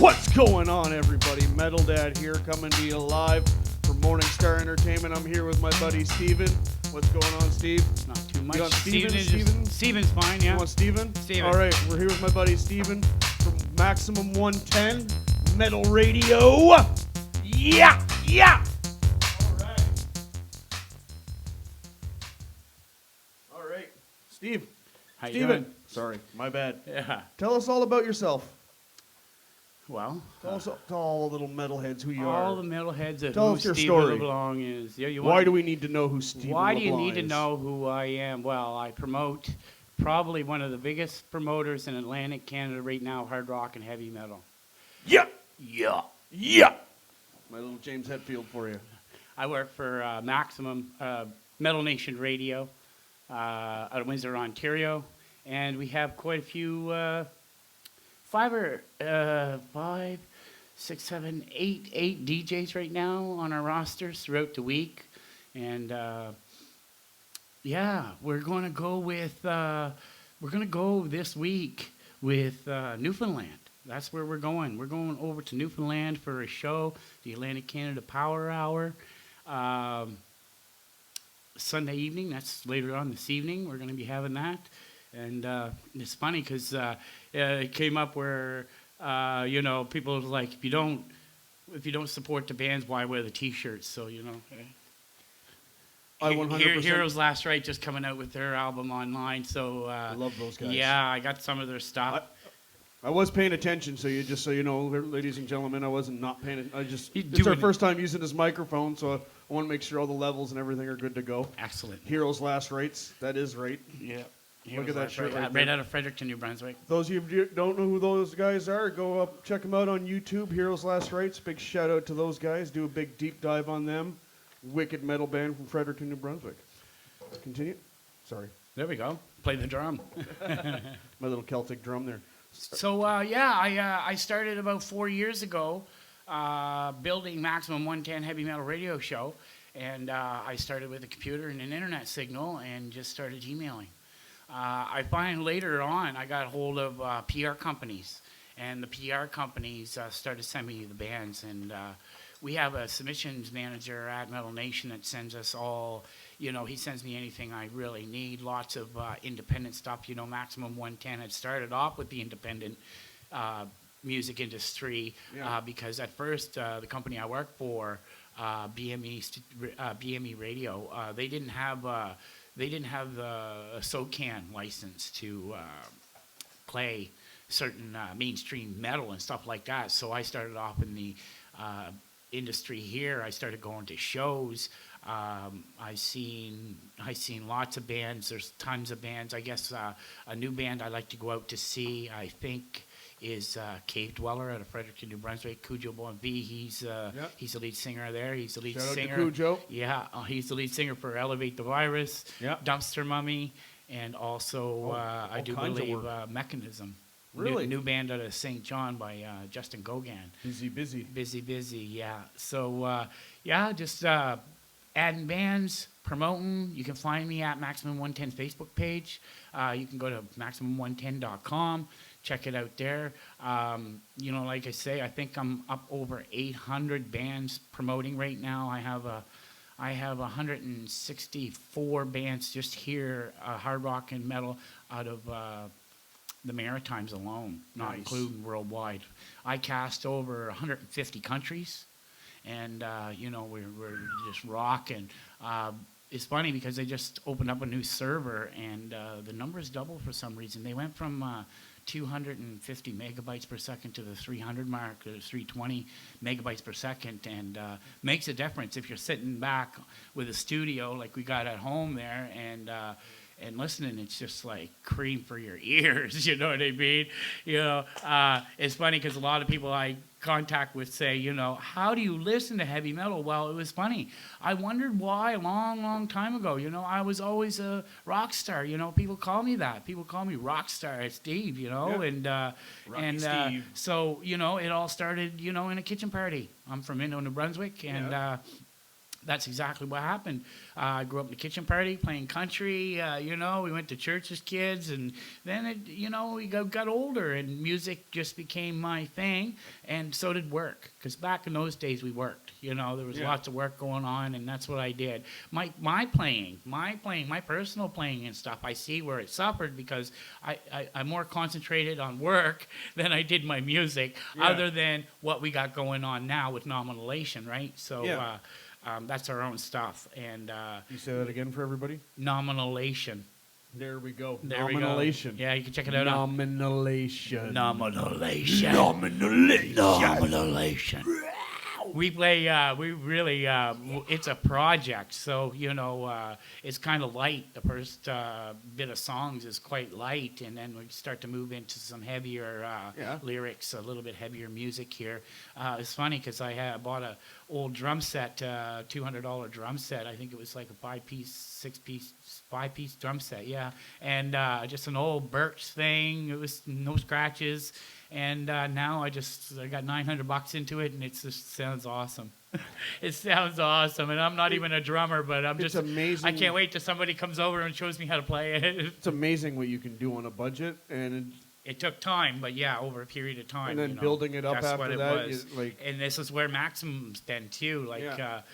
What's going on, everybody? Metal Dad here, coming to you live from Morning Star Entertainment. I'm here with my buddy Steven. What's going on, Steve? Not too much. You want Steven? Steven's fine, yeah. You want Steven? Steven. All right, we're here with my buddy Steven from Maximum 110 Metal Radio. Yeah, yeah. All right, Steve. How you Steven. doing? Sorry, my bad. Yeah. Tell us all about yourself. Well, Tell all the little metalheads who you are. all the metalheads of Tell who us your Stephen story. Leblanc is. Yeah, Why do we need to know who Stephen Why LeBlanc do you need to is? know who I am? Well, I promote probably one of the biggest promoters in Atlantic Canada right now, hard rock and heavy metal. Yeah, yeah, yeah. My little James Hetfield for you. I work for Maximum Metal Nation Radio out of Windsor, Ontario, and we have quite a few, five, six, seven, eight DJs right now on our rosters throughout the week, and yeah, we're gonna go this week with Newfoundland. That's where we're going. We're going over to Newfoundland for a show, the Atlantic Canada Power Hour. Sunday evening, that's later on this evening, we're going to be having that. And it's funny because it came up where, people are like, if you don't support the bands, why wear the T-shirts? So, I 100%. Heroes Last Right just coming out with their album online. So I love those guys. Yeah, I got some of their stuff. I was paying attention, so you know, ladies and gentlemen, I wasn't not paying. It's doing our it. first time using this microphone, so I want to make sure all the levels and everything are good to go. Excellent. Heroes Last Rights, that is right. Yeah. Look at that shirt right right there. out of Fredericton, New Brunswick. Those of you who don't know who those guys are, go up, check them out on YouTube, Heroes Last Rights. Big shout out to those guys. Do a big deep dive on them. Wicked metal band from Fredericton, New Brunswick. Continue. Sorry. There we go. Play the drum. My little Celtic drum there. So, I started about 4 years ago building Maximum 110 Heavy Metal Radio Show. And I started with a computer and an internet signal and just started emailing. I find later on I got hold of PR companies. And the PR companies started sending me the bands. And we have a submissions manager at Metal Nation that sends us all, he sends me anything I really need, lots of independent stuff. Maximum 110 had started off with the independent music industry because at first the company I worked for, BME Radio, they didn't have the SOCAN license to play certain mainstream metal and stuff like that. So I started off in the industry here. I started going to shows. I seen lots of bands. There's tons of bands. I guess a new band I like to go out to see, I think, is Cave Dweller out of Fredericton, New Brunswick. Cujo Bonvi, he's the lead singer there. He's the lead Shout singer. out to Cujo. Yeah, he's the lead singer for Elevate the Virus, Yeah. Dumpster Mummy, and also I do believe Mechanism. Really? New band out of St. John by Justin Gogan. Busy. Yeah. So, just adding bands, promoting. You can find me at Maximum 110 Facebook page. You can go to maximum110.com. Check it out there. Like I say, I think I'm up over 800 bands promoting right now. I have 164 bands just here, hard rock and metal, out of the Maritimes alone, not including worldwide. I cast over 150 countries, and we're just rocking. It's funny because they just opened up a new server, and the numbers doubled for some reason. They went from 250 megabytes per second to the 300 mark, or 320 megabytes per second, and makes a difference if you're sitting back with a studio like we got at home there, and listening. It's just like cream for your ears, you know what I mean? It's funny because a lot of people I contact with say, how do you listen to heavy metal? Well, it was funny. I wondered why a long time ago. I was always a rock star. People call me that. People call me rock star Steve, Yeah. and Steve. So, it all started, in a kitchen party. I'm from Indo, New Brunswick, and That's exactly what happened. I grew up in the kitchen party playing country. We went to church as kids, and then we got older, and music just became my thing, and so did work. Because back in those days, we worked. There was lots of work going on, and that's what I did. My personal playing and stuff, I see where it suffered because I'm more concentrated on work than I did my music, other than what we got going on now with Nomination, right? So. That's our own stuff. And you say that again for everybody? Nomination. There we go. Nomination. Yeah, you can check it out. Nomination. Nomination. We play, it's a project, so, it's kind of light. The first bit of songs is quite light, and then we start to move into some heavier lyrics, a little bit heavier music here. It's funny because I bought a old drum set, $200 drum set. I think it was like a 5-piece drum set, and just an old birch thing. It was no scratches. And now I got $900 into it, and it just sounds awesome. It sounds awesome, and I'm not even a drummer, but it's amazing. I can't wait till somebody comes over and shows me how to play it. It's amazing what you can do on a budget, and it took time, but over a period of time. And then building it up after that, and this is where Maximum's been too. I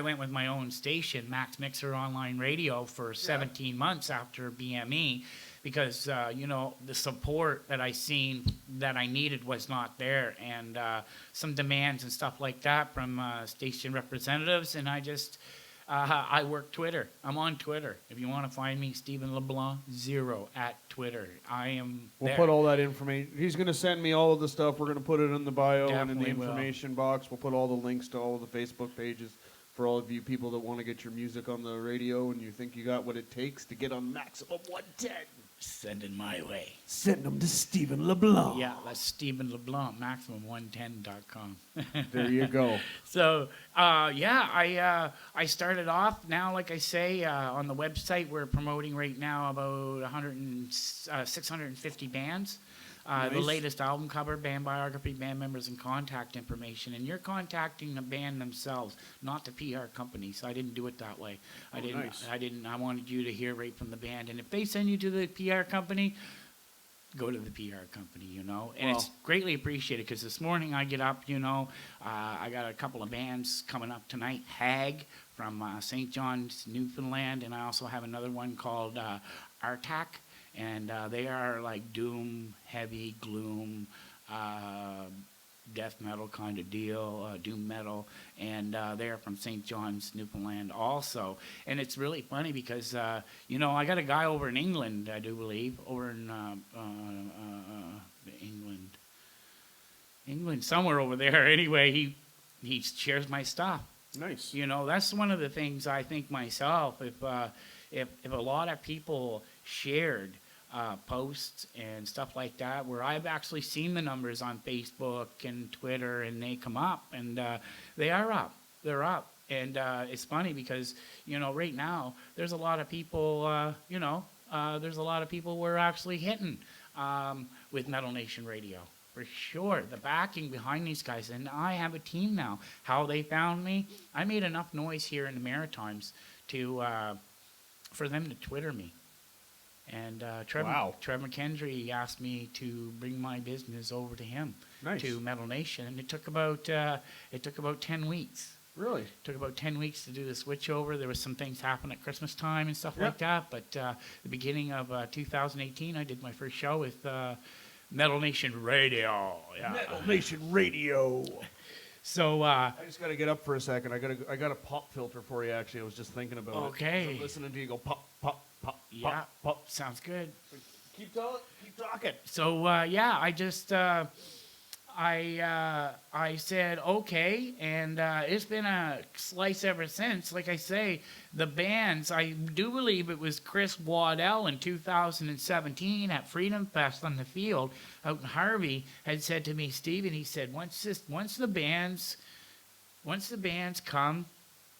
went with my own station, Max Mixer Online Radio, for 17 months after BME. Because, the support that I seen that I needed was not there, and some demands and stuff like that from station representatives, and I work Twitter. I'm on Twitter. If you want to find me, Stephen Leblanc 0 at Twitter. I am We'll there. put all that information. He's going to send me all of the stuff. We're going to put it in the bio and in the Definitely information box. We'll put all the links to all of the Facebook pages for all of you people that want to get your music on the radio and you think you got what it takes to get on Maximum 110. Send it my way. Send them to Stephen Leblanc. Yeah, that's Stephen Leblanc, Maximum110.com. There you go. So, I started off now, like I say, on the website. We're promoting right now about 650 bands. Nice. The latest album cover, band biography, band members, and contact information. And you're contacting the band themselves, not the PR company. So I didn't do it that way. Nice. I wanted you to hear right from the band. And if they send you to the PR company, go to the PR company, And it's greatly appreciated because this morning I get up, I got a couple of bands coming up tonight. Hag from St. John's, Newfoundland. And I also have another one called Artak. And they are like doom, heavy, gloom, death metal kind of deal, doom metal. And they are from St. John's, Newfoundland also. And it's really funny because, I got a guy over in England, I do believe, over in England, somewhere over there. Anyway, he shares my stuff. Nice. That's one of the things I think myself, if a lot of people shared posts and stuff like that, where I've actually seen the numbers on Facebook and Twitter, and they come up, and they are up. They're up. And it's funny because, right now, there's a lot of people, there's a lot of people we're actually hitting with Metal Nation Radio. For sure. The backing behind these guys. And I have a team now. How they found me, I made enough noise here in the Maritimes for them to Twitter me. And Trevor McKendry asked me to bring my business over to him, to Metal Nation, and it took about 10 weeks. Really? It took about 10 weeks to do the switch over. There was some things happen at Christmas time and stuff like that. But the beginning of 2018, I did my first show with Metal Nation Radio. Yeah. Metal Nation Radio. So I just got to get up for a second. I got a pop filter for you. Actually, I was just thinking about it. Okay. I'm listening to you go pop, pop. Yeah, pop, pop. Sounds good. Keep talking. So I just I said okay, and it's been a slice ever since. Like I say, the bands. I do believe it was Chris Waddell in 2017 at Freedom Fest on the field out in Harvey had said to me, Stephen. He said once the bands come,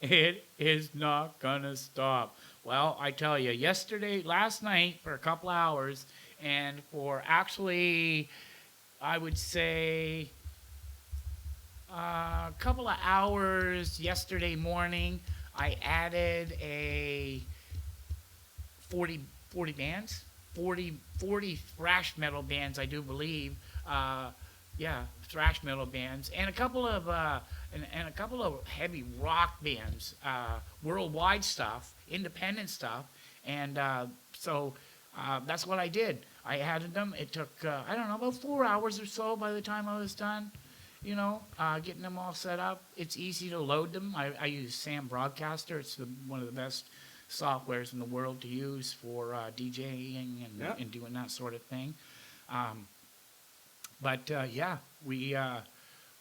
it is not gonna stop. Well, I tell you, last night for a couple hours, and for actually, I would say A couple of hours yesterday morning. I added a 40, 40 bands, 40 thrash metal bands, I do believe. Uh, yeah, thrash metal bands, and a couple of and a couple of heavy rock bands, worldwide stuff, independent stuff, and that's what I did. I added them. It took I don't know, about 4 hours or so by the time I was done. Getting them all set up. It's easy to load them. I use Sam Broadcaster. It's one of the best softwares in the world to use for DJing and doing that sort of thing. Um,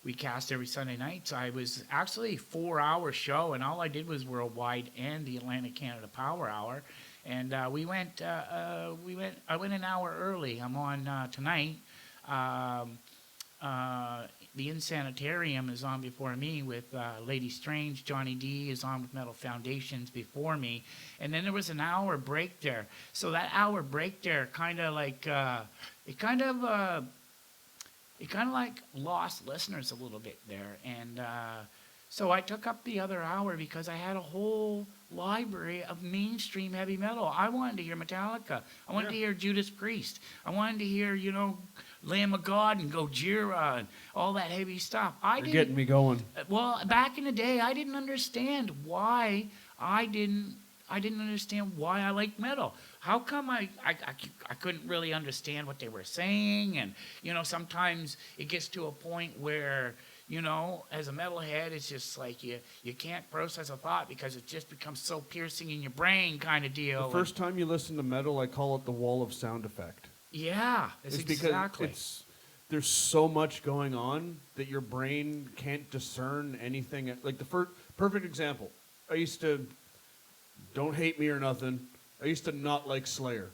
we cast every Sunday night. So I was actually a 4 hour show, and all I did was worldwide and the Atlantic Canada Power Hour. And I went an hour early. I'm on tonight. Um, the Insanitarium is on before me with Lady Strange. Johnny D is on with Metal Foundations before me. And then there was an hour break there. So that hour break there kind of like, it kind of like lost listeners a little bit there. And so I took up the other hour because I had a whole library of mainstream heavy metal. I wanted to hear Metallica. I wanted to hear Judas Priest. I wanted to hear, Lamb of God and Gojira and all that heavy stuff. You're getting me going. Well, back in the day, I didn't understand why I didn't understand why I liked metal. How come I couldn't really understand what they were saying? And, sometimes it gets to a point where, as a metalhead, it's just like you can't process a thought because it just becomes so piercing in your brain kind of deal. The first time you listen to metal, I call it the wall of sound effect. Yeah, it's because there's so much going on that your brain can't discern anything. Like the perfect example, I used to, don't hate me or nothing, I used to not like Slayer.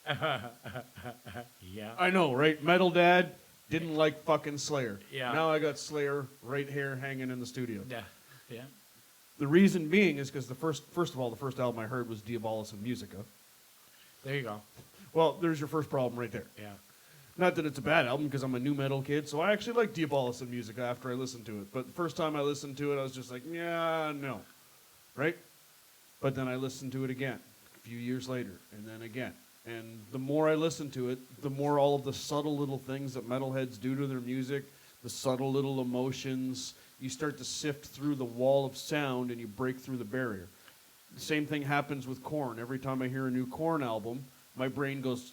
Yeah. I know, right? Metal Dad didn't like fucking Slayer. Yeah. Now I got Slayer right here hanging in the studio. Yeah. Yeah. The reason being is because first of all, the first album I heard was Diabolus and Musica. There you go. Well, there's your first problem right there. Yeah. Not that it's a bad album, because I'm a new metal kid, so I actually like Diabolus and Musica after I listened to it. But the first time I listened to it, I was just like, yeah, no. Right? But then I listened to it again, a few years later, and then again. And the more I listened to it, the more all of the subtle little things that metalheads do to their music, the subtle little emotions, you start to sift through the wall of sound and you break through the barrier. The same thing happens with Korn. Every time I hear a new Korn album, my brain goes,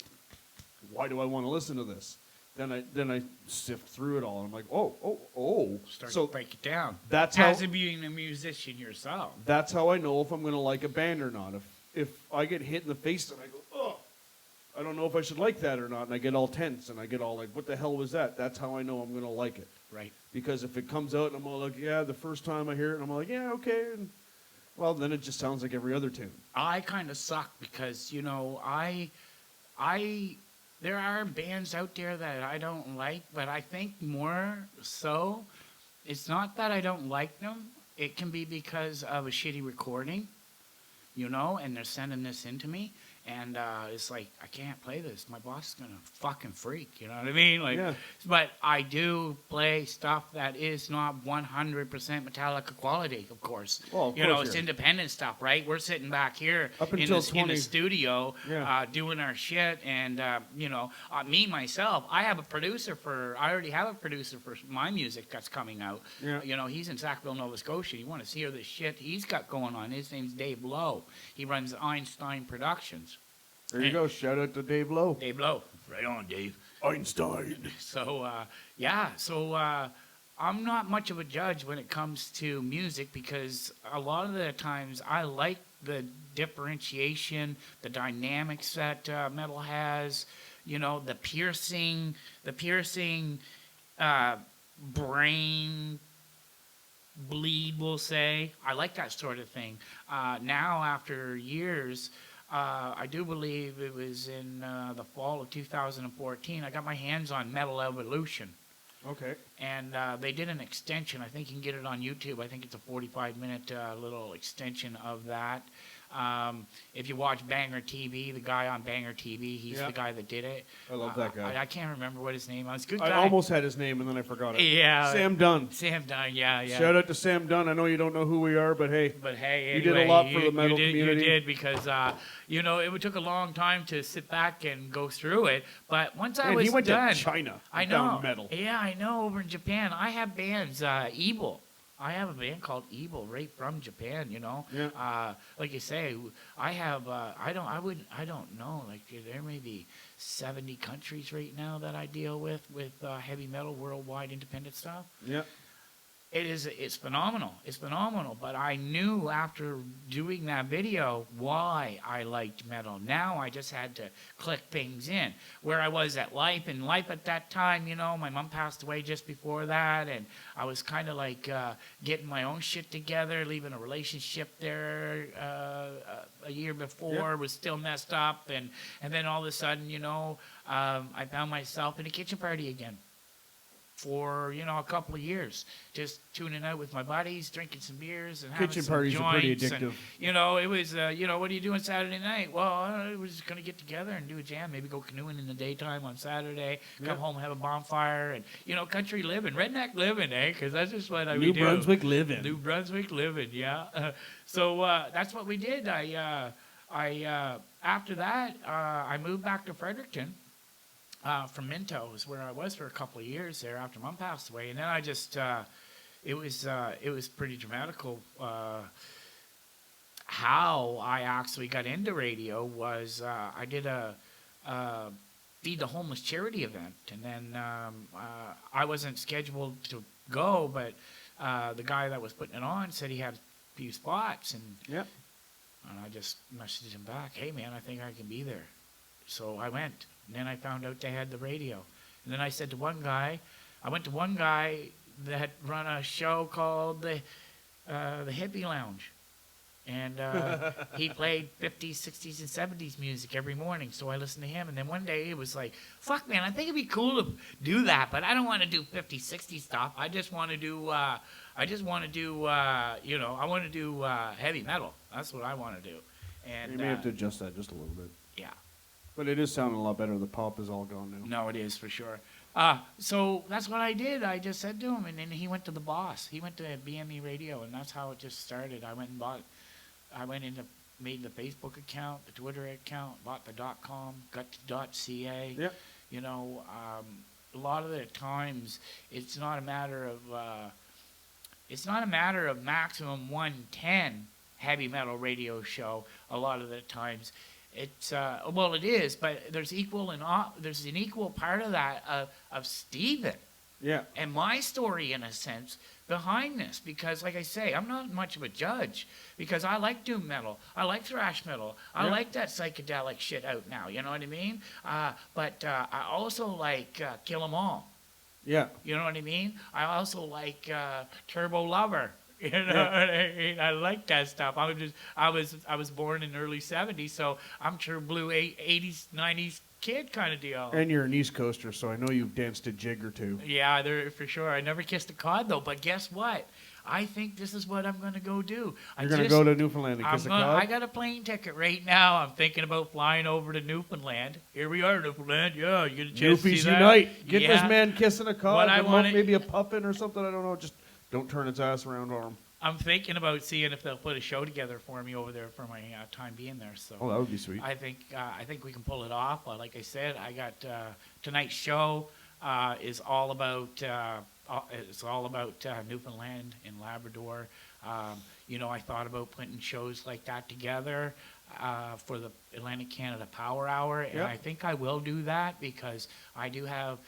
why do I want to listen to this? Then I sift through it all, and I'm like, oh. Start so to break it down. That's how, as being a musician yourself. That's how I know if I'm going to like a band or not. If I get hit in the face and I go, oh, I don't know if I should like that or not, and I get all tense and I get all like, what the hell was that? That's how I know I'm going to like it. Right. Because if it comes out and I'm all like, yeah, the first time I hear it, and I'm like, yeah, okay, and, well, then it just sounds like every other tune. I kind of suck because, there are bands out there that I don't like, but I think more so, it's not that I don't like them. It can be because of a shitty recording, and they're sending this into me. And it's like, I can't play this. My boss is going to fucking freak, you know what I mean? Like, yeah. But I do play stuff that is not 100% Metallica quality, of course. Well, of you know, course, it's yeah. independent stuff, right? We're sitting back here in the studio doing our shit. And, me, myself, I already have a producer for my music that's coming out. Yeah. He's in Sackville, Nova Scotia. You want to see the shit he's got going on. His name's D.A.W.G. He runs Einstein Productions. There you go. Shout out to Dave Lowe. Dave Lowe. Right on, Dave. Einstein. So, I'm not much of a judge when it comes to music because a lot of the times I like the differentiation, the dynamics that metal has, the piercing brain bleed, we'll say. I like that sort of thing. Now, after years, I do believe it was in the fall of 2014, I got my hands on Metal Evolution. Okay. And they did an extension. I think you can get it on YouTube. I think it's a 45-minute little extension of that. If you watch Banger TV, the guy on Banger TV, he's Yeah. the guy that did it. I love that guy. I can't remember what his name was. Good guy. I almost had his name and then I forgot it. Yeah. Sam Dunn. Sam Dunn, yeah. Shout out to Sam Dunn. I know you don't know who we are, but hey. But hey, you did a lot for the metal you community. You did because, it took a long time to sit back and go through it. But once I was he went done, to China. I and know. found metal. Yeah, I know. Over in Japan, I have bands. Evil. I have a band called Evil, right from Japan. Yeah. Like you say, I have. I don't know. Like there may be 70 countries right now that I deal with heavy metal, worldwide independent stuff. Yeah. It's phenomenal. It's phenomenal. But I knew after doing that video why I liked metal. Now I just had to click things in. Where I was at life at that time, my mom passed away just before that, and I was kind of like getting my own shit together, leaving a relationship there a year before, was still messed up, and then all of a sudden, I found myself in a kitchen party again. For a couple of years, just tuning out with my buddies, drinking some beers and having Kitchen some parties are pretty joints. addictive. And, it was, what are you doing Saturday night? Well, we're just gonna get together and do a jam. Maybe go canoeing in the daytime on Saturday. Come home, have a bonfire, and country living, redneck living, Because that's just what we do. New Brunswick living. New Brunswick living, yeah. So that's what we did. I after that, I moved back to Fredericton. From Minto is where I was for a couple of years there after Mom passed away, and then I just it was pretty dramatical. How I actually got into radio was I did a Feed the Homeless charity event, and then I wasn't scheduled to go, but the guy that was putting it on said he had a few spots, and I just messaged him back, hey man, I think I can be there. So I went. And then I found out they had the radio. And then I said to one guy, I went to one guy that run a show called the Hippie Lounge. And he played 50s, 60s, and 70s music every morning. So I listened to him. And then one day it was like, fuck, man, I think it'd be cool to do that. But I don't want to do 50s, 60s stuff. I just want to do, I want to do heavy metal. That's what I want to do. And You may have to adjust that just a little bit. Yeah. But it is sounding a lot better. The pop is all gone now. No, it is for sure. So that's what I did. I just said to him, and then he went to the boss. He went to BME Radio, and that's how it just started. I went and made the Facebook account, the Twitter account, bought the .com, got the .ca. Yep. A lot of the times it's not a matter of maximum 110 heavy metal radio show. A lot of the times. It's it is, but there's an equal part of that of Stephen. Yeah. And my story, in a sense, behind this, because like I say, I'm not much of a judge, because I like doom metal, I like thrash metal, I like that psychedelic shit out now. You know what I mean? But I also like Kill 'Em All. Yeah. You know what I mean? I also like Turbo Lover. You know what I mean? I like that stuff. I was born in the early 70s, so I'm true blue 80s, 90s kid kind of deal. And you're an East Coaster, so I know you've danced a jig or two. Yeah, there for sure. I never kissed a cod though, but guess what? I think this is what I'm going to go do. You're going to go to Newfoundland and kiss a cod? I got a plane ticket right now. I'm thinking about flying over to Newfoundland. Here we are, Newfoundland. Yeah, you get a chance to see that. Unite. Get this man kissing a cod. Maybe a puffin or something. I don't know. Just don't turn its ass around on him. I'm thinking about seeing if they'll put a show together for me over there for my time being there. So that would be sweet. I think we can pull it off. Like I said, I got tonight's show is all about Newfoundland and Labrador. I thought about putting shows like that together for the Atlantic Canada Power Hour, and I think I will do that because I do have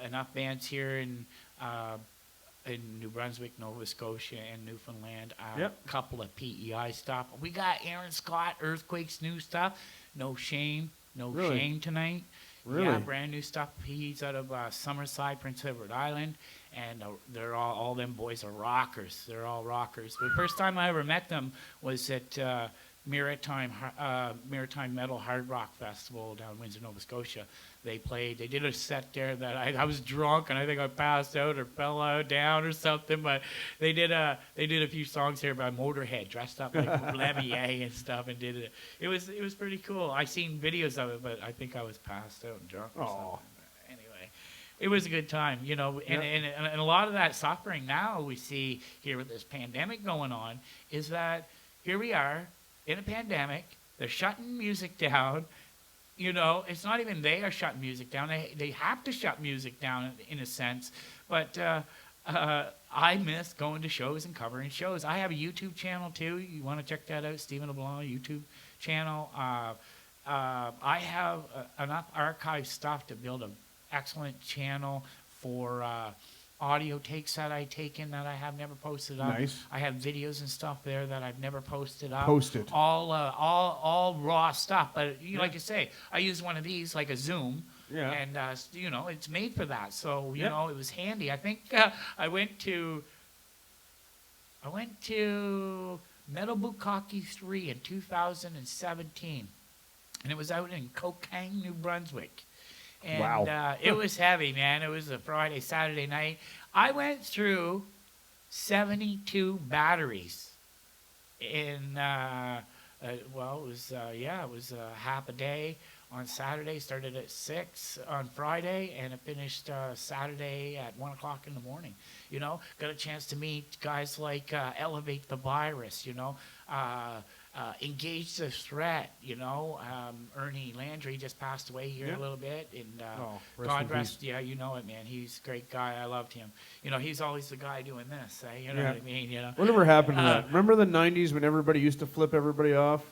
enough bands here in New Brunswick, Nova Scotia, and Newfoundland. A couple of PEI stuff. We got Aaron Scott, Earthquakes, new stuff. No shame tonight. Really? Yeah, brand new stuff. He's out of Summerside, Prince Edward Island, and they're all them boys are rockers. They're all rockers. The first time I ever met them was at Maritime Metal Hard Rock Festival down in Windsor, Nova Scotia. They did a set there that I was drunk and I think I passed out or fell out down or something. But they did a few songs here by Motorhead, dressed up like Lemmy and stuff, and did it. It was pretty cool. I seen videos of it, but I think I was passed out and drunk or something. Anyway, it was a good time, you know. And a lot of that suffering now we see here with this pandemic going on is that here we are in a pandemic. They're shutting music down. You know, it's not even they are shutting music down. They have to shut music down in a sense. But I miss going to shows and covering shows. I have a YouTube channel too. You want to check that out, Stephen Leblanc YouTube channel. I have enough archive stuff to build an excellent channel for audio takes that I taken that I have never posted up. Nice. I have videos and stuff there that I've never posted up. Post it. All raw stuff. But like you say, I use one of these like a Zoom. Yeah. And you know, it's made for that. So you know, it was handy. I think I went to Metal Bukkake 3 in 2017, and it was out in Kokang, New Brunswick. And Wow. It was heavy, man. It was a Friday, Saturday night. I went through 72 batteries in, it was half a day on Saturday. Started at 6 on Friday, and it finished Saturday at 1 o'clock in the morning. You know, got a chance to meet guys like Elevate the Virus, you know, Engage the Threat, you know. Ernie Landry just passed away here a little bit, and God rest, you know it, man. He's a great guy. I loved him. You know, he's always the guy doing this, you know what I mean? You know, Whatever happened to that? Remember the '90s when everybody used to flip everybody off,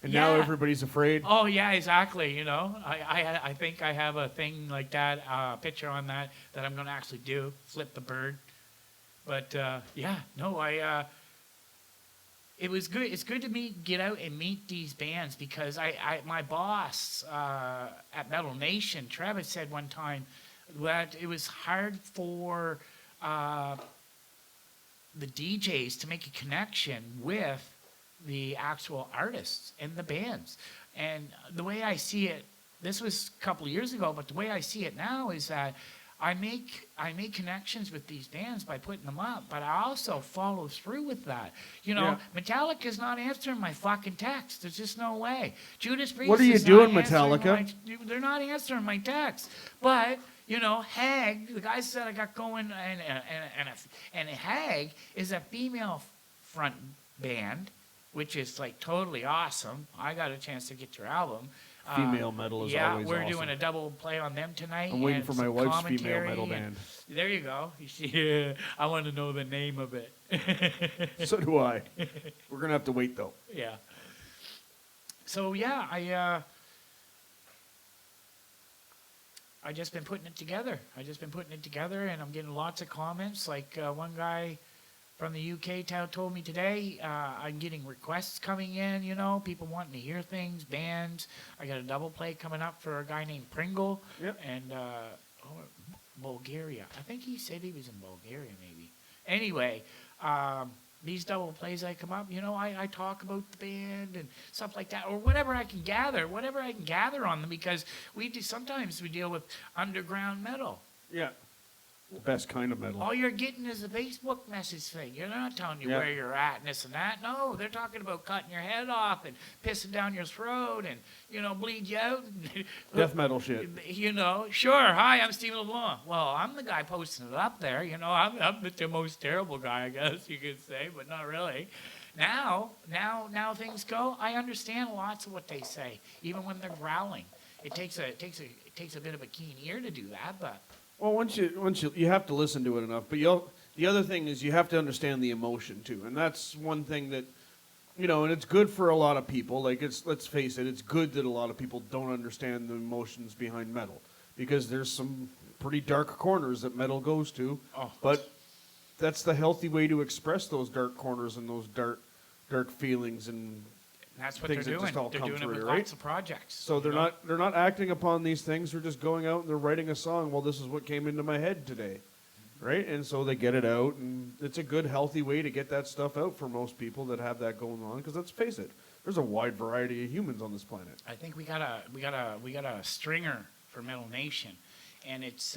and now everybody's afraid? Oh yeah, exactly. You know, I think I have a thing like that, picture on that I'm going to actually do, flip the bird. But it was good. It's good to get out and meet these bands because my boss at Metal Nation, Travis, said one time that it was hard for the DJs to make a connection with the actual artists and the bands. And the way I see it, this was a couple of years ago, but the way I see it now is that I make connections with these bands by putting them up, but I also follow through with that. You know, Metallica's not answering my fucking text. There's just no way. Judas Priest. What are you is doing, not answering Metallica? they're not answering my text. But you know, Hag, the guys that I got going, and Hag is a female front band, which is like totally awesome. I got a chance to get your album. Female metal is always we're awesome. doing a double play on them tonight. I'm waiting and for my some wife's female commentary, metal and band. There you go. Yeah, I want to know the name of it. So do I. We're going to have to wait, though. Yeah. So, yeah, I just been putting it together. And I'm getting lots of comments. Like one guy from the UK told me today, I'm getting requests coming in, you know, people wanting to hear things, bands. I got a double play coming up for a guy named Pringle. Yep. And Bulgaria. I think he said he was in Bulgaria, maybe. Anyway, these double plays I come up, you know, I talk about the band and stuff like that, or whatever I can gather on them, because sometimes we deal with underground metal. Yeah. The best kind of metal. All you're getting is a Facebook message thing. You're not telling you where you're at and this and that. No, they're talking about cutting your head off and pissing down your throat and, you know, bleed you out. Death metal shit. You know, sure. Hi, I'm Stephen Leblanc. Well, I'm the guy posting it up there. You know, I'm the most terrible guy, I guess you could say, but not really. Now things go. I understand lots of what they say, even when they're growling. It takes a bit of a keen ear to do that, but. Well, once you have to listen to it enough, but the other thing is you have to understand the emotion too, and that's one thing that, you know, and it's good for a lot of people. Like let's face it, it's good that a lot of people don't understand the emotions behind metal, because there's some pretty dark corners that metal goes to. Oh. But that's the healthy way to express those dark corners and those dark feelings and. That's what they're doing. They're doing it with lots of projects. So they're not acting upon these things. They're just going out and they're writing a song. Well, this is what came into my head today. right? And so they get it out, and it's a good, healthy way to get that stuff out for most people that have that going on. Because let's face it, there's a wide variety of humans on this planet. I think we got a stringer for Metal Nation, and it's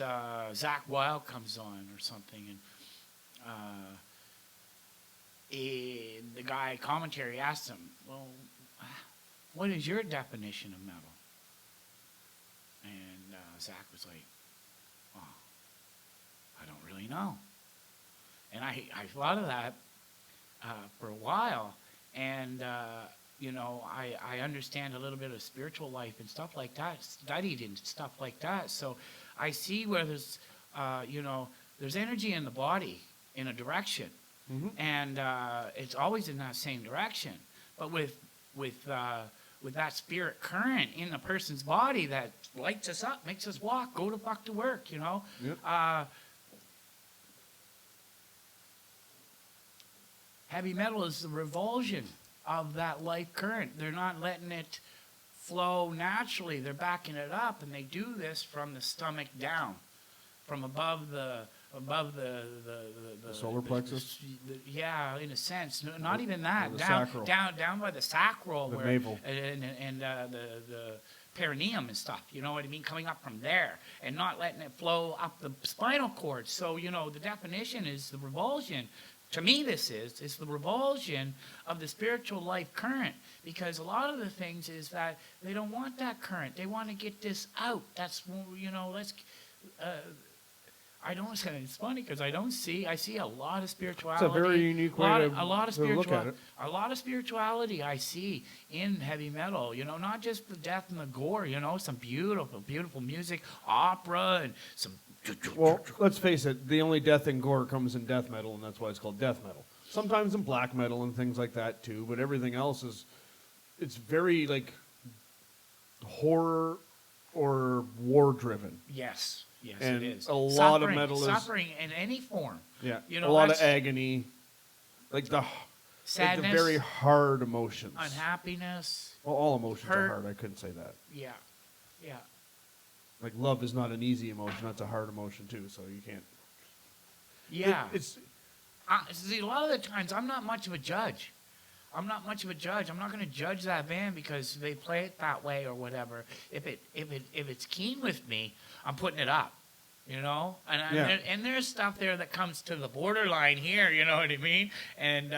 Zach Wild comes on or something, and the guy commentary asked him, "Well, what is your definition of metal?" And Zach was like, "Well, I don't really know." And I thought of that for a while, and you know, I understand a little bit of spiritual life and stuff like that, studied and stuff like that. So I see where there's, you know, there's energy in the body in a direction, and it's always in that same direction. But with that spirit current in a person's body that lights us up, makes us walk, go to fuck to work, you know. Yep. Heavy metal is the revulsion of that life current. They're not letting it flow naturally. They're backing it up, and they do this from the stomach down, from above the solar plexus. Yeah, in a sense. No, not even that. the Down, sacral. down by the sacral, The where navel. and the perineum and stuff. You know what I mean? Coming up from there and not letting it flow up the spinal cord. So you know the definition is the revulsion. To me, this is the revulsion of the spiritual life current, because a lot of the things is that they don't want that current. They want to get this out. That's, you know, let's. I don't. It's funny because I see a lot of spirituality. It's a very unique way a lot of to look at it. A lot of spirituality I see in heavy metal. You know, not just the death and the gore. You know, some beautiful, beautiful music, opera, and some. Well, let's face it, the only death and gore comes in death metal, and that's why it's called death metal. Sometimes in black metal and things like that too, but everything else it's very like horror or war driven. Yes, And it is. a lot of metal is suffering in any form. Yeah, You know, a lot of that's- agony, like the Sadness, very hard emotions. unhappiness. Well, all emotions hurt. are hard. I couldn't say that. Yeah. Like love is not an easy emotion; that's a hard emotion too. So you can't. Yeah. It's See, a lot of the times I'm not much of a judge. I'm not going to judge that band because they play it that way or whatever. If it's keen with me, I'm putting it up. You know, and there's stuff there that comes to the borderline here. You know what I mean? And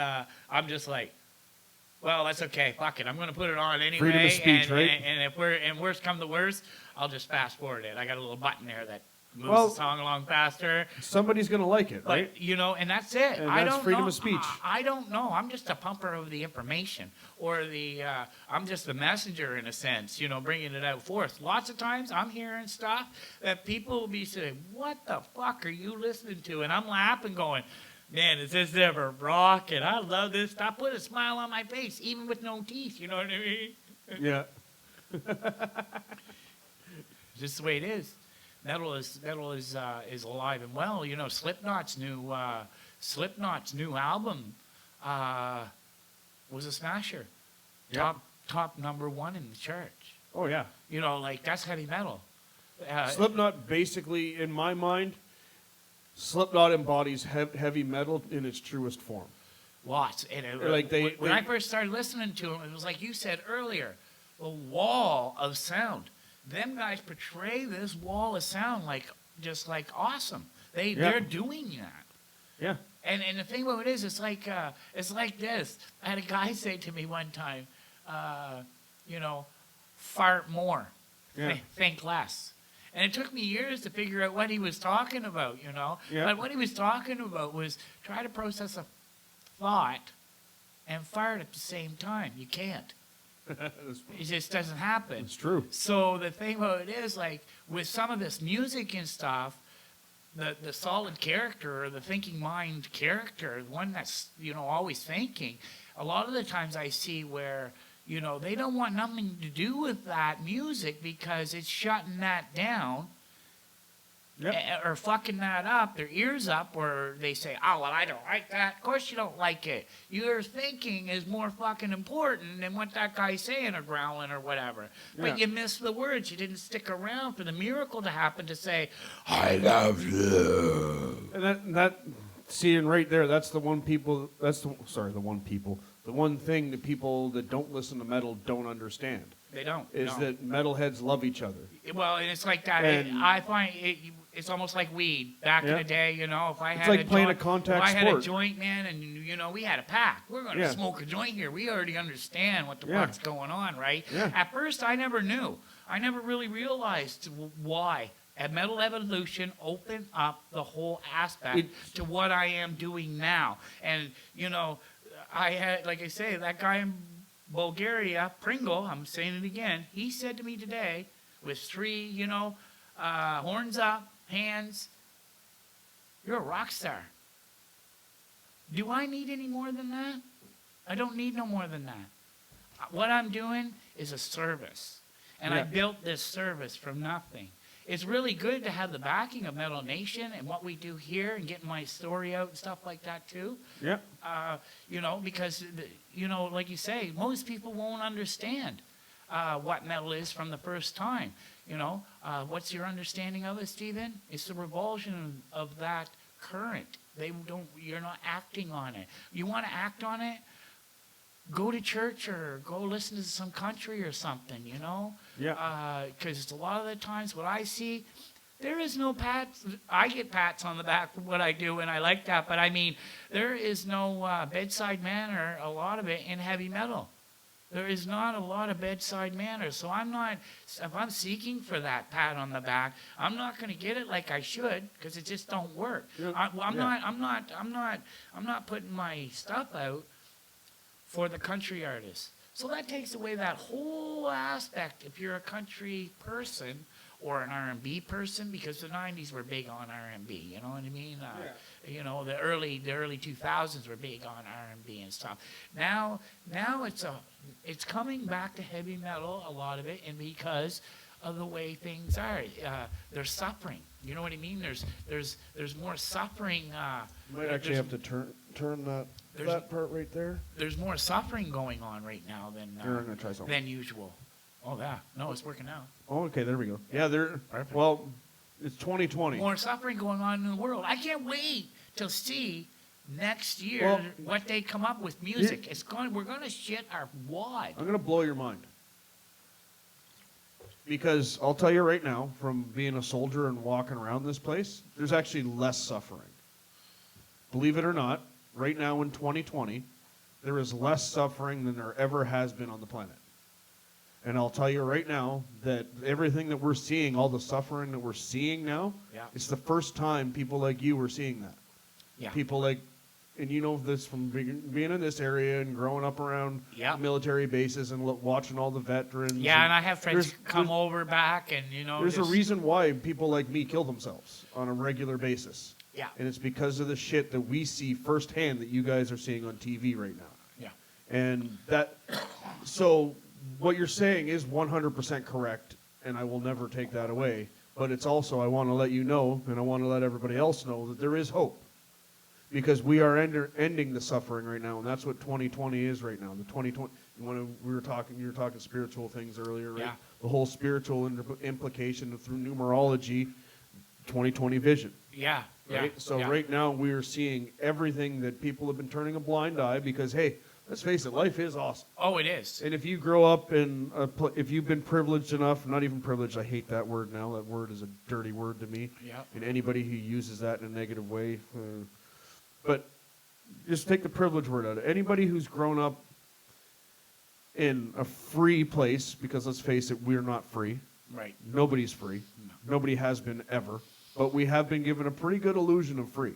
I'm just like, well, that's okay. Fuck it. I'm going to put it on anyway. Freedom of speech, right? And if worst come to worst, I'll just fast forward it. I got a little button there that moves Well, the song along faster. somebody's gonna like it, But, right? you know, and that's it. And I that's don't freedom know. of speech. I don't know. I'm just a pumper of the information, or I'm just the messenger in a sense, you know, bringing it out forth. Lots of times I'm hearing stuff that people will be saying, "What the fuck are you listening to?" And I'm laughing, going, "Man, is this ever rocking? I love this stuff." Put a smile on my face, even with no teeth. You know what I mean? Yeah. Just the way it is. Metal is alive and well. You know, Slipknot's new album was a smasher. Yeah. Top number one in the church. Oh yeah. You know, like that's heavy metal. Slipknot, basically, in my mind, Slipknot embodies heavy metal in its truest form. Lots. And when I first started listening to them, it was like you said earlier, the wall of sound. Them guys portray this wall of sound like just like awesome. They're doing that. Yeah. And the thing about it is, it's like this. I had a guy say to me one time, you know, fart more, think less. And it took me years to figure out what he was talking about, you know. Yeah. But what he was talking about was try to process a thought and fart at the same time. You can't. It just doesn't happen. It's true. So the thing about it is, like, with some of this music and stuff, the solid character or the thinking mind character, the one that's, you know, always thinking, a lot of the times I see where, you know, they don't want nothing to do with that music because it's shutting that down. or fucking that up, their ears up, or they say, oh, well, I don't like that. Of course you don't like it. Your thinking is more fucking important than what that guy's saying or growling or whatever. But you missed the words. You didn't stick around for the miracle to happen to say, I love you. And that seeing right there, that's the one people, the one thing that people that don't listen to metal don't understand. They don't. Is that metalheads love each other. Well, and it's like that. I find it's almost like weed. Back in the day, you know, if I it's had like a playing joint, a contact if I had sport. a joint, man, and you know, we had a pack. We're going to smoke a joint here. We already understand what the fuck's going on, right? Yeah. At first, I never knew. I never really realized why. And Metal Evolution opened up the whole aspect to what I am doing now. And, you know, I had, like I say, that guy in Bulgaria, Pringle, I'm saying it again, he said to me today, with 3, you know, horns up, hands, you're a rock star. Do I need any more than that? I don't need no more than that. What I'm doing is a service. And I built this service from nothing. It's really good to have the backing of Metal Nation and what we do here and getting my story out and stuff like that too. Yeah. You know, because, you know, like you say, most people won't understand what metal is from the first time. You know, what's your understanding of it, Stephen? It's the revulsion of that current. You're not acting on it. You want to act on it? Go to church or go listen to some country or something, you know? Yeah. Because a lot of the times what I see, there is no pats. I get pats on the back for what I do, and I like that. But, I mean, there is no bedside manner, a lot of it, in heavy metal. There is not a lot of bedside manner. So if I'm seeking for that pat on the back, I'm not going to get it like I should because it just don't work. I'm not putting my stuff out for the country artist. So that takes away that whole aspect if you're a country person or an R&B person, because the 90s were big on R&B, you know what I mean? You know, the early 2000s were big on R&B and stuff. Now it's coming back to heavy metal, a lot of it, and because of the way things are. They're suffering. You know what I mean? There's more suffering. You might actually have to turn that part right there. There's more suffering going on right now I'm gonna try something. than usual. Oh, yeah. No, it's working out. Oh, okay, there we go. Yeah, Perfect. Well, it's 2020. More suffering going on in the world. I can't wait to see next year what they come up with music. We're going to shit our wad. I'm going to blow your mind. Because I'll tell you right now, from being a soldier and walking around this place, there's actually less suffering. Believe it or not, right now in 2020, there is less suffering than there ever has been on the planet. And I'll tell you right now that everything that we're seeing, all the suffering that we're seeing now, it's the first time people like you were seeing that. Yeah. People like, and you know this from being in this area and growing up around military bases and watching all the veterans. Yeah, and I have friends come over back and, you know. There's a reason why people like me kill themselves on a regular basis. Yeah. And it's because of the shit that we see firsthand that you guys are seeing on TV right now. Yeah. And so what you're saying is 100% correct, and I will never take that away. But it's also, I want to let you know, and I want to let everybody else know that there is hope. Because we are ending the suffering right now, and that's what 2020 is right now. The 2020, you were talking spiritual things earlier, right? Yeah. The whole spiritual implication through numerology, 2020 vision. Yeah. Right? So right now we are seeing everything that people have been turning a blind eye because, hey, let's face it, life is awesome. Oh, it is. And if you grow up in if you've been privileged enough, not even privileged, I hate that word now. That word is a dirty word to me. Yeah. And anybody who uses that in a negative way. But just take the privilege word out of it. Anybody who's grown up in a free place, because let's face it, we're not free. Right. Nobody's free. No. Nobody has been ever. But we have been given a pretty good illusion of free.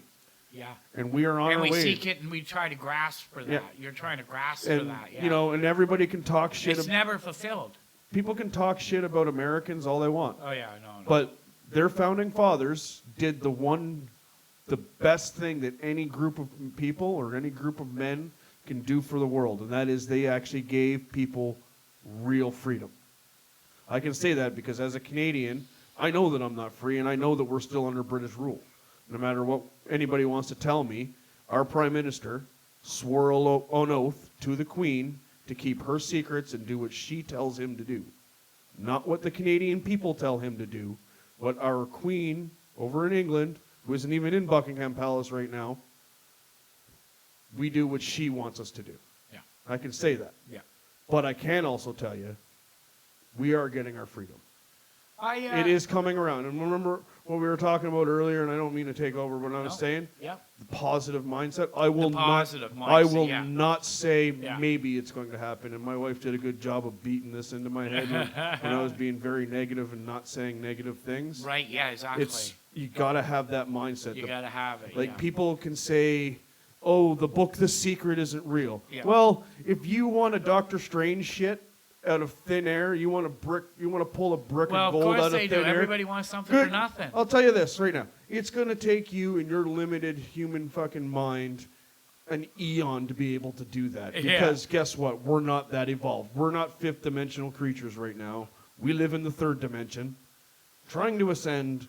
Yeah. And we are on our way. And we seek it and we try to grasp for that. Yeah. You're trying to grasp and, for that. Yeah. You know, and everybody can talk shit. It's never fulfilled. People can talk shit about Americans all they want. Oh, yeah, no. But their founding fathers did the best thing that any group of people or any group of men can do for the world, and that is they actually gave people real freedom. I can say that because as a Canadian, I know that I'm not free, and I know that we're still under British rule. No matter what anybody wants to tell me, our Prime Minister swore on oath to the Queen to keep her secrets and do what she tells him to do. Not what the Canadian people tell him to do, what our Queen over in England, who isn't even in Buckingham Palace right now, we do what she wants us to do. Yeah. I can say that. Yeah. But I can also tell you, we are getting our freedom. I, It is coming around. And remember what we were talking about earlier, and I don't mean to take over what I was No. saying? Yeah. The positive mindset. I will positive not I mindset, will yeah. not say Yeah. maybe it's going to happen. And my wife did a good job of beating this into my head when I was being very negative and not saying negative things. Right. Yeah. Exactly. It's you got to have that mindset. You gotta have it. Like yeah. people can say, "Oh, the book The Secret isn't real." Yeah. Well, if you want a Doctor Strange shit out of thin air, you want to pull a brick Well, of of gold course out of they thin do. air. Everybody wants something Good. for nothing. I'll tell you this right now. It's going to take you and your limited human fucking mind an eon to be able to do that. Yeah. Because guess what? We're not that evolved. We're not fifth dimensional creatures right now. We live in the third dimension, trying to ascend.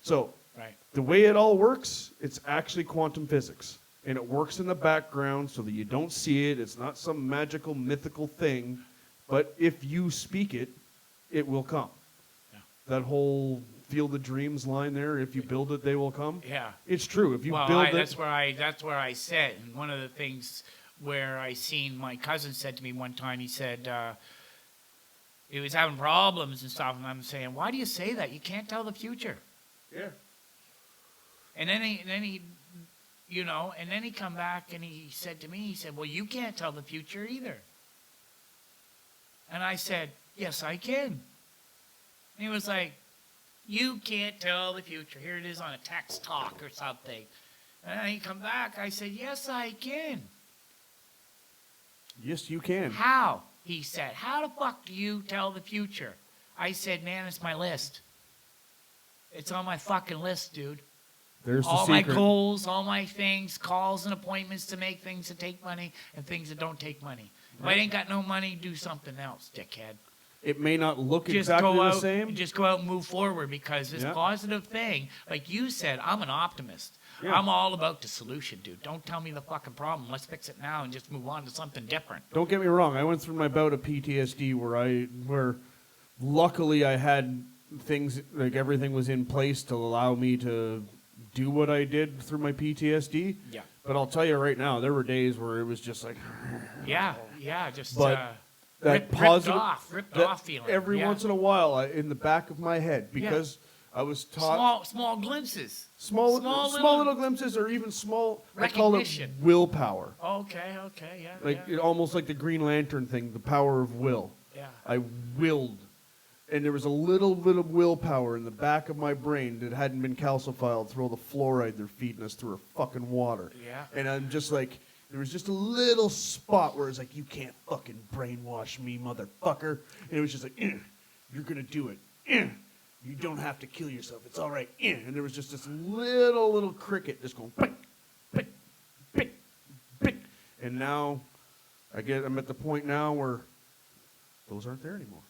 So Right. the way it all works, it's actually quantum physics. And it works in the background so that you don't see it. It's not some magical, mythical thing. But if you speak it, it will come. Yeah. That whole Field of Dreams line there, if you build it, they will come. Yeah. It's true. If you Well, build it. that's where I said. And one of the things where I seen my cousin said to me one time, he said he was having problems and stuff, and I'm saying, why do you say that? You can't tell the future. Yeah. And then he, you know, and then he come back and he said to me, he said, well, you can't tell the future either. And I said, yes, I can. And he was like, you can't tell the future. Here it is on a text talk or something. And then he come back. I said, yes, I can. Yes, you can. How? He said, how the fuck do you tell the future? I said, man, it's my list. It's on my fucking list, dude. There's All the my secret. goals, all my things, calls and appointments to make things that take money and things that don't take money. If I ain't got no money, do something else, dickhead. It may not look Just exactly go the out, same. just go out and move forward because this Yeah. positive thing, like you said, I'm an optimist. Yeah. I'm all about the solution, dude. Don't tell me the fucking problem. Let's fix it now and just move on to something different. Don't get me wrong. I went through my bout of PTSD where luckily I had things, like everything was in place to allow me to do what I did through my PTSD. Yeah. But I'll tell you right now, there were days where it was just like, Yeah, just But that ripped positive, ripped that off feeling. every Yeah. once in a while, in the back of my head, because I was taught small glimpses. small small little glimpses, or even small. I call it Recognition. willpower, Okay, yeah. like yeah. almost like the Green Lantern thing, the power of will. Yeah. I willed, and there was a little bit of willpower in the back of my brain that hadn't been calcified through all the fluoride they're feeding us through our fucking water. Yeah. And I'm just like, there was just a little spot where it's like, you can't fucking brainwash me, motherfucker. And it was just like, you're gonna do it. You don't have to kill yourself. It's all right. And there was just this little cricket just going, pick, pick, pick, pick. And now I'm at the point now where those aren't there anymore.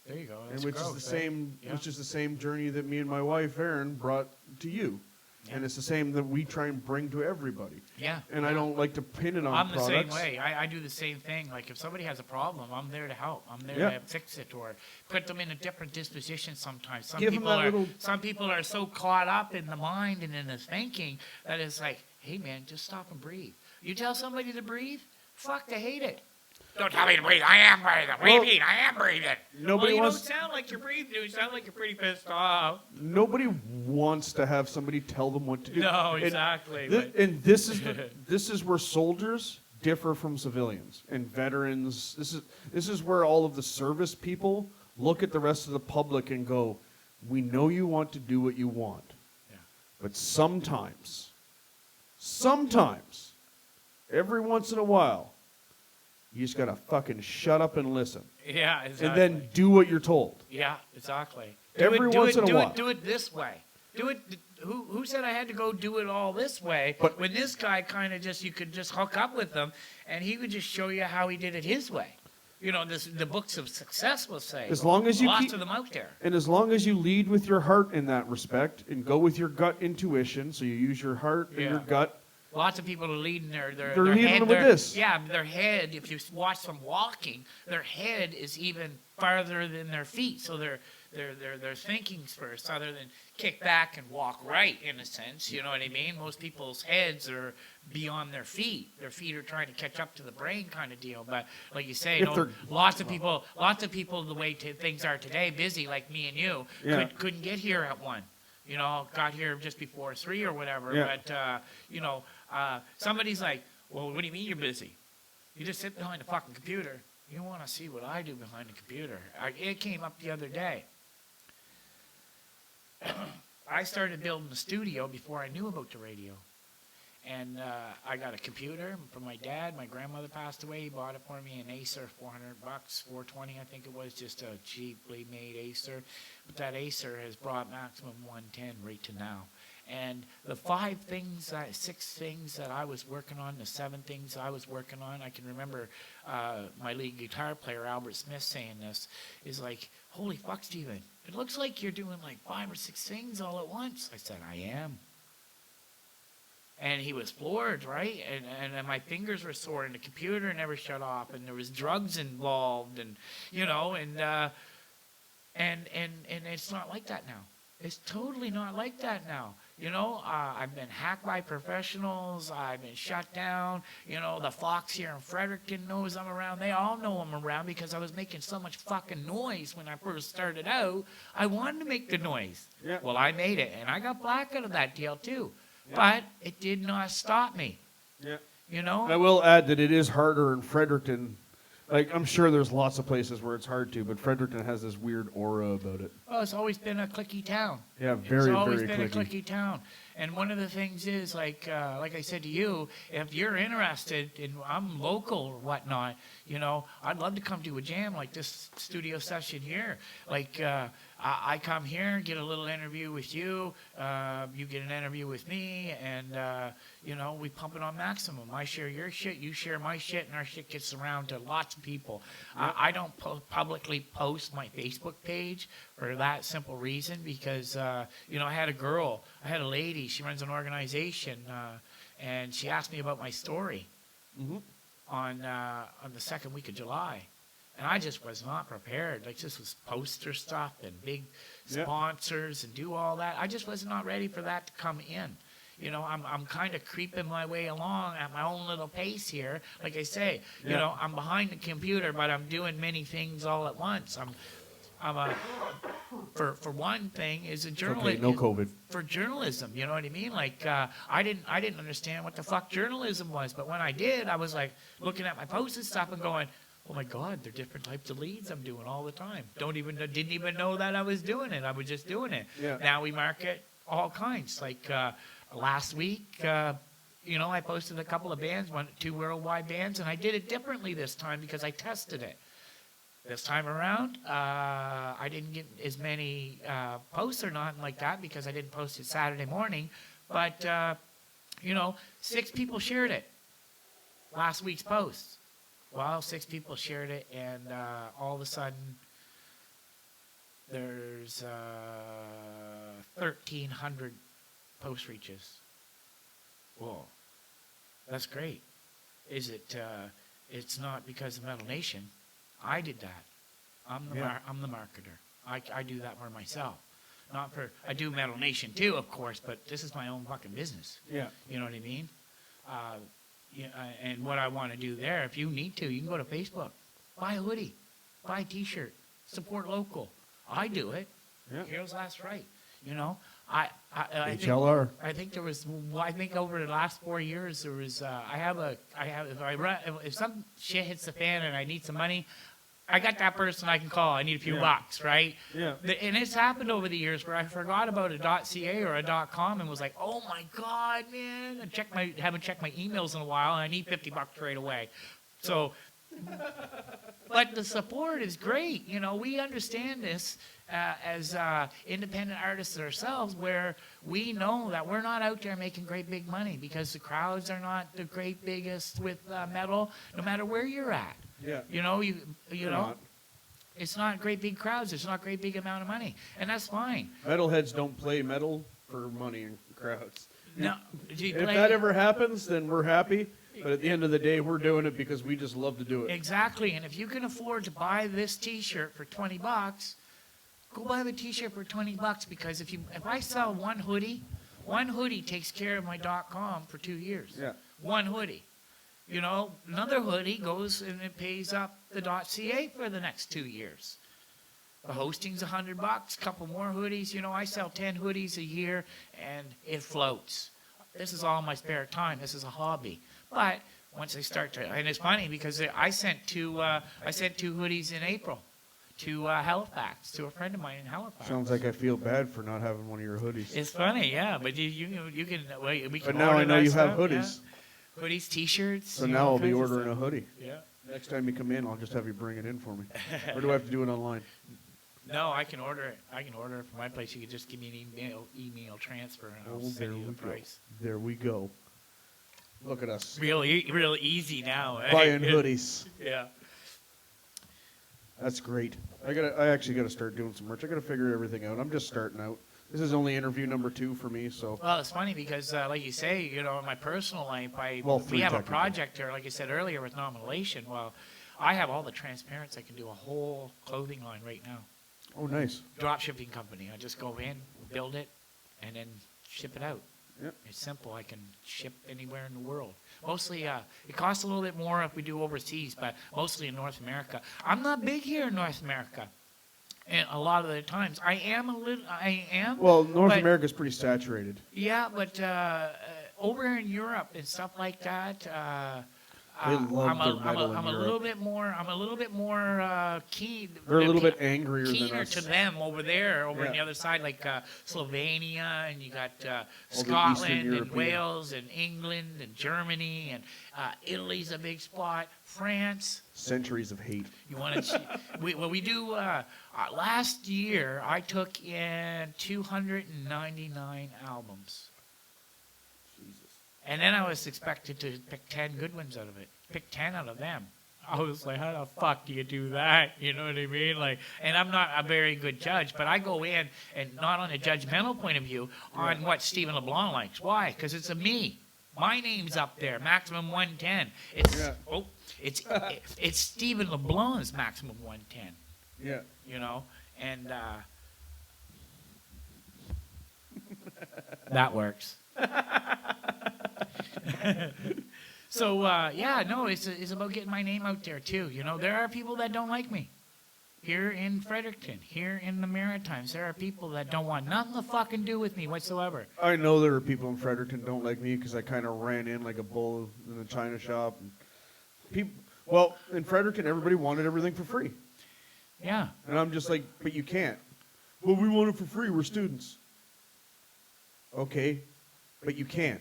There you go. And That's which growth, is the same, Yeah. which is the same journey that me and my wife Erin brought to you, Yeah. and it's the same that we try and bring to everybody. Yeah. And I don't like to pin it on I'm the products. same way. I do the same thing. Like if somebody has a problem, I'm there to help. I'm there Yeah. to fix it or put them in a different disposition sometimes. Give 'em that little- Some people are so caught up in the mind and in the thinking that it's like, hey man, just stop and breathe. You tell somebody to breathe, fuck, they hate it. Don't tell me to breathe. I am breathing. What do you mean? I am breathing. Nobody well, you wants- don't sound like you're breathing. You sound like you're pretty pissed off. Nobody wants to have somebody tell them what to do. No, And exactly. And this is where soldiers differ from civilians and veterans. This is where all of the service people look at the rest of the public and go, we know you want to do what you want. Yeah. But sometimes, every once in a while, you just gotta fucking shut up and listen. Yeah, exactly. And then do what you're told. Yeah, exactly. Every once in a while. Do it this way. Do it. Who said I had to go do it all this way? But- when this guy kind of you could just hook up with him, and he would just show you how he did it his way. the books of success will say. As long as you lots keep- of them out there. And as long as you lead with your heart in that respect and go with your gut intuition, so you use your heart and your gut. Lots of people are leading their They're leading head. with this. Yeah, their head. If you watch them walking, their head is even farther than their feet. So they're thinking first, other than kick back and walk right. In a sense, you know what I mean. Most people's heads are beyond their feet. Their feet are trying to catch up to the brain, kind of deal. But like you say, lots of people, the way things are today, busy like me and you, couldn't get here at 1. Got here just before 3 or whatever. Yeah. But somebody's like, well, what do you mean you're busy? You just sit behind a fucking computer. You want to see what I do behind the computer. It came up the other day. I started building the studio before I knew about the radio. And I got a computer from my dad. My grandmother passed away. He bought it for me, an Acer, $400, $420, I think it was, just a cheaply made Acer. But that Acer has brought Maximum 110 right to now. And the 6 things that I was working on, the 7 things I was working on, I can remember my lead guitar player, Albert Smith, saying this, is like, holy fuck, Stephen, it looks like you're doing like 5 or 6 things all at once. I said, I am. And he was floored, right? And my fingers were sore, and the computer never shut off, and there was drugs involved, and and it's not like that now. It's totally not like that now. I've been hacked by professionals. I've been shut down. The Fox here in Fredericton knows I'm around. They all know I'm around because I was making so much fucking noise when I first started out. I wanted to make the noise. Yeah. Well, I made it, and I got black out of that deal too. Yeah. But it did not stop me. Yeah. I will add that it is harder in Fredericton. Like, I'm sure there's lots of places where it's hard to, but Fredericton has this weird aura about it. Well, it's always been a cliquey town. Yeah, very, It's always very been clicky. a cliquey town. And one of the things is, like I said to you, if you're interested, and I'm local or whatnot, I'd love to come to a jam like this studio session here. Like, I come here, get a little interview with you, you get an interview with me, and, we pump it on maximum. I share your shit, you share my shit, and our shit gets around to lots of people. I don't publicly post my Facebook page for that simple reason because, I had a lady, she runs an organization, and she asked me about my story on the second week of July. And I just was not prepared. Like, this was poster stuff and big sponsors and do all that. I just was not ready for that to come in. I'm kind of creeping my way along at my own little pace here. Like I say, I'm behind the computer, but I'm doing many things all at once. For one thing, is a journalist. Okay, no COVID. For journalism, you know what I mean? Like, I didn't understand what the fuck journalism was, but when I did, I was like looking at my posts and stuff and going, oh my God, they're different types of leads I'm doing all the time. Didn't even know that I was doing it. I was just doing it. Yeah. Now we market all kinds. Like last week, I posted a couple of bands, 2 worldwide bands, and I did it differently this time because I tested it. This time around, I didn't get as many posts or nothing like that because I didn't post it Saturday morning. But, 6 people shared it, last week's post. Well, 6 people shared it, and all of a sudden, there's 1,300 post reaches. Whoa, that's great. Is it? It's not because of Metal Nation. I did that. I'm the marketer. I do that for myself. I do Metal Nation too, of course, but this is my own fucking business. Yeah. You know what I mean? And what I want to do there, if you need to, you can go to Facebook, buy a hoodie, buy a T-shirt, support local. I do it. Yeah. Heroes Last Right. I HLR. think there was. I think over the last 4 years there was. If some shit hits the fan and I need some money, I got that person I can call. I need a few bucks, right? Yeah. And it's happened over the years where I forgot about a .ca or a .com and was like, oh my God, man! I haven't checked my emails in a while, and I need $50 right away. So, but the support is great. We understand this as independent artists ourselves, where we know that we're not out there making great big money because the crowds are not the great biggest with metal, no matter where you're at. Yeah. You know, you They're know, not. it's not great big crowds. It's not great big amount of money, and that's fine. Metalheads don't play metal for money in crowds. No, do you If play- that ever happens, then we're happy. But at the end of the day, we're doing it because we just love to do it. exactly. And if you can afford to buy this T-shirt for $20, go buy the T-shirt for $20 because if I sell one hoodie takes care of my .com for 2 years. Yeah. One hoodie. You know, another hoodie goes and it pays up the .ca for the next 2 years. The hosting's $100, couple more hoodies. You know, I sell 10 hoodies a year, and it floats. This is all my spare time. This is a hobby. But once I start to, and it's funny because I sent two hoodies in April to Halifax, to a friend of mine in Halifax. Sounds like I feel bad for not having one of your hoodies. It's funny, yeah. But you can we can. But now order I know that you have stuff, hoodies. yeah. Hoodies, T-shirts. So you now know, I'll be kinds of ordering a stuff. hoodie. Yeah. Next time you come in, I'll just have you bring it in for me. Or do I have to do it online? No, I can order it. I can order it from my place. You can just give me an email transfer, and I'll send you the price. There we go. Look at us. Real easy now. Eh? Buying hoodies. Yeah. That's great. I actually gotta start doing some merch. I gotta figure everything out. I'm just starting out. This is only interview number 2 for me, so Well, it's funny because, like you say, you know, in my personal life, Well, we 3 have a technically. project here, like I said earlier, with Nomination. Well, I have all the transparency. I can do a whole clothing line right now. oh nice. Drop shipping company. I just go in, build it, and then ship it out. Yep. It's simple. I can ship anywhere in the world. Mostly, it costs a little bit more if we do overseas, but mostly in North America. I'm not big here in North America. And a lot of the times, I am. Well, North but- America's pretty saturated. Yeah, but over in Europe and stuff like that, They love I'm their metal in a Europe. little bit more. I'm a little bit more keen. They're a little bit angrier than keener us. to them over there, over on Yeah. the other side, like Slovenia, and you got Eastern Scotland and European. Wales and England and Germany, and Italy's a big spot. France. Centuries of hate. You want to? we do. Last year, I took in 299 albums. And then I was expected to pick 10 good ones out of it. Pick 10 out of them. I was like, how the fuck do you do that? You know what I mean? Like, and I'm not a very good judge, but I go in and not on a judgmental point of view on what Stephen Leblanc likes. Why? Because it's a me. My name's up there, maximum 110. It's Yeah. it's Stephen Leblanc's maximum 110. Yeah. You know, and that works. So yeah, no, it's about getting my name out there too. You know, there are people that don't like me here in Fredericton, here in the Maritimes. There are people that don't want nothing to fucking do with me whatsoever. I know there are people in Fredericton don't like me because I kind of ran in like a bull in a china shop. And well, in Fredericton, everybody wanted everything for free. Yeah, And I'm just like, but you can't. Well, we want it for free. We're students. Okay, but you can't.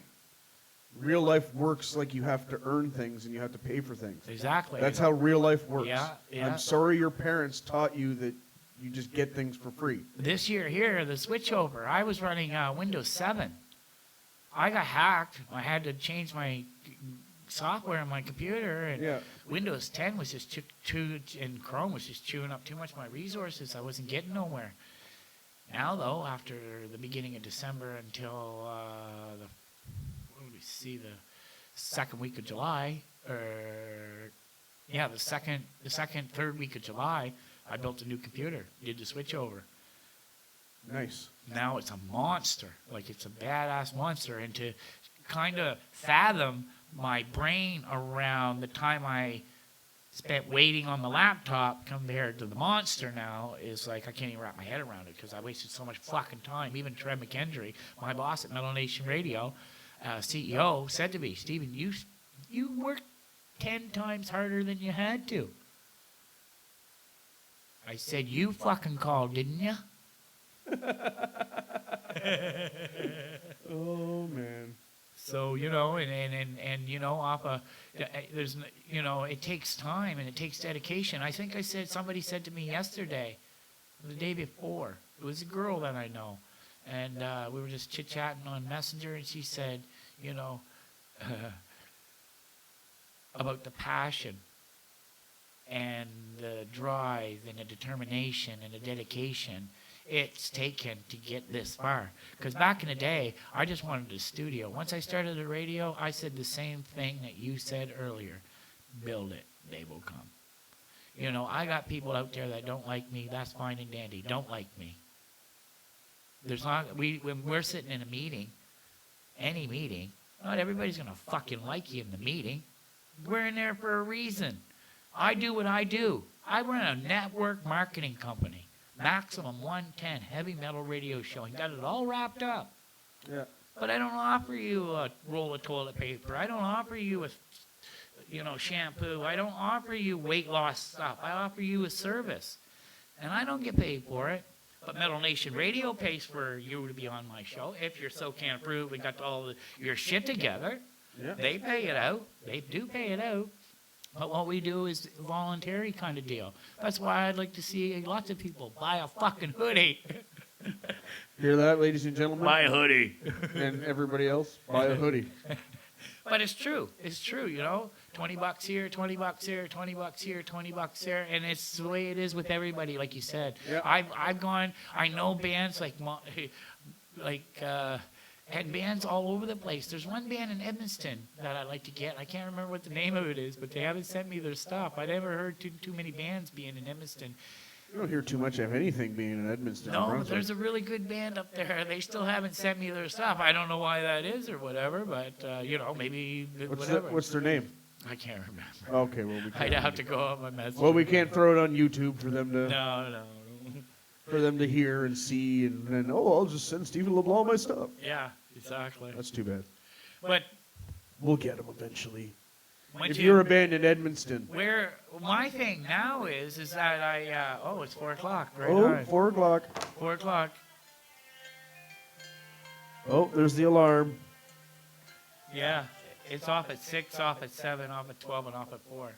Real life works like you have to earn things and you have to pay for things. exactly. That's how real life works. Yeah, yeah. I'm sorry your parents taught you that you just get things for free. This year here, the switchover, I was running Windows 7. I got hacked. I had to change my software on my computer, and Yeah. Windows 10 was just and Chrome was just chewing up too much of my resources. I wasn't getting nowhere. Now, though, after the beginning of December until the second week of July, third week of July, I built a new computer, did the switchover. Nice. Now it's a monster. Like, it's a badass monster. And to kind of fathom my brain around the time I spent waiting on the laptop compared to the monster now is like, I can't even wrap my head around it because I wasted so much fucking time. Even Trev McKendry, my boss at Metal Nation Radio, CEO, said to me, Stephen, you worked 10 times harder than you had to. I said, you fucking called, didn't you? Oh, man. So, you know, and you know, there's, you know, it takes time and it takes dedication. I think somebody said to me yesterday, the day before, it was a girl that I know, and we were just chit-chatting on Messenger, and she said, you know, about the passion and the drive and the determination and the dedication it's taken to get this far. Because back in the day, I just wanted a studio. Once I started the radio, I said the same thing that you said earlier. Build it, they will come. You know, I got people out there that don't like me. That's fine and dandy. Don't like me. When we're sitting in a meeting, any meeting, not everybody's going to fucking like you in the meeting. We're in there for a reason. I do what I do. I run a network marketing company. Maximum 110 heavy metal radio show. And got it all wrapped up. Yeah. But I don't offer you a roll of toilet paper. I don't offer you shampoo. I don't offer you weight loss stuff. I offer you a service. And I don't get paid for it. But Metal Nation Radio pays for you to be on my show. If you're so can't prove we got all your shit together, they pay it out. They do pay it out. But what we do is a voluntary kind of deal. That's why I'd like to see lots of people buy a fucking hoodie. Hear that, ladies and gentlemen? Buy a hoodie. And everybody else, buy a hoodie. But it's true. It's true, you know. $20 here, $20 here, $20 here, $20 here, and it's the way it is with everybody, like you said. Yeah. I've gone. I know bands and bands all over the place. There's one band in Edmonton that I'd like to get. I can't remember what the name of it is, but they haven't sent me their stuff. I never heard too many bands being in Edmonton. You don't hear too much of anything being in Edmonton. No, but there's a really good band up there. They still haven't sent me their stuff. I don't know why that is or whatever, but, maybe whatever. What's their name? I can't remember. Okay, well, we can't. I'd have to go on my message. Well, we can't throw it on YouTube for them to No. for them to hear and see, and then, I'll just send Stephen Leblanc my stuff. Yeah, exactly. That's too bad. But We'll get them eventually. once If you're a band in Edmonton. my thing now is that it's 4 o'clock. Right Oh, on. 4 o'clock. 4 o'clock. Oh, there's the alarm. Yeah. It's off at 6, off at 7, off at 12, and off at 4.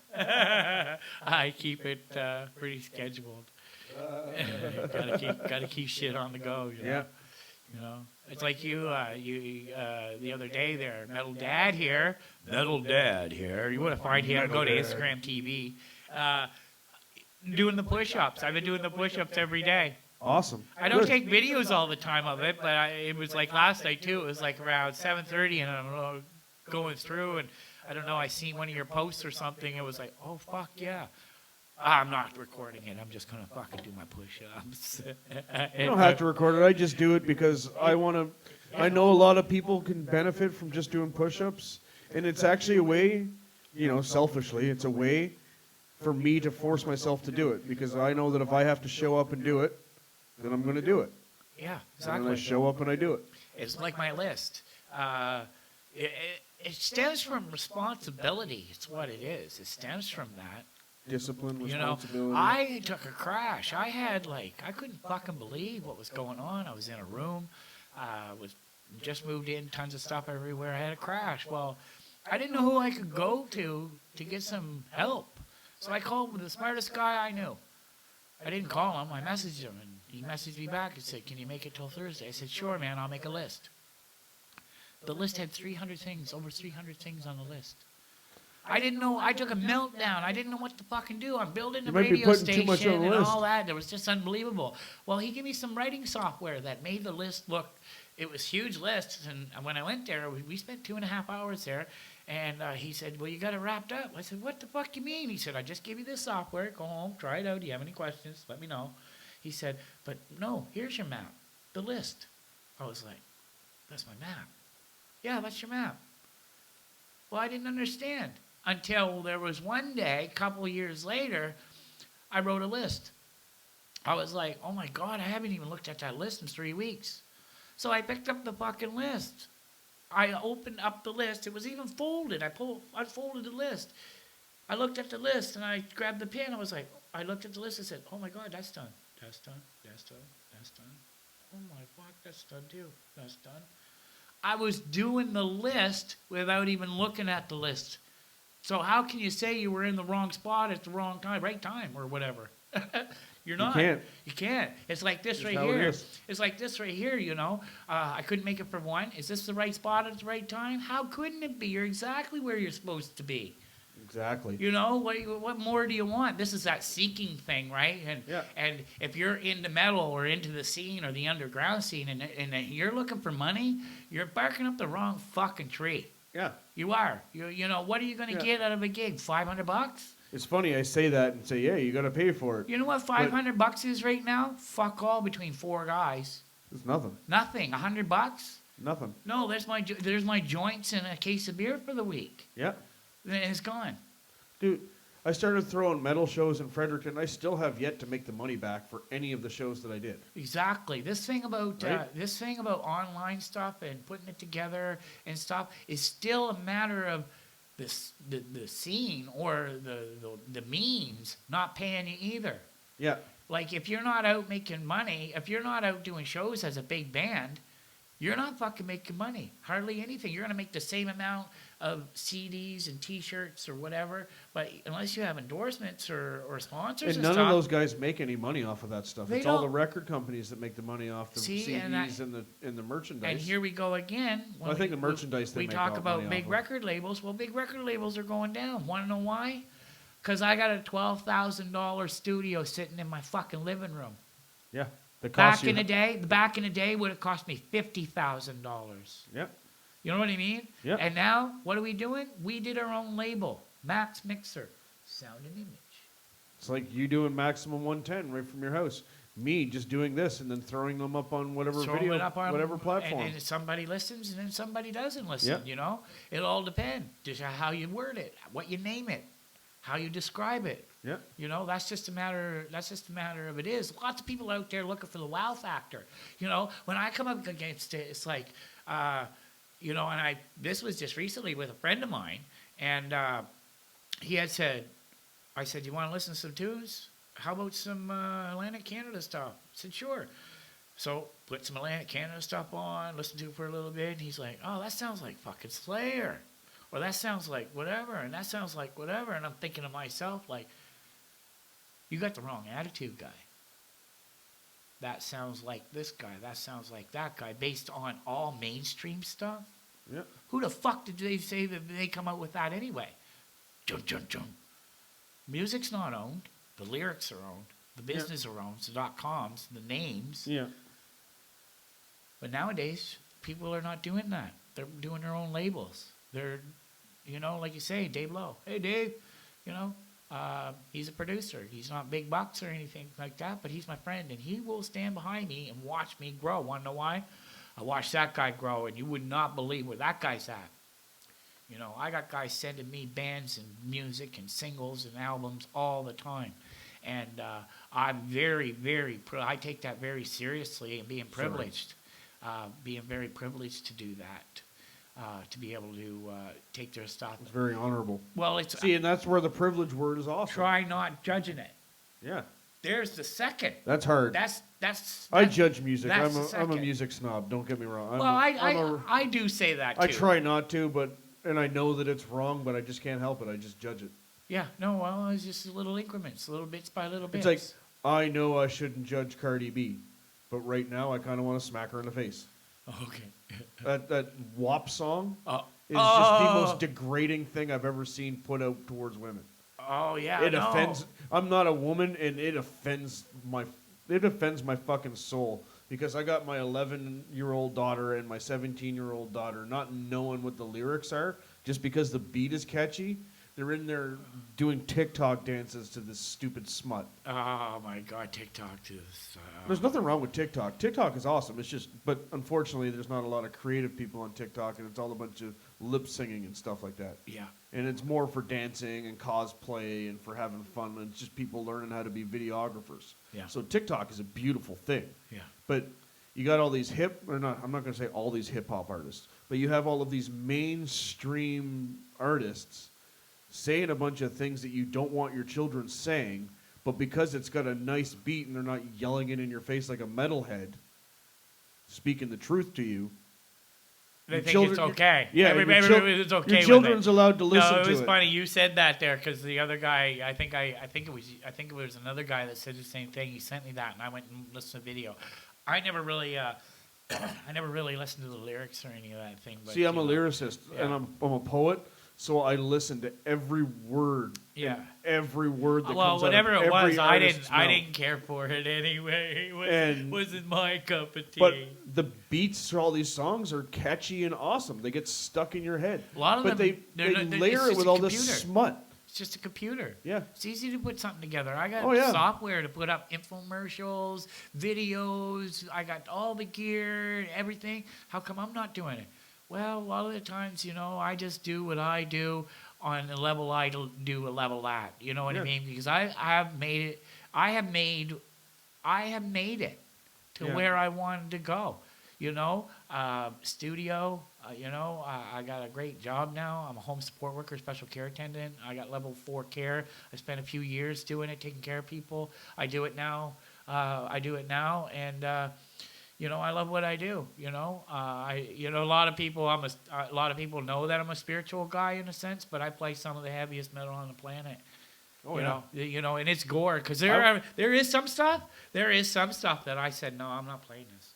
I keep it pretty scheduled. Gotta keep shit on the go. You know? Yeah. You know, it's like you the other day there, Metal Dad here. You want to find him? Go to Instagram TV. Doing the push-ups. I've been doing the push-ups every day. Awesome. I don't Good. take videos all the time of it, but it was like last night too. It was like around 7:30, and I'm going through, and I don't know. I seen one of your posts or something. It was like, oh fuck yeah. I'm not recording it. I'm just gonna fucking do my push-ups. You don't have to record it. I just do it because I want to. I know a lot of people can benefit from just doing push-ups, and it's actually a way, selfishly, it's a way for me to force myself to do it, because I know that if I have to show up and do it, then I'm going to do it. Yeah, And then I exactly. show up and I do it. It's like my list. It stems from responsibility. It's what it is. It stems from that. Discipline, You know, responsibility. I took a crash. I couldn't fucking believe what was going on. I was in a room, was just moved in, tons of stuff everywhere. I had a crash. Well, I didn't know who I could go to get some help. So I called the smartest guy I knew. I didn't call him. I messaged him, and he messaged me back and said, "Can you make it till Thursday?" I said, "Sure, man. I'll make a list." The list had 300 things, over 300 things on the list. I didn't know. I took a meltdown. I didn't know what to fucking do. I'm building the You might be radio putting too much station on the and list. all that. It was just unbelievable. Well, he gave me some writing software that made the list look. It was huge lists, and when I went there, we spent 2.5 hours there. And he said, "Well, you got it wrapped up." I said, "What the fuck you mean?" He said, "I just give you this software. Go home, try it out. Do you have any questions? Let me know." He said, "But no, here's your map, the list." I was like, "That's my map." "Yeah, that's your map." Well, I didn't understand until there was one day, a couple years later, I wrote a list. I was like, "Oh my God, I haven't even looked at that list in 3 weeks." So I picked up the fucking list. I opened up the list. It was even folded. I folded the list. I looked at the list and I grabbed the pen. I looked at the list and said, "Oh my God, that's done. That's done. That's done. That's done. Oh my fuck, that's done too. That's done." I was doing the list without even looking at the list. So how can you say you were in the wrong spot at the wrong time, right time or whatever? You're not. You can't. It's like this right how it here. is. It's like this right here, I couldn't make it for one. Is this the right spot at the right time? How couldn't it be? You're exactly where you're supposed to be. Exactly. You know, what more do you want? This is that seeking thing, right? Yeah. And if you're into metal or into the scene or the underground scene and you're looking for money, you're barking up the wrong fucking tree. Yeah. You are. You know, what are you going to Yeah. get out of a gig? $500? It's funny, I say that and say, yeah, you got to pay for it. You know what $500 is right now? Fuck all between four guys. It's nothing. Nothing. $100? Nothing. No, there's my joints and a case of beer for the week. Yeah. Then it's gone. Dude, I started throwing metal shows in Fredericton. I still have yet to make the money back for any of the shows that I did. Exactly. This thing about Right? online stuff and putting it together and stuff is still a matter of the scene or the means not paying you either. Yeah. Like if you're not out making money, if you're not out doing shows as a big band, you're not fucking making money. Hardly anything. You're gonna make the same amount of CDs and T-shirts or whatever, but unless you have endorsements or sponsors And and none stuff, of those guys make any money off of that stuff. They It's all the don't. record companies that make the money off the See, CDs and the merchandise. and here we go again. Well, I think the merchandise they we make talk all about money big off of. record labels. Well, big record labels are going down. Want to know why? Because I got a $12,000 studio sitting in my fucking living room. Yeah. The Back in the day, would have cost me $50,000. Yeah. You know what I mean? Yeah. And now, what are we doing? We did our own label, Max Mixer, Sound and Image. It's like you doing Maximum 110 right from your house. Me just doing this and then throwing them up on whatever Throwing video, it up on- whatever platform. And somebody listens, and then somebody doesn't listen. Yeah. You know, it all depends. Just how you word it, what you name it, how you describe it. Yeah. You know, that's just a matter. That's just a matter of it is. Lots of people out there looking for the wow factor. You know, when I come up against it, it's like, you know, and this was just recently with a friend of mine, and he had said, I said, you want to listen to some tunes? How about some Atlantic Canada stuff? I said, sure. So put some Atlantic Canada stuff on, listen to it for a little bit, and he's like, oh, that sounds like fucking Slayer. Or that sounds like whatever, and that sounds like whatever. And I'm thinking to myself, like, you got the wrong attitude, guy. That sounds like this guy. That sounds like that guy, based on all mainstream stuff. Yeah. Who the fuck did they say that they come out with that anyway? Jum, jum, jum. Music's not owned. The lyrics are owned. The business are owned. The .coms, the names. Yeah. But nowadays, people are not doing that. They're doing their own labels. They're, you know, like you say, Dave Lowe. Hey, Dave, you know, he's a producer. He's not big bucks or anything like that, but he's my friend, and he will stand behind me and watch me grow. Want to know why? I watched that guy grow, and you would not believe where that guy's at. You know, I got guys sending me bands and music and singles and albums all the time. And I'm very, very, I take that very seriously and being privileged. Being very privileged to do that. To be able to take their stuff. It's very honorable. Well, it's See, and that's where the privilege word is awesome. try not judging it. Yeah. There's the second. That's hard. That's I judge music. that's the I'm a second. music snob. Don't get me wrong. I do say that too. I try not to, and I know that it's wrong, but I just can't help it. I just judge it. Yeah, no, well, it's just little increments, little bits by little bits. It's like, I know I shouldn't judge Cardi B, but right now I kind of want to smack her in the face. Okay. That WAP song is just the Oh. most degrading thing I've ever seen put out towards women. Oh yeah, It no. offends. I'm not a woman, and it offends my fucking soul, because I got my 11-year-old daughter and my 17-year-old daughter not knowing what the lyrics are just because the beat is catchy. They're in there doing TikTok dances to this stupid smut. Oh my God, TikTok too. There's nothing wrong with TikTok. TikTok is awesome. It's just, but unfortunately, there's not a lot of creative people on TikTok, and it's all a bunch of lip singing and stuff like that. Yeah. And it's more for dancing and cosplay and for having fun. And it's just people learning how to be videographers. Yeah. So TikTok is a beautiful thing. Yeah. But you got all these I'm not going to say all these hip hop artists, but you have all of these mainstream artists saying a bunch of things that you don't want your children saying, but because it's got a nice beat and they're not yelling it in your face like a metalhead, speaking the truth to you. They Your think children- it's okay. Yeah, Everybody's okay your with children's it. allowed to listen No, it to was it. funny you said that there because the other guy, I think it was another guy that said the same thing. He sent me that, and I went and listened to the video. I never really, I never really listened to the lyrics or any of that thing. But, See, I'm you a know, lyricist, yeah. and I'm a poet, So I listened to every word. Yeah. And every word that Well, comes whatever out of it was, every I artist's didn't. I mouth. didn't care for it anyway. And- Wasn't my cup of tea. But the beats for all these songs are catchy and awesome. They get stuck in your head. A lot of but them, they it's layer it just with a all computer. this smut. It's just a computer. Yeah. It's easy to put something together. I got Oh, yeah. software to put up infomercials, videos. I got all the gear and everything. How come I'm not doing it? Well, a lot of the times, I just do what I do on the level I do a level that. You know what I Yeah. mean? Because I have made it. I have made it to Yeah. where I wanted to go. Studio. I got a great job now. I'm a home support worker, special care attendant. I got level 4 care. I spent a few years doing it, taking care of people. I do it now. And I love what I do. A lot of people. A lot of people know that I'm a spiritual guy in a sense, but I play some of the heaviest metal on the planet. Oh, And it's gore because there is some stuff. There is some stuff that I said no, I'm not playing this.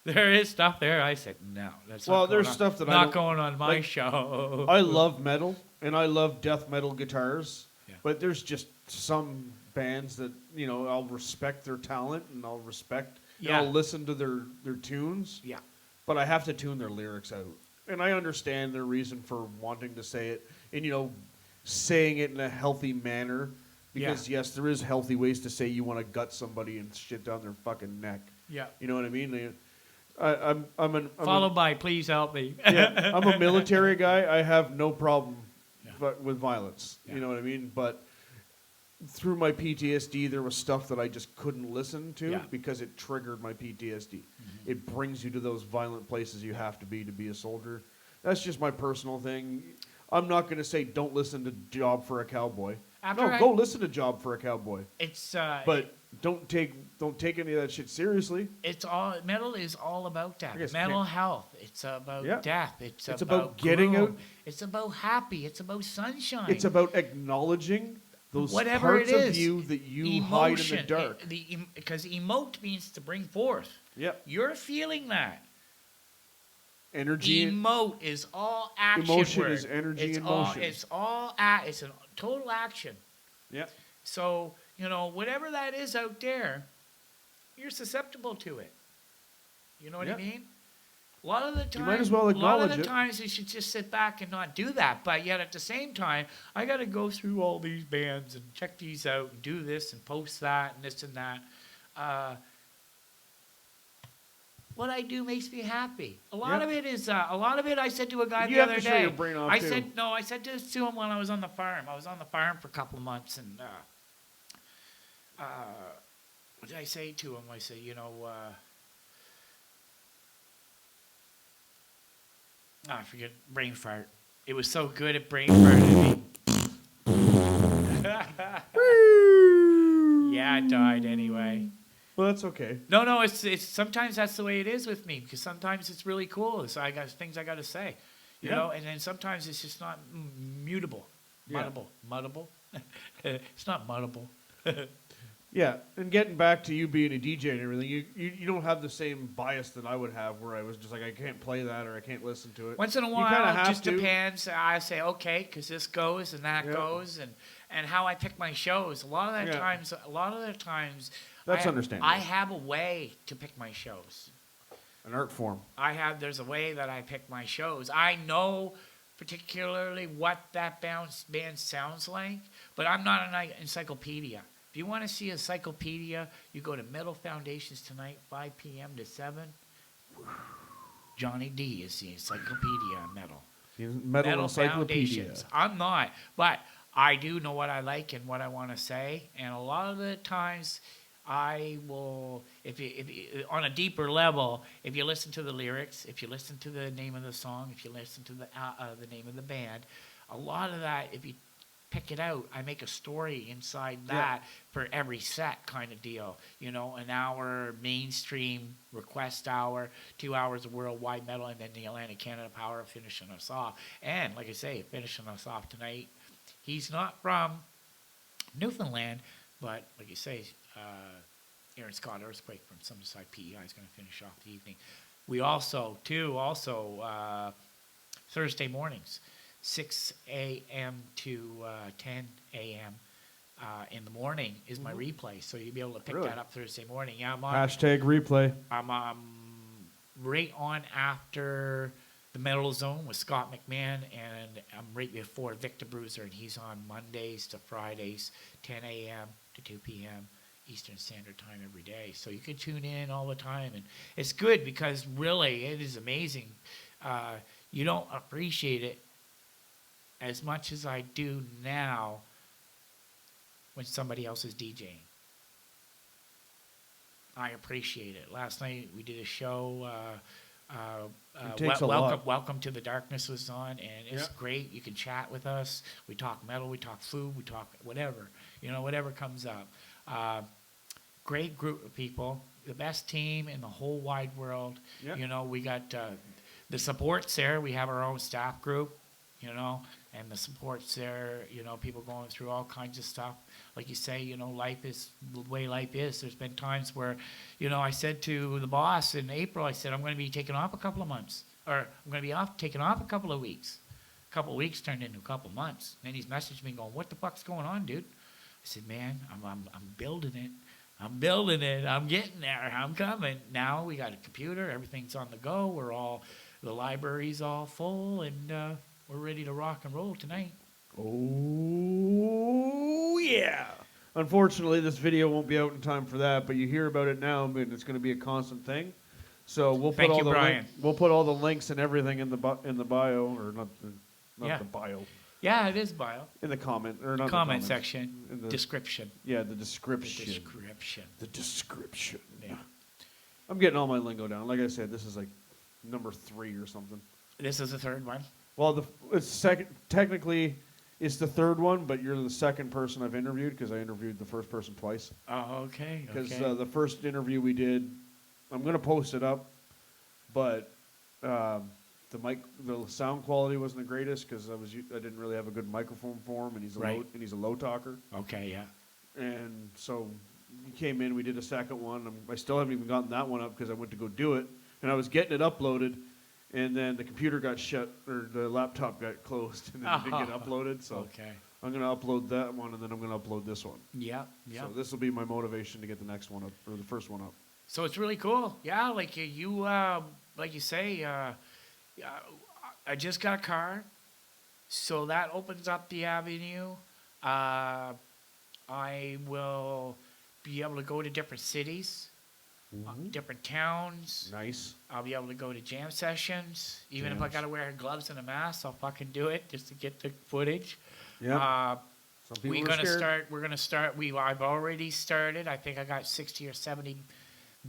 There is stuff there. I said no. That's Well, not there's going on. stuff that I not don't- going on my like, show. I love metal and I love death metal guitars, Yeah. but there's just some bands that I'll respect their talent and I'll respect. And Yeah. I'll listen to their tunes. Yeah. But I have to tune their lyrics out, and I understand their reason for wanting to say it, and saying it in a healthy manner. Because yes, there is healthy ways to say you want to gut somebody and shit down their fucking neck. Yeah. You know what I mean? I'm Followed by please help me. yeah, I'm a military guy. I have no problem Yeah. with violence. Yeah. You know what I mean? But through my PTSD, there was stuff that I just couldn't listen to Yeah. because it triggered my PTSD. It brings you to those violent places you have to be a soldier. That's just my personal thing. I'm not going to say don't listen to Job for a Cowboy. Go listen to Job for a Cowboy. It's But don't take any of that shit seriously. it's all metal is all about I that. guess Mental health. It's about Yeah. death. It's about getting gloom. out. It's about happy. It's about sunshine. It's about acknowledging those Whatever parts it of is. you that you hide in the dark. Because emote means to bring forth. Yep. You're feeling that. Energy. Emote is all action. Emotion word. is energy It's in all, motion. It's a total action. Yep. So whatever that is out there, you're susceptible to it. You know what Yep. I mean? A lot of the time, might as well a lot acknowledge of the it. times you should just sit back and not do that. But yet at the same time, I got to go through all these bands and check these out and do this and post that and this and that. What I do makes me happy. A lot Yep. of it is. A lot of it. I said to a guy You the have other to show day. your brain off, I too. said no. I said this to him when I was on the farm. I was on the farm for a couple of months, and what did I say to him? I said, I forget, brain fart. It was so good at brain farting me. Yeah, it died anyway. Well, that's okay. No, it's sometimes that's the way it is with me because sometimes it's really cool. So I got things I got to say, Yeah. and then sometimes it's just not mutable, Yeah. muttable. It's not muttable. Yeah, and getting back to you being a DJ and everything, you don't have the same bias that I would have, where I was just like, I can't play that or I can't listen to it. Once in a You while, kinda it have just to. depends. I say okay because this goes and that Yeah. goes, and how I pick my shows. A lot of the Yeah. times, That's understandable. I have a way to pick my shows. An art form. There's a way that I pick my shows. I know particularly what that band sounds like, but I'm not an encyclopedia. If you want to see a encyclopedia, you go to Metal Foundations tonight, 5 p.m. to 7. Johnny D is the encyclopedia of metal. Metal encyclopedia. Foundations. I'm not, but I do know what I like and what I want to say, and a lot of the times I will, if you on a deeper level, if you listen to the lyrics, if you listen to the name of the song, if you listen to the name of the band, a lot of that, if you pick it out, I make a story inside that for every set kind of deal. An hour mainstream request hour, 2 hours of worldwide metal, and then the Atlantic Canada Power finishing us off. And like I say, finishing us off tonight, he's not from Newfoundland, but like you say, Aaron Scott Earthquake from Summerside PEI is going to finish off the evening. We also Thursday mornings, 6 a.m. to 10 a.m. In the morning is my replay, so you'll be able to pick Really? that up Thursday morning. Yeah, Hashtag replay. I'm right on after the Metal Zone with Scott McMahon, and I'm right before Victor Bruiser, and he's on Mondays to Fridays, 10 a.m. to 2 p.m. Eastern Standard Time every day. So you can tune in all the time, and it's good because really it is amazing. You don't appreciate it as much as I do now when somebody else is DJing. I appreciate it. Last night we did a show. It takes a lot. Welcome to the Darkness was on, and it's Yeah. great. You can chat with us. We talk metal, we talk food, we talk whatever, whatever comes up. Great group of people, the best team in the whole wide world. Yeah. We got the support's there. We have our own staff group, and the support's there. People going through all kinds of stuff. Like you say, life is the way life is. There's been times where, I said to the boss in April, I said, I'm going to be taking off a couple of months, or I'm going to be taking off a couple of weeks. A couple of weeks turned into a couple of months. And then he's messaged me going, what the fuck's going on, dude? I said, man, I'm building it. I'm building it. I'm getting there. I'm coming. Now we got a computer. Everything's on the go. The library's all full, and we're ready to rock and roll tonight. Oh, yeah. Unfortunately, this video won't be out in time for that, but you hear about it now, and it's going to be a constant thing. So we'll put we'll put all the links and everything in the bio, or not the bio. Yeah, it is bio. In the comment, or not comment section. In the description. Yeah, the description. The description. Yeah. I'm getting all my lingo down. Like I said, this is like number 3 or something. This is the third one. Well, it's second. Technically, it's the third one, but you're the second person I've interviewed because I interviewed the first person twice. Oh, okay. Because the first interview we did, I'm going to post it up, but the sound quality wasn't the greatest because I didn't really have a good microphone for him, and he's a low talker. Okay, yeah. And so he came in, we did a second one. I still haven't even gotten that one up because I went to go do it, and I was getting it uploaded. And then the computer got shut, or the laptop got closed, and then it didn't get uploaded. So I'm going to upload that one, and then I'm going to upload this one. Yeah. So this will be my motivation to get the next one up, or the first one up. So it's really cool. Yeah, like you say, I just got a car, so that opens up the avenue. I will be able to go to different cities. Different towns. Nice. I'll be able to go to jam sessions. Even if I got to wear gloves and a mask, I'll fucking do it just to get the footage. Yeah. We're gonna start. I've already started. I think I got 60 or 70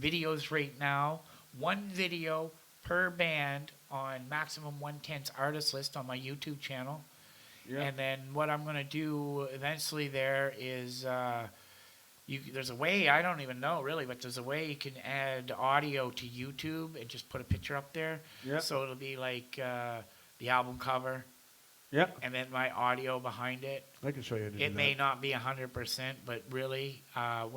videos right now. One video per band on Maximum 110's artist list on my YouTube channel. Yeah. And then what I'm gonna do eventually there is. There's a way, I don't even know really, but there's a way you can add audio to YouTube and just put a picture up there. Yeah. So it'll be like the album cover. Yeah. And then my audio behind it. I can show you. It may not be 100%, but really, I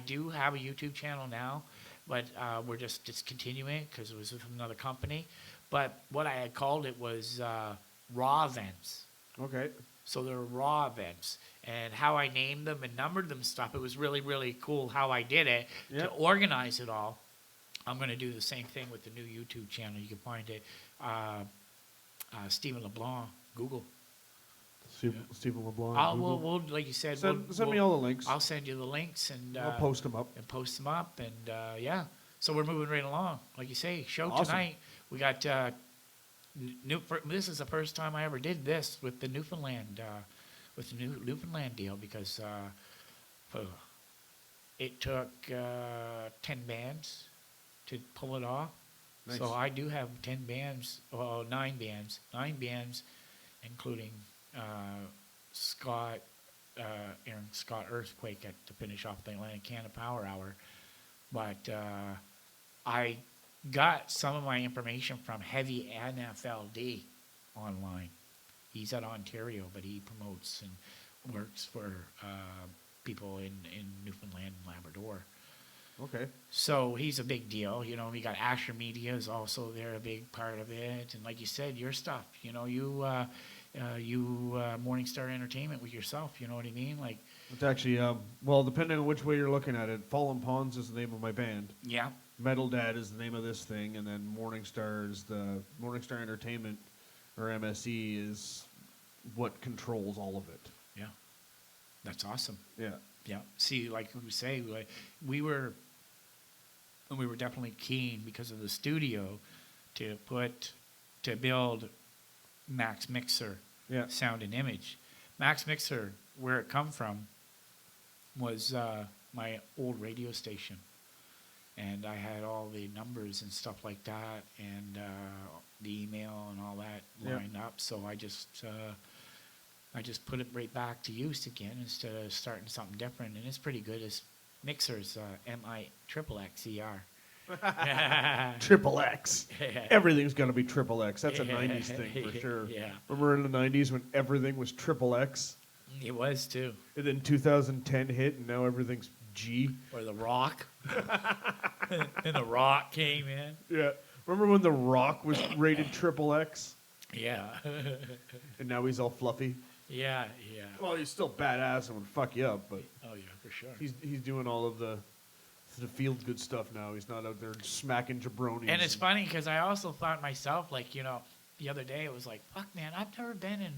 do have a YouTube channel now, but we're just discontinuing it because it was with another company. But what I had called it was Raw Events. Okay. So they're raw events, and how I named them and numbered them stuff, it was really, really cool how I did it to organize it all. I'm going to do the same thing with the new YouTube channel. You can find it, Stephen Leblanc, Google. Stephen Leblanc. We'll like you said, send me all the links. I'll send you the links, and I'll post them up. And yeah. So we're moving right along. Like you say, show tonight. We got... this is the first time I ever did this with the Newfoundland deal because it took 10 bands to pull it off. Nice. So I do have 9 bands, including Scott Earthquake to finish off the Atlantic Canada Power Hour, but I got some of my information from Heavy NFLD online. He's at Ontario, but he promotes and works for people in Newfoundland and Labrador. Okay. So he's a big deal. We got Asher Media is also there, a big part of it. And like you said, your stuff, Morningstar Entertainment with yourself. You know what I mean? Like, It's actually, well, depending on which way you're looking at it, Fallen Pawns is the name of my band. yeah, Metal Dad is the name of this thing, and then Morningstar is the Morningstar Entertainment, or MSE, is what controls all of it. yeah, that's awesome. Yeah. Yeah. See, like we say, like, we were definitely keen because of the studio to build Max Mixer Yeah. sound and image. Max Mixer, where it come from, was my old radio station, and I had all the numbers and stuff like that, and the email and all that Yeah. lined up. So I just put it right back to use again instead of starting something different, and it's pretty good. It's Mixer's MIXXER. Triple X. Everything's gonna be triple X. That's a '90s thing for sure. Yeah, Remember in the '90s when everything was triple X, it was too. and then 2010 hit, and now everything's G. Or The Rock. And The Rock came in. Yeah. Remember when The Rock was rated triple X, Yeah. and now he's all fluffy? Yeah, yeah. Well, he's still badass and would fuck you up, but Oh, yeah, for sure. he's doing all of the field good stuff now. He's not out there smacking jabronis. And it's funny because I also thought myself, like, you know, the other day it was like, fuck, man, I've never been in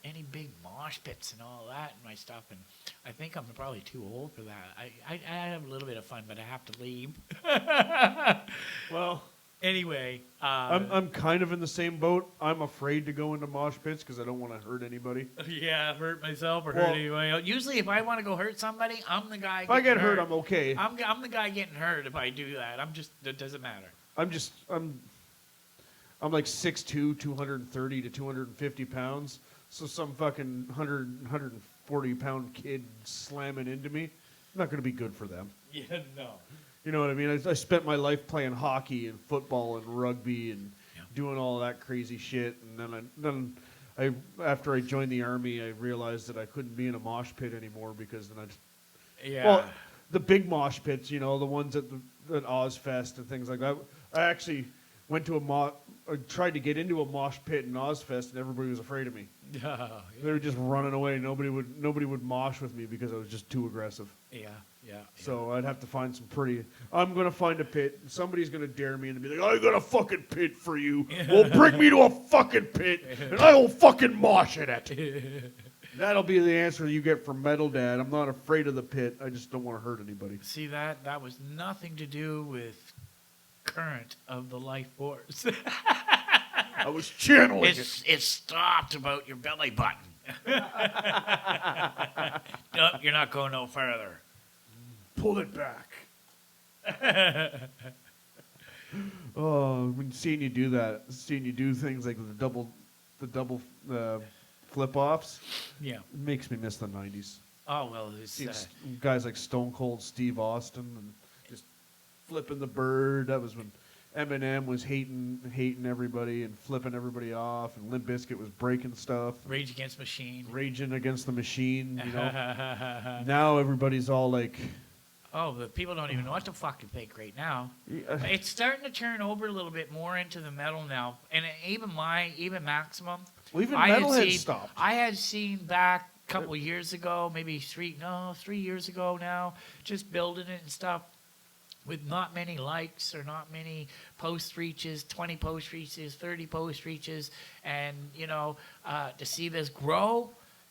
any big mosh pits and all that and my stuff, and I think I'm probably too old for that. I have a little bit of fun, but I have to leave. Well, Anyway, I'm kind of in the same boat. I'm afraid to go into mosh pits because I don't want to hurt anybody. yeah, hurt myself or Well- hurt anybody else. Usually, if I want to go hurt somebody, I'm the guy. If I get hurt, I'm okay. I'm the guy getting hurt if I do that. It doesn't matter. I'm like 6'2", 230 to 250 pounds. So some fucking 140 pound kid slamming into me, not going to be good for them. Yeah, no. You know what I mean? I spent my life playing hockey and football and rugby and doing all that crazy shit. And then I after I joined the army, I realized that I couldn't be in a mosh pit anymore because then Yeah. well, the big mosh pits, you know, the ones at Ozfest and things like that. I actually went to I tried to get into a mosh pit in Ozfest, and everybody was afraid of me. They were just running away. Nobody would mosh with me because I was just too aggressive. Yeah. So I'd have to find some pretty. I'm gonna find a pit. And somebody's gonna dare me and be like, "I got a fucking pit for you. Well, bring me to a fucking pit, and I will fucking mosh in it." That'll be the answer you get from Metal Dad. I'm not afraid of the pit. I just don't want to hurt anybody. See, that was nothing to do with current of the life force. I was channeling it. It stopped about your belly button. No, you're not going no further. Pull it back. Oh, when seeing you do that, seeing you do things like the double flip offs, Yeah. it makes me miss the '90s. Oh well, it's Seeing guys like Stone Cold Steve Austin and just flipping the bird. That was when Eminem was hating everybody and flipping everybody off, and Limp Bizkit was breaking stuff, Rage Against Machine. raging against the machine. You know, now everybody's all like, Oh, the people don't even know what to fucking think right now. yeah, It's starting to turn over a little bit more into the metal now, and even Maximum. well, even I had Metalhead seen- stopped. I had seen back a couple years ago, maybe 3 years ago now, just building it and stuff with not many likes or not many post reaches, 20 post reaches, 30 post reaches, and you know, to see this grow,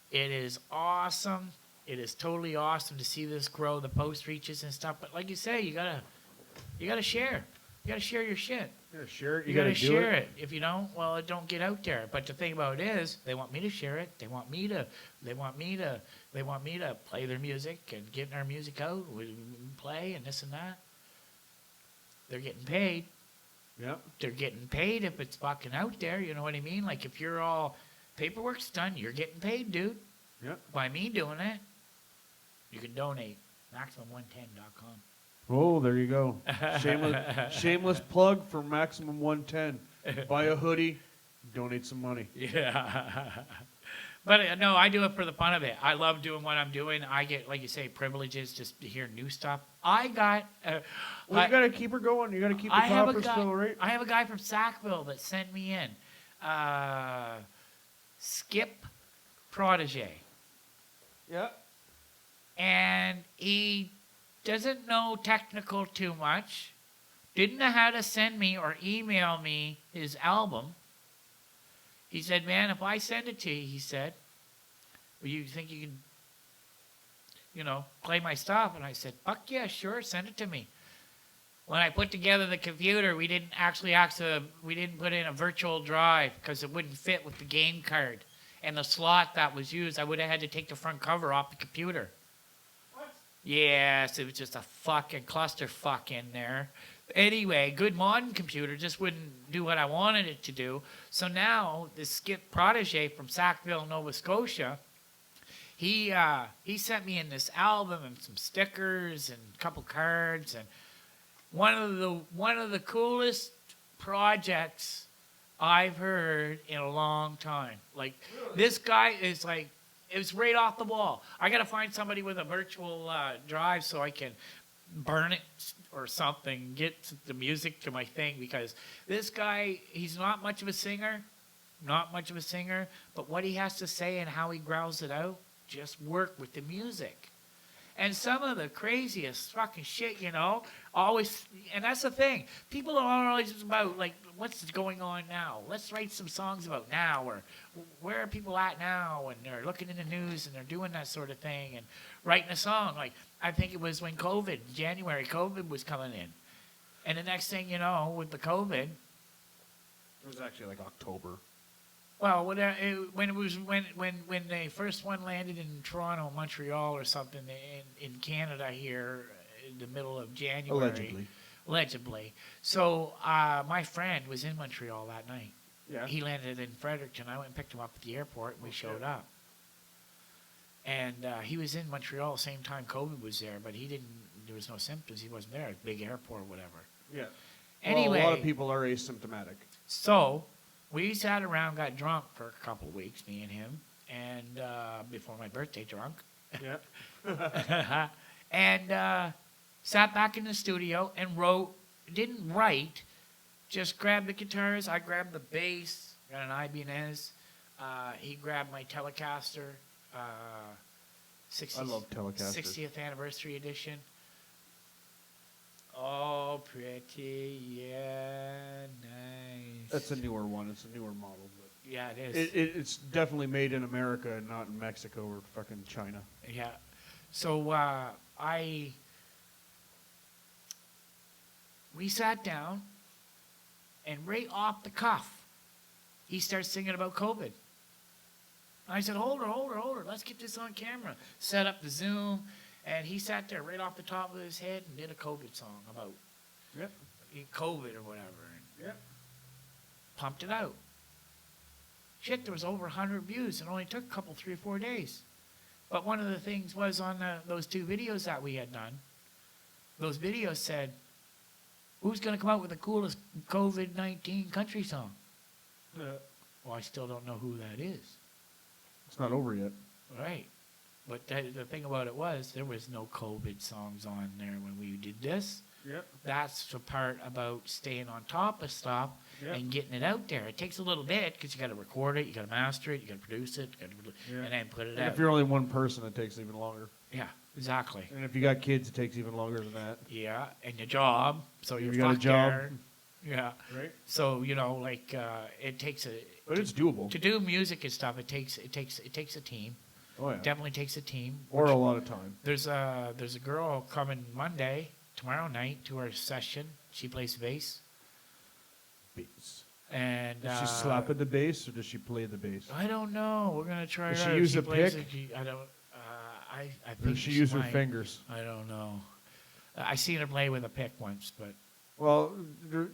it is awesome. It is totally awesome to see this grow, the post reaches and stuff. But like you say, you gotta share. You gotta share your shit. Yeah, share it. You gotta share it. If you don't, well, it don't get out there. But the thing about it is, they want me to share it. They want me to play their music and get our music out. We play and this and that. They're getting paid. Yeah. They're getting paid if it's fucking out there. You know what I mean? Like if you're all paperwork's done, you're getting paid, dude. Yeah. By me doing it. You can donate. Maximum110.com. Oh, there you go. Shameless plug for Maximum 110. Buy a hoodie, donate some money. Yeah. But no, I do it for the fun of it. I love doing what I'm doing. I get, like you say, privileges just to hear new stuff. I got. Well, you gotta keep her going. You gotta keep the I have a coppers guy. still, right? I have a guy from Sackville that sent me in. Skip Protege. Yeah. And he doesn't know technical too much. Didn't know how to send me or email me his album. He said, man, if I send it to you, he said, well, you think you can, play my stuff? And I said, fuck yeah, sure, send it to me. When I put together the computer, we didn't put in a virtual drive because it wouldn't fit with the game card. And the slot that was used, I would have had to take the front cover off the computer. What? Yes, it was just a fucking clusterfuck in there. Anyway, good modern computer just wouldn't do what I wanted it to do. So now this Skip Protege from Sackville, Nova Scotia, he sent me in this album and some stickers and a couple cards, and one of the coolest projects I've heard in a long time. Like, this guy is like, it was right off the wall. I got to find somebody with a virtual drive so I can burn it or something, get the music to my thing, because this guy, he's not much of a singer, but what he has to say and how he growls it out just work with the music. And some of the craziest fucking shit, always, and that's the thing. People are always about, like, what's going on now? Let's write some songs about now, or where are people at now? And they're looking in the news and they're doing that sort of thing and writing a song. Like, I think it was when January, COVID was coming in. And the next thing you know, with the COVID, It was actually like October. well, when the first one landed in Toronto, Montreal, or something in Canada here, in the middle of January. Allegedly. So my friend was in Montreal that night. Yeah. He landed in Fredericton. I went and picked him up at the airport, and we showed up. And he was in Montreal the same time COVID was there, but there was no symptoms. He wasn't there. Big airport or whatever. Yeah. Anyway. Well, a lot of people are asymptomatic. So we sat around, got drunk for a couple of weeks, me and him, and before my birthday, drunk. Yeah. And sat back in the studio and didn't write, just grabbed the guitars. I grabbed the bass, got an Ibanez. He grabbed my Telecaster, 60th, I love Telecaster. 60th anniversary edition. Oh, pretty, yeah, nice. That's a newer one. It's a newer model. But Yeah, it is. it's definitely made in America and not in Mexico or fucking China. Yeah. So we sat down, and right off the cuff, he starts singing about COVID. I said, hold her, let's get this on camera. Set up the Zoom, and he sat there right off the top of his head and did a COVID song about Yep. COVID or whatever, and Yep. pumped it out. Shit, there was over 100 views. It only took a couple, 3 or 4 days. But one of the things was on those 2 videos that we had done, those videos said, who's going to come out with the coolest COVID-19 country song? Well, I still don't know who that is. It's not over yet. Right. But the thing about it was, there was no COVID songs on there when we did this. Yep. That's the part about staying on top of stuff Yep. and getting it out there. It takes a little bit because you got to record it, you got to master it, you got to produce it, Yeah. and then put it And out. if you're only one person, it takes even longer. Yeah, exactly. And if you got kids, it takes even longer than that. Yeah, and your job. So You you're got a fucked job. there. Yeah. Right. So it takes But it's doable. to do music and stuff. It takes a team. Oh yeah. Definitely takes a team. Or a lot of time. There's a girl coming tomorrow night to our session. She plays bass. Bass. And Does she slap at the bass or does she play the bass? I don't know. We're gonna try. Does her she out. use a plays pick? I don't. I Or think does she use her might. fingers? I don't know. I seen her play with a pick once, but Well,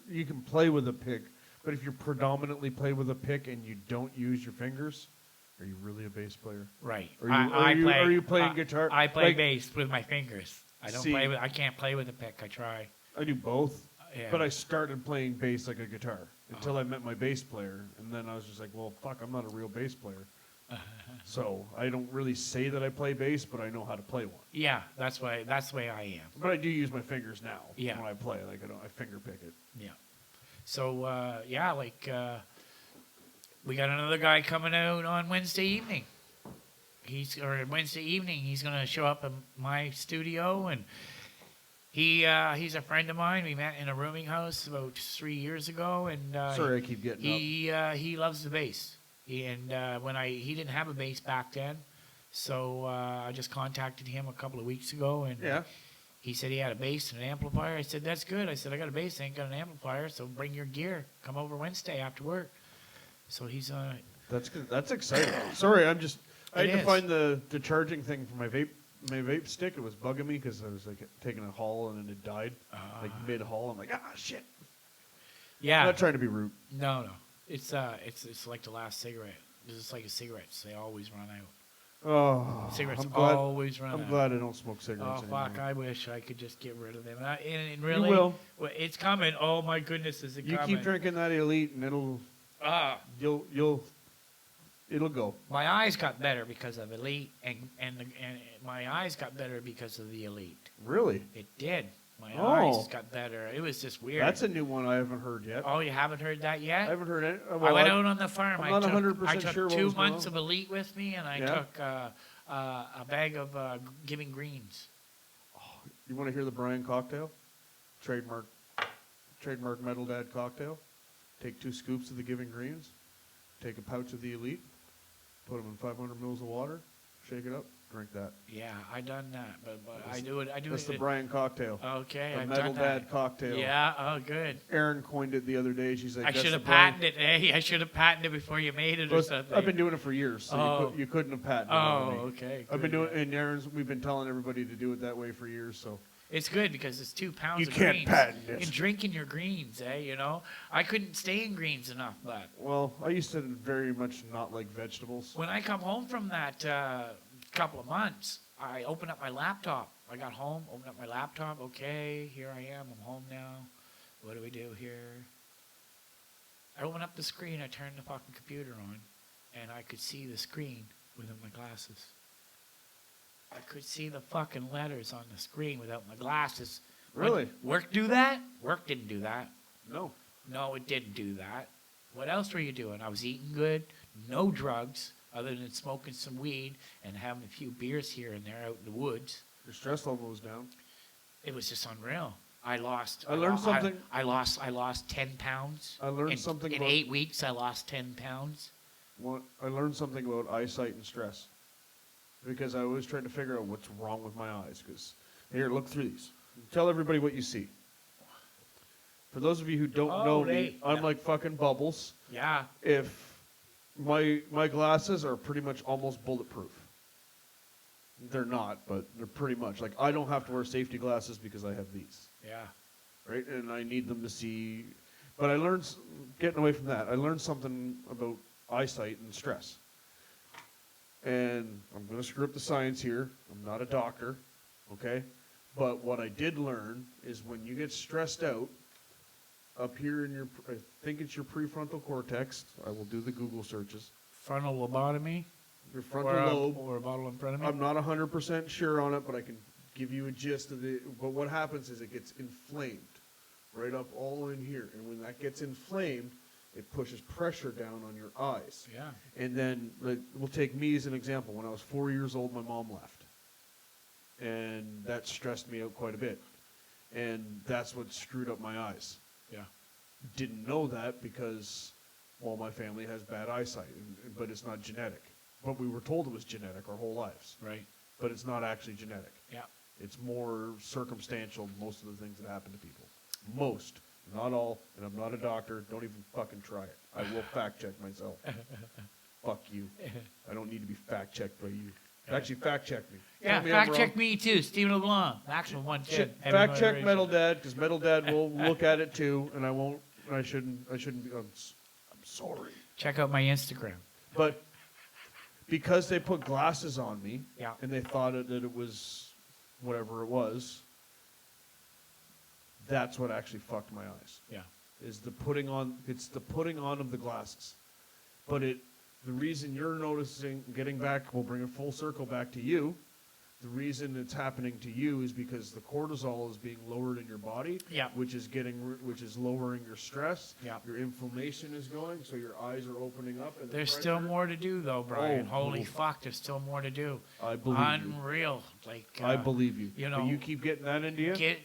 you can play with a pick, but if you predominantly play with a pick and you don't use your fingers, are you really a bass player? right. Are you playing guitar? I play Like- bass with my fingers. I don't See- play with. I can't play with a pick. I try. I do both, Yeah. but I started playing bass like a guitar until I met my bass player, and then I was just like, well, fuck, I'm not a real bass player. So I don't really say that I play bass, but I know how to play one. Yeah, that's the way I am. But I do use my fingers now Yeah. when I play. Like I finger pick it. Yeah. So We got another guy coming out on Wednesday evening. Wednesday evening, he's going to show up in my studio, and he's a friend of mine. We met in a rooming house about 3 years ago, and Sorry, I keep getting up. he loves the bass. He didn't have a bass back then, so I just contacted him a couple of weeks ago, and Yeah. he said he had a bass and an amplifier. I said, that's good. I said, I got a bass, I ain't got an amplifier, so bring your gear. Come over Wednesday after work. So he's That's good. That's exciting. Sorry, I had It to is. find the charging thing for my vape stick. It was bugging me because I was like taking a haul and then it died like mid haul. I'm like, shit. yeah. I'm not trying to be rude. No. It's like the last cigarette. It's like a cigarettes. They always run out. Oh, Cigarettes I'm glad, always run out. I'm glad I don't smoke cigarettes Oh, fuck. anymore. I wish I could just get rid of them. And really, You will. Well, it's coming. Oh, my goodness, is it You coming? keep drinking that Elite, and it'll go. My eyes got better because of Elite, and my eyes got better because of the Elite. Really? It did. My Oh. eyes got better. It was just weird. That's a new one I haven't heard yet. Oh, you haven't heard that I yet? haven't heard it. I went out on the farm. I'm not 100% I took sure what 2 was going months on. of Elite with me, and I Yeah? took a bag of Giving Greens. You want to hear the Brian cocktail? Trademark Metal Dad cocktail. Take 2 scoops of the Giving Greens. Take a pouch of the Elite. Put them in 500 mils of water. Shake it up. Drink that. Yeah, I done that, but I do it. That's the Brian cocktail. Okay, The I've Metal done that. Dad cocktail. Yeah. Oh, good. Erin coined it the other day. She's like, I "That's should the have Brian-" patented it. Hey, I should have patented it before you made it or Well, something. I've been doing it for years, so Oh. you couldn't have patented it. Oh, on me. okay. I've been good. doing, and Erin's. We've been telling everybody to do it that way for years. So It's good because it's 2 pounds You of can't greens. patent it. You're drinking your greens, you know? I couldn't stay in greens enough, but well, I used to very much not like vegetables. when I come home from that couple of months, I open up my laptop. I got home, opened up my laptop. Okay, here I am. I'm home now. What do we do here? I open up the screen. I turn the fucking computer on, and I could see the screen without my glasses. I could see the fucking letters on the screen without my glasses. Really? Work do that? Work didn't do that. No. No, it didn't do that. What else were you doing? I was eating good, no drugs, other than smoking some weed and having a few beers here and there out in the woods. Your stress level was down. It was just unreal. I learned something. I lost 10 pounds. I learned something in about- 8 weeks. I lost 10 pounds. I learned something about eyesight and stress because I always tried to figure out what's wrong with my eyes. Because here, look through these. Tell everybody what you see. For those of you who don't know me, I'm like fucking Bubbles. Yeah. If my glasses are pretty much almost bulletproof. They're not, but they're pretty much. Like, I don't have to wear safety glasses because I have these, Yeah. right? And I need them to see. But I learned, getting away from that, I learned something about eyesight and stress. And I'm going to screw up the science here. I'm not a doctor, okay? But what I did learn is when you get stressed out, up here in your, I think it's your prefrontal cortex. I will do the Google searches. Frontal lobotomy. Your frontal lobe. Or a bottle in front of me. I'm not 100% sure on it, but I can give you a gist of it. But what happens is it gets inflamed right up all in here. And when that gets inflamed, it pushes pressure down on your eyes. Yeah. And then, like, we'll take me as an example. When I was 4 years old, my mom left. And that stressed me out quite a bit. And that's what screwed up my eyes. Yeah. Didn't know that because, well, my family has bad eyesight, but it's not genetic. But we were told it was genetic our whole lives. Right. But it's not actually genetic. Yeah. It's more circumstantial, most of the things that happen to people. Most. Not all. And I'm not a doctor. Don't even fucking try it. I will fact check myself. Fuck you. I don't need to be fact checked by you. Actually, fact check me. Yeah, Tell me I'm fact check wrong. me too. Stephen Leblanc, maximum 110. Heavy Fact check motivation. Metal Dad, because Metal Dad will look at it too, and I won't. I shouldn't be. I'm sorry. Check out my Instagram. But because they put glasses on me, Yeah. and they thought that it was whatever it was, that's what actually fucked my eyes. Yeah. Is the putting on? It's the putting on of the glasses. But the reason you're noticing, getting back, we'll bring it full circle back to you. the reason it's happening to you is because the cortisol is being lowered in your body, Yeah. which is lowering your stress. Yeah. Your inflammation is going, so your eyes are opening up. And the There's still pressure- more to do, though, Brian. Oh, Holy oh. fuck, there's still more to do. I believe you. Unreal. Like I believe you. you But know, you keep getting that into you.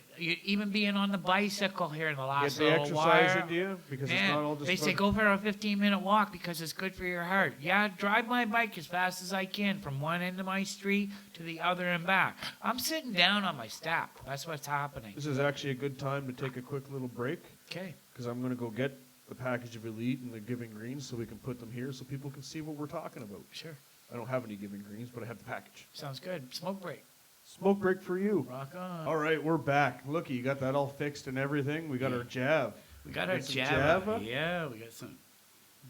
even being on the bicycle here in the Get last the little exercise while. into you because Man, it's not all just. they say about- go for a 15-minute walk because it's good for your heart. Yeah, drive my bike as fast as I can from one end of my street to the other and back. I'm sitting down on my step. That's what's happening. This is actually a good time to take a quick little break Okay. because I'm going to go get the package of Elite and the Giving Greens so we can put them here so people can see what we're talking about. Sure. I don't have any Giving Greens, but I have the package. Sounds good. Smoke break. Smoke break for you. Rock on. All right, we're back. Looky, you got that all fixed and everything. We got our jab. We got our Get some Java. Java? Yeah, we got some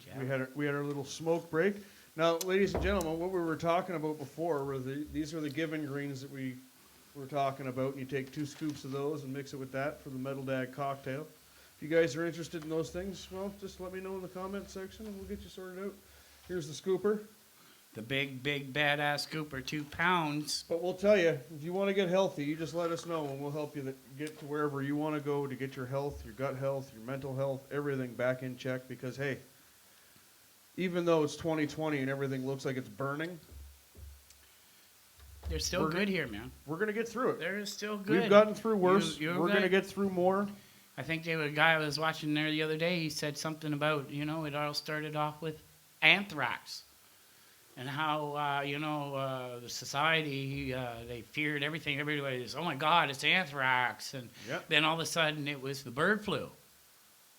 Java. We had our little smoke break. Now, ladies and gentlemen, what we were talking about before were these are the Giving Greens that we were talking about. And you take 2 scoops of those and mix it with that for the Metal Dad cocktail. If you guys are interested in those things, well, just let me know in the comment section and we'll get you sorted out. Here's the scooper. The big badass scooper, 2 pounds. But we'll tell you, if you want to get healthy, you just let us know and we'll help you get to wherever you want to go to get your health, your gut health, your mental health, everything back in check. Because, hey, even though it's 2020 and everything looks like it's burning, They're still We're good here, man. we're going to get through it. They're still good. We've gotten through worse. You're We're going to right. get through more. I think there was a guy I was watching there the other day. He said something about, it all started off with anthrax. And how, the society, they feared everything. Everybody was, oh my God, it's anthrax. And Yep. then all of a sudden it was the bird flu,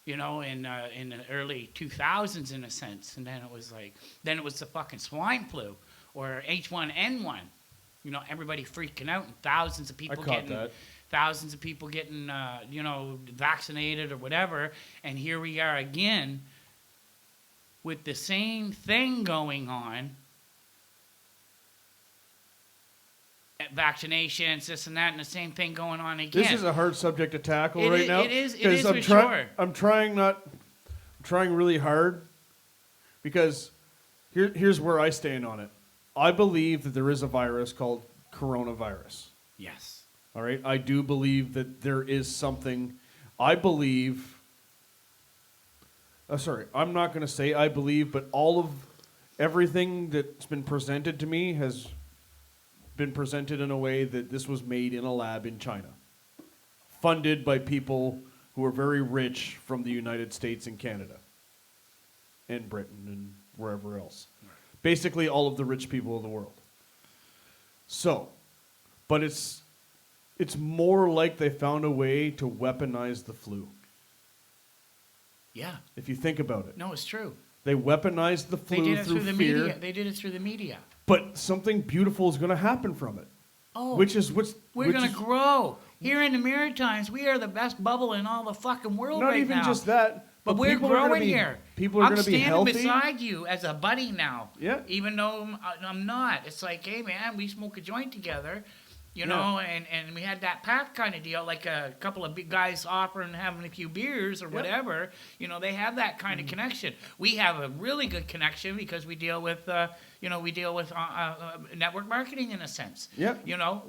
in the early 2000s in a sense. And then it was then it was the fucking swine flu or H1N1. Everybody freaking out and thousands of people getting vaccinated or whatever. And here we are again with the same thing going on. Vaccinations, this and that, and the same thing going on again. This is a hard subject to tackle It right is- now. it is 'cause for sure. I'm trying really hard because here's where I stand on it. I believe that there is a virus called coronavirus. Yes. All right? I do believe that there is something. I believe. I'm not going to say I believe, but all of everything that's been presented to me has been presented in a way that this was made in a lab in China, funded by people who are very rich from the United States and Canada and Britain and wherever else. Basically all of the rich people of the world. So, but it's more like they found a way to weaponize the flu. Yeah. If you think about it. No, it's true. They weaponized the They flu did it through through the fear. media. They did it through the media. But something beautiful is going to happen from it. Oh, Which is what's we're which gonna is grow. Here in the Maritimes, we are the best bubble in all the fucking world not right even now. just that, But we're people are gonna growing be- here. People are I'm going to be healthy. standing beside you as a buddy now. Yeah. Even though I'm not. It's like, hey, man, we smoke a joint together, Yeah. and we had that path kind of deal, like a couple of big guys offering having a few beers or Yeah. whatever. They have that kind of connection. We have a really good connection because we deal with, network marketing in a sense. Yeah.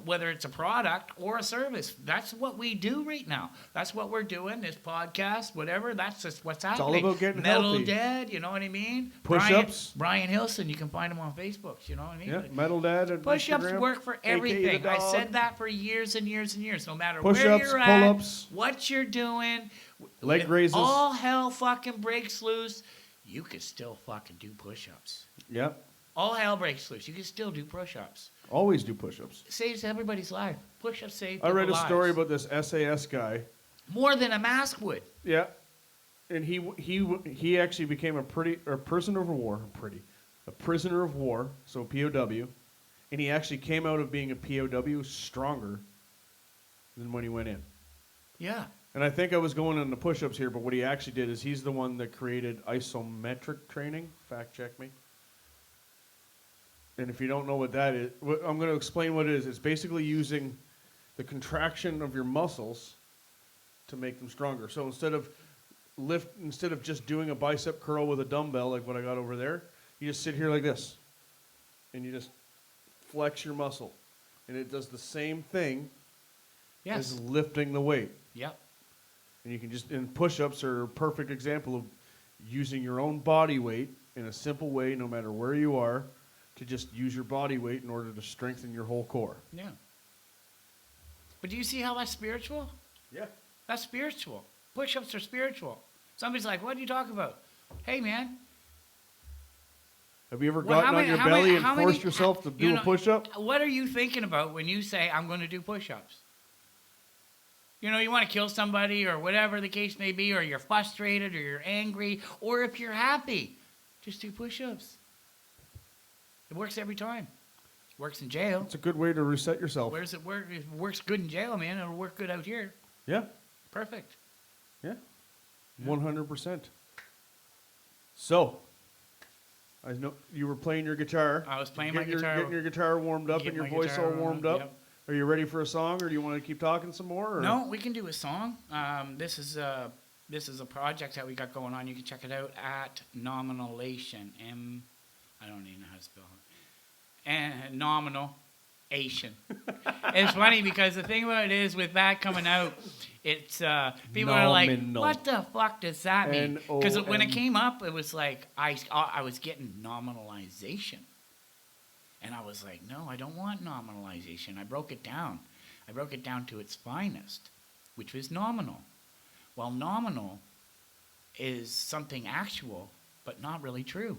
Whether it's a product or a service. That's what we do right now. That's what we're doing, this podcast, whatever. That's just what's all happening. about getting Metal healthy. Dad, you know what I mean? Push-ups. Brian Hilson, you can find him on Facebook, you know what I mean? Yeah, Metal Dad and Push-ups Instagram, work for aka everything. the I dog. said that for years and years and years. No matter where Push-ups, you're at, pull-ups. what you're doing, Leg if raises. all hell fucking breaks loose, you could still fucking do push-ups. Yeah. All hell breaks loose, you can still do push-ups. Always do push-ups. Saves everybody's life. Push-ups save I read a people's story lives. about this SAS guy. More than a mask would. Yeah. And he actually became a prisoner of war, so POW, and he actually came out of being a POW stronger than when he went in. Yeah. And I think I was going on the push-ups here, but what he actually did is he's the one that created isometric training. Fact check me. And if you don't know what that is, I'm going to explain what it is. It's basically using the contraction of your muscles to make them stronger. So instead of just doing a bicep curl with a dumbbell like what I got over there, you just sit here like this, and you just flex your muscle. and it does the same thing Yes. as lifting the weight. Yep. And you can just, and push-ups are a perfect example of using your own body weight in a simple way, no matter where you are, to just use your body weight in order to strengthen your whole core. Yeah. But do you see how that's spiritual? Yeah. That's spiritual. Push-ups are spiritual. Somebody's like, what are you talking about? Hey, man. Have you ever Well, gotten on your belly and forced yourself to do a push-up? What are you thinking about when you say, I'm going to do push-ups? You know, you want to kill somebody or whatever the case may be, or you're frustrated or you're angry, or if you're happy, just do push-ups. It works every time. It works in jail. It's a good way to reset yourself. Where does it work? It works good in jail, man. It'll work good out here. Yeah. Perfect. Yeah. 100%. So, I know you were playing your guitar. I was playing my guitar. Getting your guitar warmed up and your voice all warmed up. Yep. Are you ready for a song, or do you want to keep talking some more? Or? No, we can do a song. This is a project that we got going on. You can check it out at Nominalation. I don't even know how to spell it. And Nominalation. It's funny because the thing about it is, with that coming out, it's people are like, what the fuck does that mean? Because when it came up, it was like I was getting nominalization. And I was like, no, I don't want nominalization. I broke it down. I broke it down to its finest, which was nominal. Well, nominal is something actual, but not really true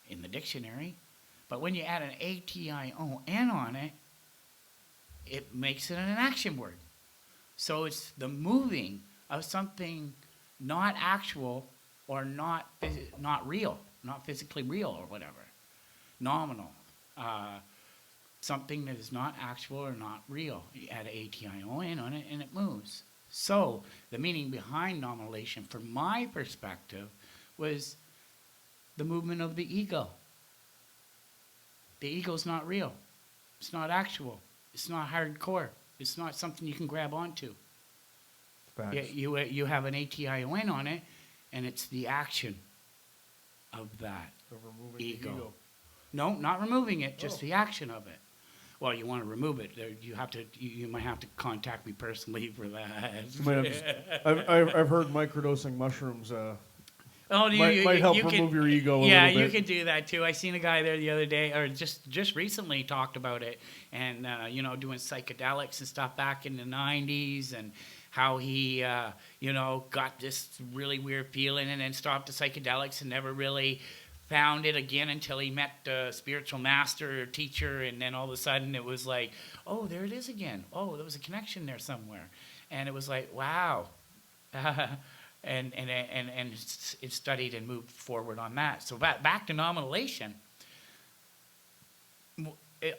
in the dictionary. But when you add an A-T-I-O-N on it, it makes it an action word. So it's the moving of something not actual or not real, not physically real or whatever. Nominal. Something that is not actual or not real. You add A-T-I-O-N on it and it moves. So the meaning behind nominalization, from my perspective, was the movement of the ego. The ego's not real. It's not actual. It's not hardcore. It's not something you can grab onto. Facts. You have an A-T-I-O-N on it, and it's the action of that Of removing ego. the ego. No, not removing it, just the action of it. Well, you want to remove it, you might have to contact me personally for that. I've heard microdosing mushrooms might help remove your ego a little bit. Yeah, you can do that too. I seen a guy there the other day, or just recently talked about it, and doing psychedelics and stuff back in the 90s, and how he got this really weird feeling and then stopped the psychedelics and never really found it again until he met the spiritual master or teacher, and then all of a sudden it was like, oh, there it is again. Oh, there was a connection there somewhere, and it was like, wow. And it studied and moved forward on that. So back to nominalization.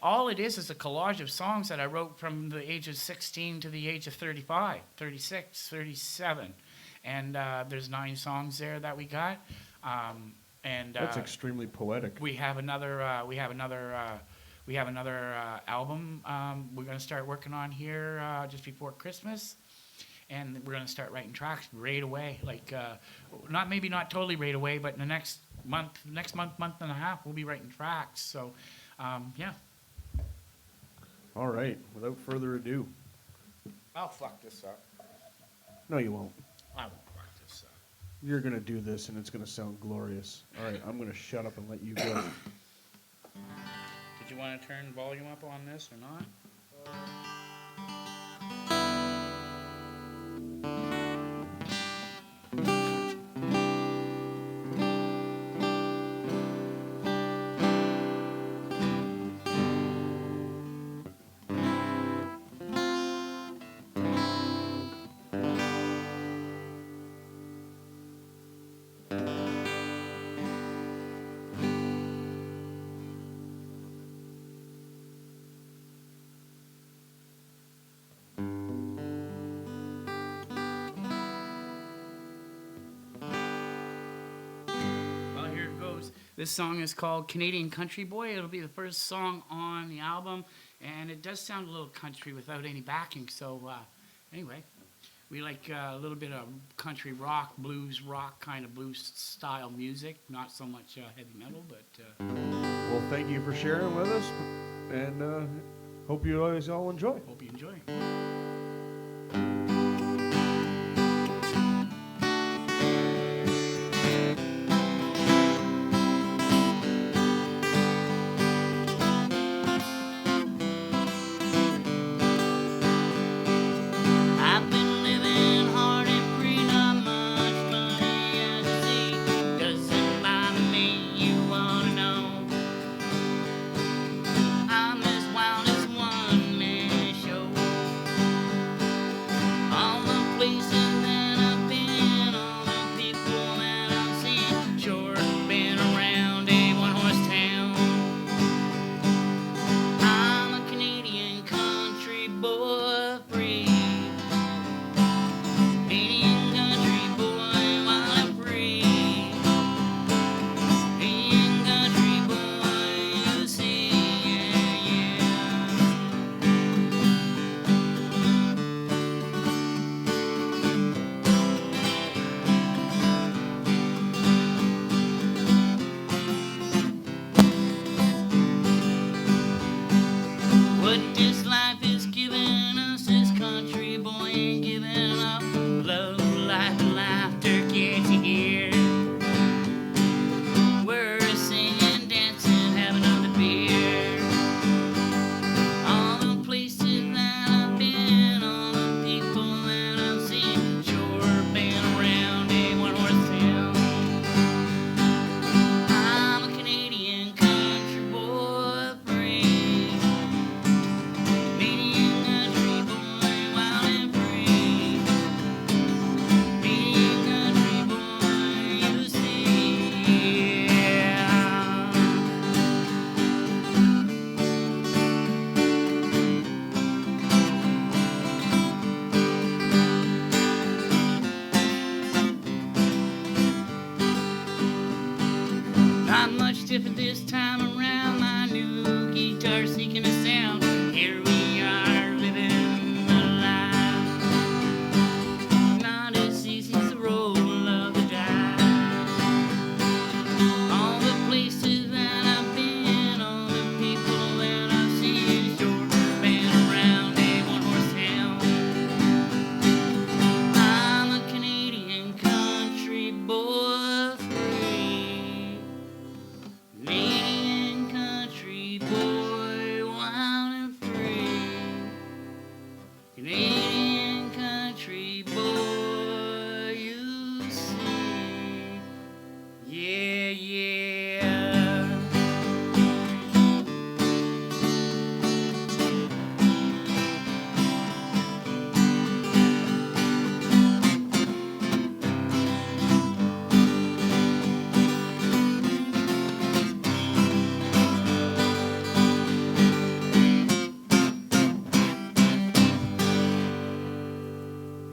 All it is a collage of songs that I wrote from the age of 16 to the age of 35, 36, 37. And there's 9 songs there that we got. That's extremely poetic. We have another album we're going to start working on here just before Christmas. And we're going to start writing tracks right away. Like, not totally right away, but in the next month and a half, we'll be writing tracks. So, yeah. All right. Without further ado. I'll fuck this up. No, you won't. I won't fuck this up. You're going to do this, and it's going to sound glorious. All right. I'm going to shut up and let you go. Did you want to turn volume up on this or not? This song is called Canadian Country Boy. It'll be the first song on the album, and it does sound a little country without any backing. So anyway, we like a little bit of country rock, blues rock, kind of blues style music. Not so much heavy metal, but... Well, thank you for sharing with us. And hope you guys all enjoy. Hope you enjoy. I've been living hard and free, not much money as you see. Doesn't bother me, you wanna know. I'm as wild as one man show. All the places that I've been, all the people that I've seen, sure been around a one-horse town. I'm a Canadian country boy, free. Canadian country boy, wild and free. Canadian country boy, you see, yeah, yeah. What this life is giving us, this country boy ain't giving up. Love, life, and laughter, can't you hear? We're singing, dancing, having another beer. All the places that I've been, all the people that I've seen, sure been around a one-horse town. I'm a Canadian country boy, free. Canadian country boy, wild and free. Canadian country boy, you see, yeah. Not much different this time around. My new guitar seeking a sound. Here we are living the life. Not as easy as the roll of the dice. All the places that I've been, all the people that I've seen, sure been around a one-horse town. I'm a Canadian country boy, free. Canadian country boy, wild and free. Canadian country boy, you see. Yeah, yeah.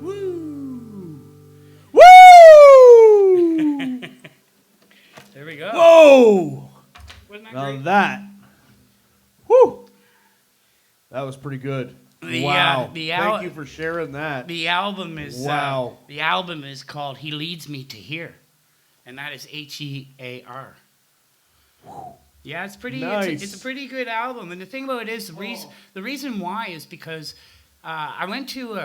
Woo! Woo! There we go. Whoa! Wasn't that Now great? that, whoo! That was pretty good. Wow! Thank you for sharing that. The album is Wow. The album is called "He Leads Me to Here," and that is Hear. Yeah, it's pretty. Nice. It's a pretty good album, and the thing about it is the reason why is because I went to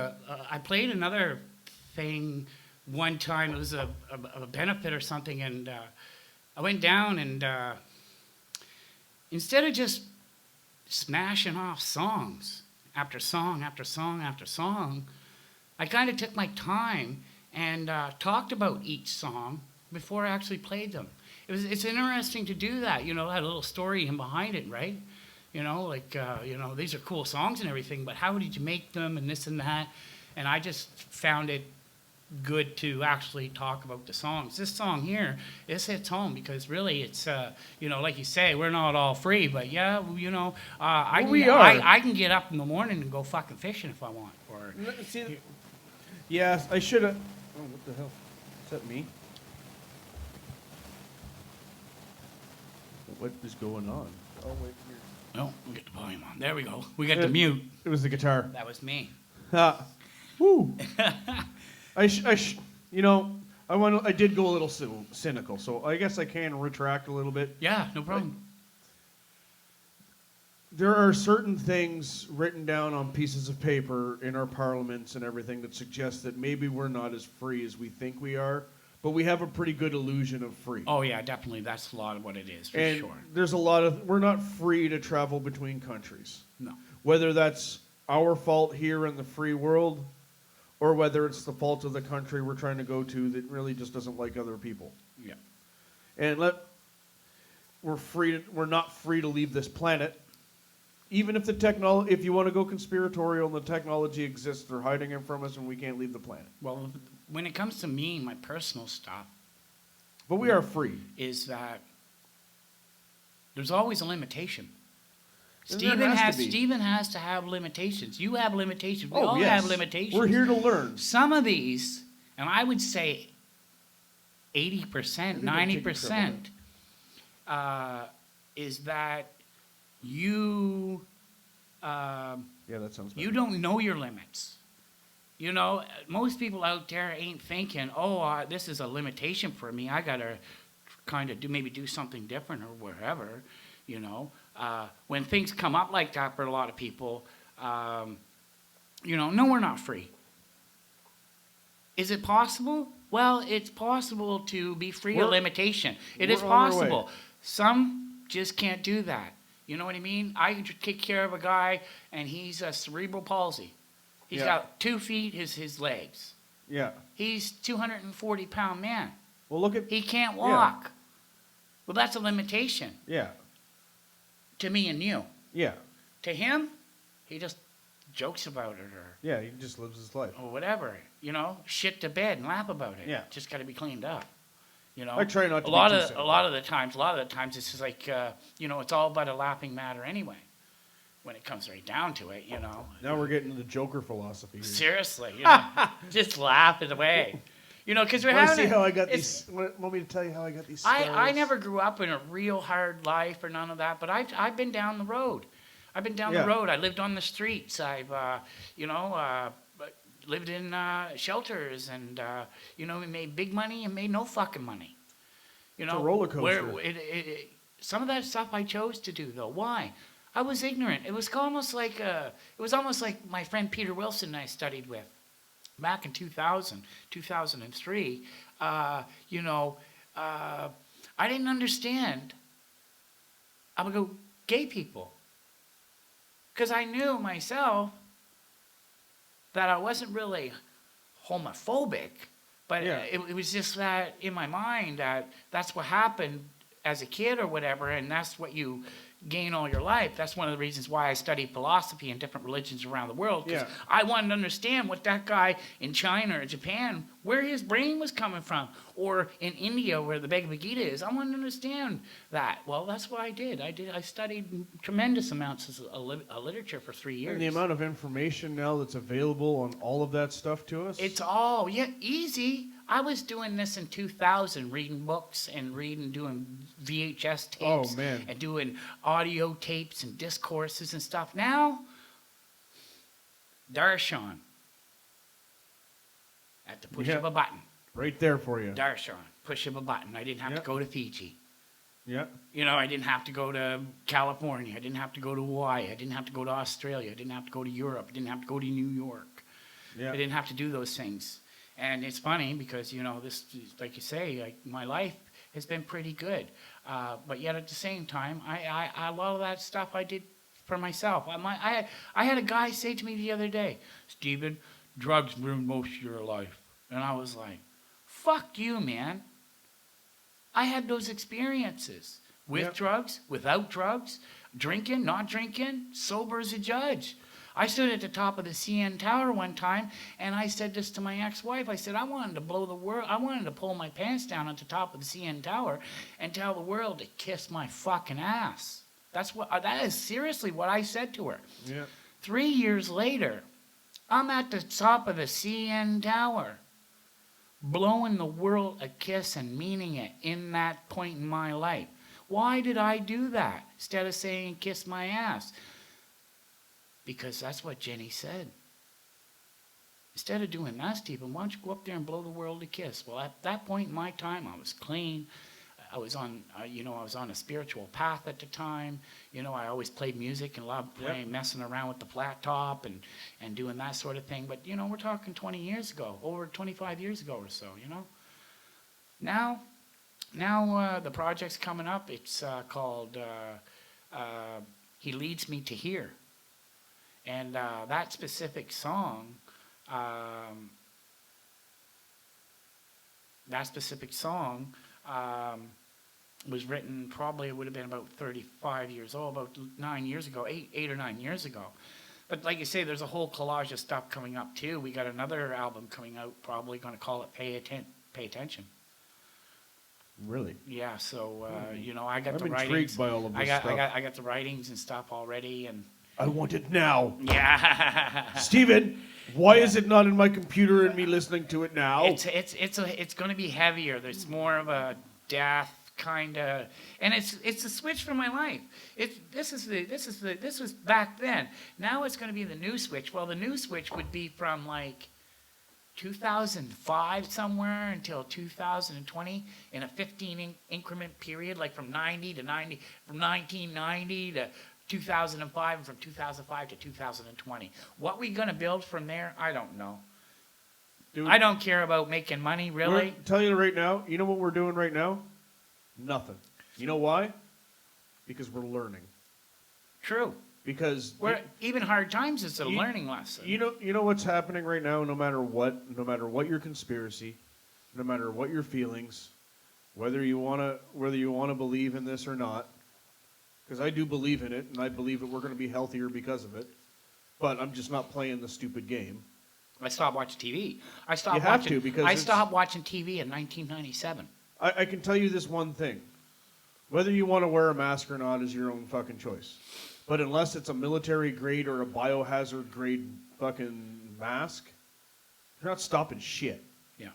I played another thing one time. It was a benefit or something, and I went down and instead of just smashing off songs after song after song after song, I kind of took my time and talked about each song before I actually played them. It's interesting to do that, you know, had a little story in behind it, right? You know, like, you know, these are cool songs and everything, but how did you make them and this and that? And I just found it good to actually talk about the songs. This song here, this hits home because really it's, you know, like you say, we're not all free, but yeah, you know, I can get up in the morning and go fucking fishing if I want. Or Yes, I should have. Oh, what the hell? Is that me? What is going on? Oh, wait, here. no, we'll get the volume on. There we go. We got the mute. It was the guitar. That was me. Woo! You know, I did go a little cynical, so I guess I can retract a little bit. Yeah, no problem. there are certain things written down on pieces of paper in our parliaments and everything that suggest that maybe we're not as free as we think we are, but we have a pretty good illusion of free. Oh yeah, definitely. That's a lot of what it is, for and sure. there's a lot of, we're not free to travel between countries. No. Whether that's our fault here in the free world, or whether it's the fault of the country we're trying to go to that really just doesn't like other people. Yeah. And we're not free to leave this planet. Even if if you want to go conspiratorial and the technology exists, they're hiding it from us and we can't leave the planet. Well, when it comes to me, my personal stuff But we are free. is that there's always a limitation. And there has to be. Stephen has to have limitations. You have limitations. We all yes. have limitations. We're here to learn. Some of these, and I would say 80%, take 90%, is that you Yeah, that sounds better. you don't know your limits. You know, most people out there ain't thinking, oh, this is a limitation for me. I got to kind of do something different or wherever, you know. When things come up like that for a lot of people, you know, no, we're not free. Is it possible? Well, it's possible to be free of limitation. It is we're on our way. possible. Some just can't do that. You know what I mean? I can take care of a guy, and he's a cerebral palsy. He's Yeah. got 2 feet, his legs. Yeah. He's 240-pound man. Well, look at. He can't walk. Well, that's a limitation Yeah. to me and you. Yeah. To him, he just jokes about it Yeah. He just lives his life. or whatever. You know, shit to bed and laugh about it. Yeah. Just got to be cleaned up. You know, I try not to a lot be too of simple. a lot of the times it's just like you know, it's all about a laughing matter anyway. When it comes right down to it, you know. Now we're getting to the Joker philosophy here. Seriously, you know, just laugh it away. You know, because we're Want to having. see how I got it's- these? Want me to tell you how I got these? I scars? never grew up in a real hard life or none of that, but I've been down the road. I've been down Yeah. the road. I lived on the streets. I've you know lived in shelters, and you know, we made big money and made no fucking money. You know, It's a roller coaster. Where some of that stuff I chose to do though. Why? I was ignorant. It was almost like my friend Peter Wilson and I studied with back in 2000, 2003. You know, I didn't understand about gay people because I knew myself that I wasn't really homophobic, but Yeah. it was just that in my mind that that's what happened as a kid or whatever, and that's what you gain all your life. That's one of the reasons why I studied philosophy and different religions around the world, because Yeah. I wanted to understand what that guy in China or Japan, where his brain was coming from, or in India where the Bhagavad Gita is. I wanted to understand that. Well, that's what I did. I studied tremendous amounts of literature for 3 years. And the amount of information now that's available on all of that stuff to us. It's all easy. I was doing this in 2000, reading books and doing VHS tapes, Oh, man. and doing audio tapes and discourses and stuff. Now, Darshan, at the push of Yeah. a button. right there for you. Darshan, push of a button. I didn't have to Yep. go to Fiji. Yeah. You know, I didn't have to go to California. I didn't have to go to Hawaii. I didn't have to go to Australia. I didn't have to go to Europe. I didn't have to go to New York. Yeah. I didn't have to do those things. And it's funny because, you know, this, like you say, like my life has been pretty good. But yet at the same time, I a lot of that stuff I did for myself. I had a guy say to me the other day, Stephen, drugs ruined most of your life. And I was like, fuck you, man. I had those experiences with Yep. drugs, without drugs, drinking, not drinking, sober as a judge. I stood at the top of the CN Tower one time, and I said this to my ex-wife. I said, I wanted to blow the world. I wanted to pull my pants down at the top of the CN Tower and tell the world to kiss my fucking ass. That is seriously what I said to her. Yeah. 3 years later, I'm at the top of the CN Tower, blowing the world a kiss and meaning it in that point in my life. Why did I do that instead of saying kiss my ass? Because that's what Jenny said. Instead of doing that, Stephen, why don't you go up there and blow the world a kiss? Well, at that point in my time, I was clean. I was on, I was on a spiritual path at the time. I always played music and loved playing, messing around with the flat top and doing that sort of thing. But, we're talking 20 years ago, over 25 years ago or so, Now, the project's coming up. It's called He Leads Me to Here. And that specific song, was written probably, it would have been about 35 years old, about 9 years ago, 8 or 9 years ago. But like you say, there's a whole collage of stuff coming up too. We got another album coming out, probably going to call it Pay Attention. Really? Yeah, so, I got the I'm writings. intrigued by all of this stuff. I got the writings and stuff already, and I want it now. yeah. Stephen, why is it not in my computer and me listening to it now? It's going to be heavier. There's more of a death kind of, and it's a switch for my life. This was back then. Now it's going to be the new switch. Well, the new switch would be from like 2005 somewhere until 2020 in a 15 increment period, like from 90 to 90, from 1990 to 2005, and from 2005 to 2020. What we gonna build from there, I don't know. Dude, I don't care about making money, really. I'm telling you right now, you know what we're doing right now? Nothing. You know why? Because we're learning. True. Because even hard times is a learning lesson. You know what's happening right now. No matter what your conspiracy, no matter what your feelings, whether you wanna believe in this or not, because I do believe in it, and I believe that we're going to be healthier because of it. But I'm just not playing the stupid game. I stopped watching TV. I stopped watching TV in 1997. I can tell you this one thing: whether you want to wear a mask or not is your own fucking choice. But unless it's a military grade or a biohazard grade fucking mask, you're not stopping shit. Yeah.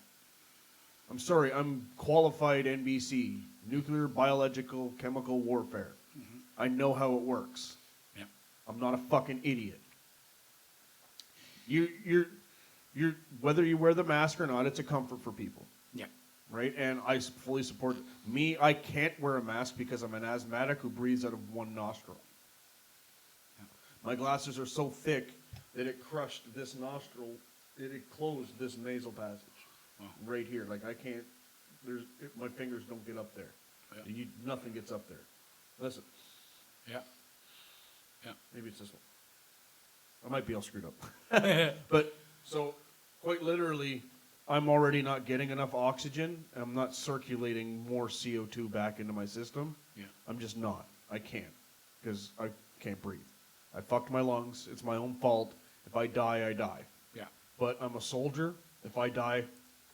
I'm sorry, I'm qualified NBC, nuclear, biological, chemical warfare. Mm-hmm. I know how it works. Yeah. I'm not a fucking idiot. You're whether you wear the mask or not, it's a comfort for people. Yeah. Right? And I fully support me. I can't wear a mask because I'm an asthmatic who breathes out of one nostril. My glasses are so thick that it crushed this nostril, it closed this nasal passage right here. Like I can't, my fingers don't get up there. Yeah. Nothing gets up there. Listen. Yeah. Yeah. Maybe it's this one. I might be all screwed up. But, so, quite literally, I'm already not getting enough oxygen, and I'm not circulating more CO2 back into my system. Yeah. I'm just not. I can't, because I can't breathe. I fucked my lungs. It's my own fault. If I die, I die. Yeah. But I'm a soldier. If I die,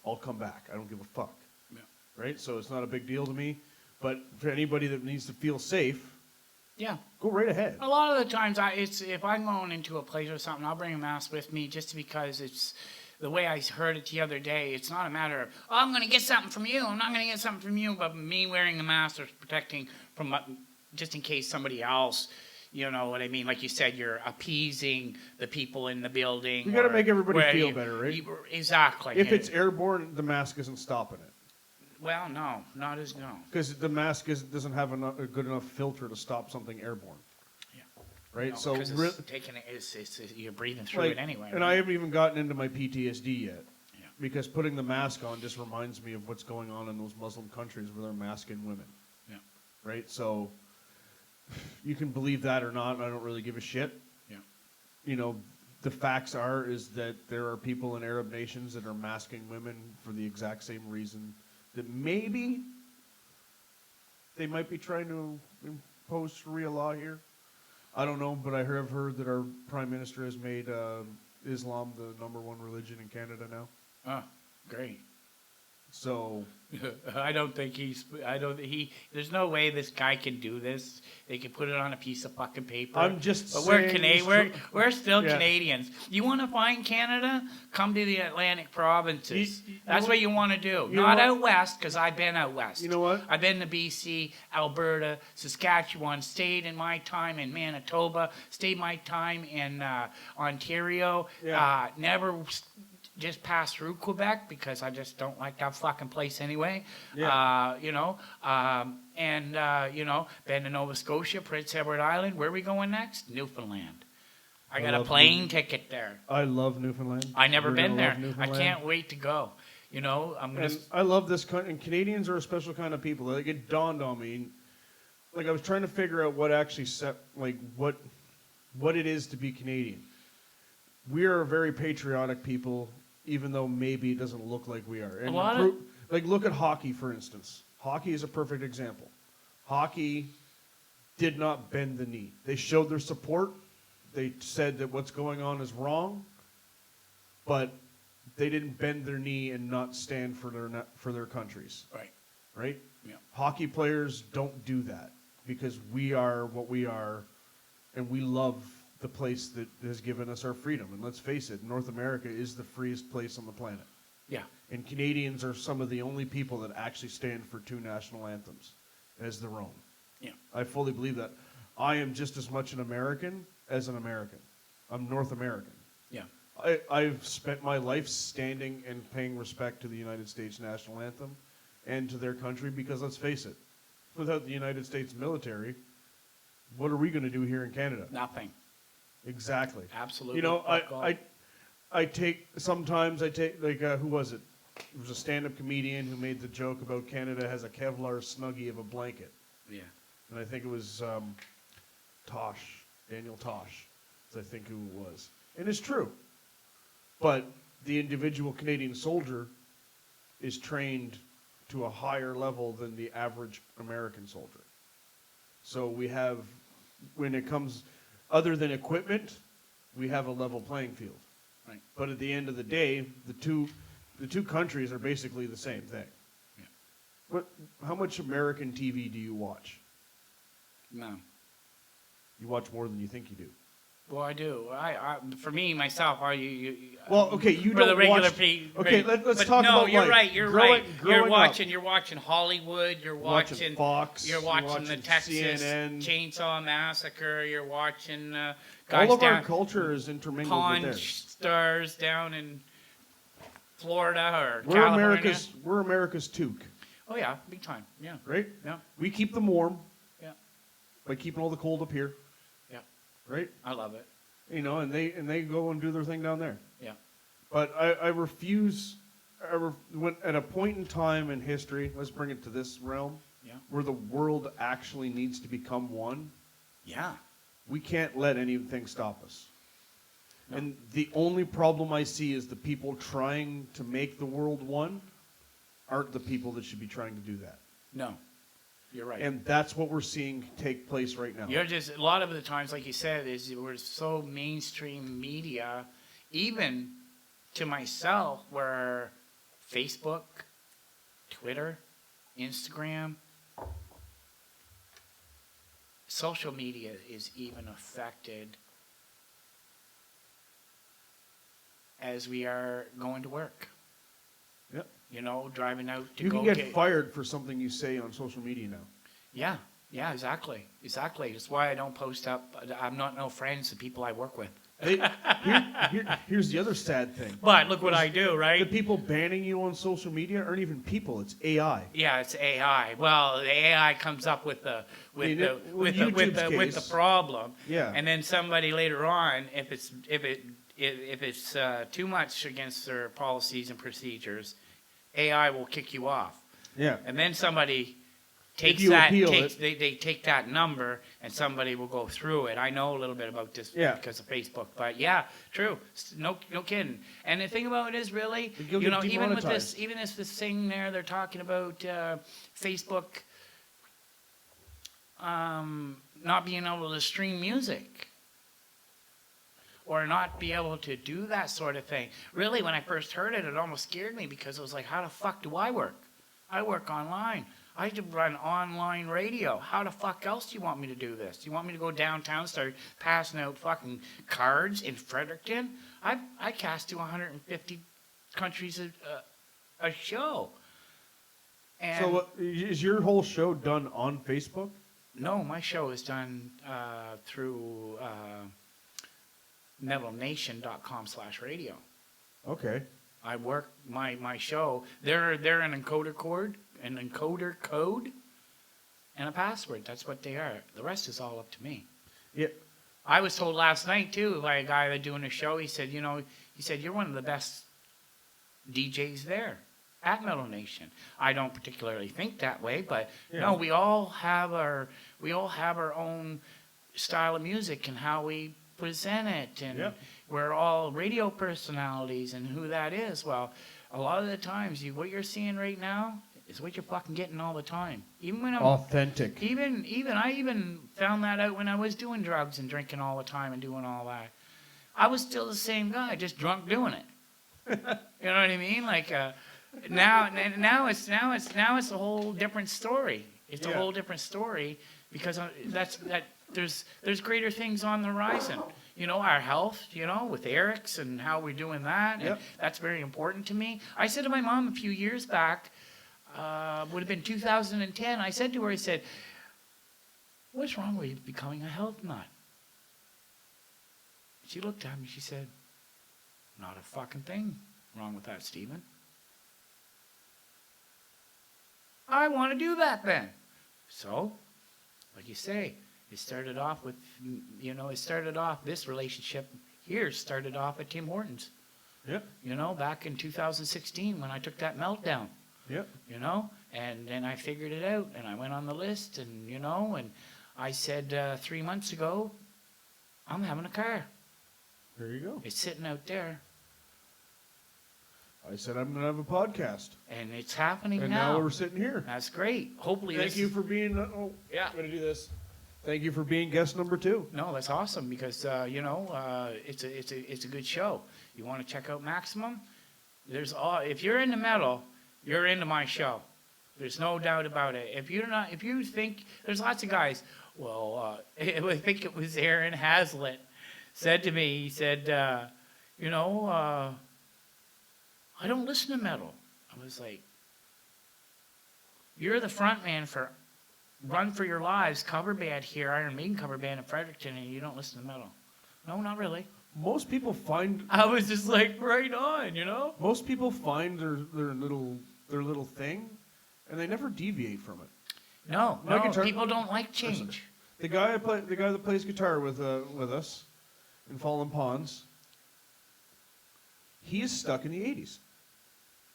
I'll come back. I don't give a fuck. Yeah. Right? So it's not a big deal to me. But for anybody that needs to feel safe, yeah, go right ahead. A lot of the times, if I'm going into a place or something, I'll bring a mask with me just because it's the way I heard it the other day. It's not a matter of, oh, I'm going to get something from you. I'm not going to get something from you, but me wearing a mask or protecting from just in case somebody else. You know what I mean? Like you said, you're appeasing the people in the building. You got to make everybody feel better, right? Exactly. If it's airborne, the mask isn't stopping it. Well, no, not as no. Because the mask doesn't have a good enough filter to stop something airborne. Yeah. Right? No, so you're breathing through it anyway. And right? I haven't even gotten into my PTSD yet. Yeah. Because putting the mask on just reminds me of what's going on in those Muslim countries where they're masking women. Yeah. Right? So you can believe that or not, I don't really give a shit. Yeah. You know, the facts is that there are people in Arab nations that are masking women for the exact same reason that maybe they might be trying to impose Sharia law here. I don't know, but I have heard that our Prime Minister has made Islam the #1 religion in Canada now. Oh, great. So there's no way this guy can do this. They can put it on a piece of fucking paper. I'm just but saying we're still Canadians. You want to find Canada? Come to the Atlantic provinces. That's what you want to do. Not out west, because I've been out west. You know what? I've been to BC, Alberta, Saskatchewan, stayed in my time in Manitoba, stayed my time in Ontario. Yeah. Never just pass through Quebec because I just don't like that fucking place anyway. Yeah. You know, then to Nova Scotia, Prince Edward Island. Where are we going next? Newfoundland. I got a love plane ticket there. I love Newfoundland. I never You're been gonna there. love I Newfoundland. can't wait to go. You know, I'm gonna. And I love this country. And Canadians are a special kind of people. Like, it dawned on me. Like, I was trying to figure out what actually what it is to be Canadian. We are a very patriotic people, even though maybe it doesn't look like we are. And like, look at hockey, for instance. Hockey is a perfect example. Hockey did not bend the knee. They showed their support. They said that what's going on is wrong, but they didn't bend their knee and not stand for their countries. Right? Yeah. Hockey players don't do that because we are what we are, and we love the place that has given us our freedom. And let's face it, North America is the freest place on the planet. Yeah. And Canadians are some of the only people that actually stand for two national anthems as their own. Yeah. I fully believe that. I am just as much an American as an American. I'm North American. Yeah. I've spent my life standing and paying respect to the United States national anthem and to their country because, let's face it, without the United States military, what are we going to do here in Canada? Nothing. Exactly. Absolutely. You know, sometimes I take, like, who was it? There was a stand-up comedian who made the joke about Canada has a Kevlar snuggie of a blanket. Yeah. And I think it was Daniel Tosh, is I think who it was. And it's true. But the individual Canadian soldier is trained to a higher level than the average American soldier. So we have, when it comes, other than equipment, we have a level playing field. Right. But at the end of the day, the two countries are basically the same thing. Yeah. How much American TV do you watch? No. You watch more than you think you do. Well, I do. For me, myself, Well, okay, you for don't the regular watch. people. Okay, let's but talk no, about you're life. right. You're Growing- right. growing up. You're watching Hollywood. You're watching Fox. You're watching the Texas CNN. Chainsaw Massacre. You're watching guys All of down our culture is intermingled Pawn with theirs. Stars down in Florida or We're California. America's toque, Oh yeah, big time. Yeah. right? Yeah. We keep them warm. Yeah. By keeping all the cold up here. Yeah. Right? I love it. You know, and they go and do their thing down there. Yeah. But I refuse. When at a point in time in history, let's bring it to this realm, Yeah. where the world actually needs to become one. Yeah. We can't let anything stop us. No. And the only problem I see is the people trying to make the world one aren't the people that should be trying to do that. No. You're right. And that's what we're seeing take place right now. You're just, a lot of the times, like you said, is we're so mainstream media, even to myself, where Facebook, Twitter, Instagram, social media is even affected as we are going to work. Yep. You know, driving out to You go can get fired for something you say on social media now. Yeah, yeah, exactly. That's why I don't post up. I'm not no friends to people I work with. Here's the other sad thing. But look what I do, The right? people banning you on social media aren't even people, it's AI. Yeah, it's AI. Well, the AI comes up with the problem, Yeah. and then somebody later on, if it's too much against their policies and procedures, AI will kick you off, Yeah. and then somebody takes you that appeal they take that number and somebody will go through it. I know a little bit about this Yeah. because of Facebook, but yeah, true. No kidding. And the thing about it is really, You'll you get know, even with demonetized. this thing there, they're talking about Facebook not being able to stream music or not be able to do that sort of thing. Really, when I first heard it, it almost scared me because it was like, how the fuck do I work? I work online. I have to run online radio. How the fuck else do you want me to do this? Do you want me to go downtown, start passing out fucking cards in Fredericton? I cast to 150 countries a show. And So is your whole show done on Facebook? no, my show is done through metalnation.com/radio. Okay. I work my show. They're an encoder code, and a password. That's what they are. The rest is all up to me. Yeah. I was told last night too by a guy that doing a show. He said, you're one of the best DJs there at Metal Nation. I don't particularly think that way, but no, we all have our own style of music and how we present it, and we're all radio personalities and who that is. Well, a lot of the times, what you're seeing right now is what you're fucking getting all the time. Even when I'm authentic. I even found that out when I was doing drugs and drinking all the time and doing all that. I was still the same guy, just drunk doing it. You know what I mean? Like now it's a whole different story. It's a whole different story because there's greater things on the horizon. Our health, with Eric's and how we're doing that. And that's very important to me. I said to my mom a few years back, would have been 2010, I said to her, what's wrong with you becoming a health nut? She looked at me, she said, not a fucking thing wrong with that, Stephen. I want to do that then. So, like you say, it started off with, this relationship here started off at Tim Hortons. Yeah. Back in 2016 when I took that meltdown. Yeah. And then I figured it out and I went on the list and, and I said 3 months ago, I'm having a car. There you go. It's sitting out there. I said I'm going to have a podcast. And it's happening and now. And now we're sitting here. That's great. Hopefully Thank you for being... yeah. I'm going to do this. Thank you for being guest number 2. No, that's awesome because, it's a good show. You want to check out Maximum? If you're into metal, you're into my show. There's no doubt about it. If you think, there's lots of guys, I think it was Aaron Hazlitt said to me, he said, I don't listen to metal. I was like, you're the front man for Run for Your Lives cover band here, Iron Maiden cover band in Fredericton, and you don't listen to metal. No, not really. Most people find... I was just like, right on, Most people find their little thing, and they never deviate from it. No, people don't like change. The guy that plays guitar with us in Fallen Ponds, he is stuck in the 80s.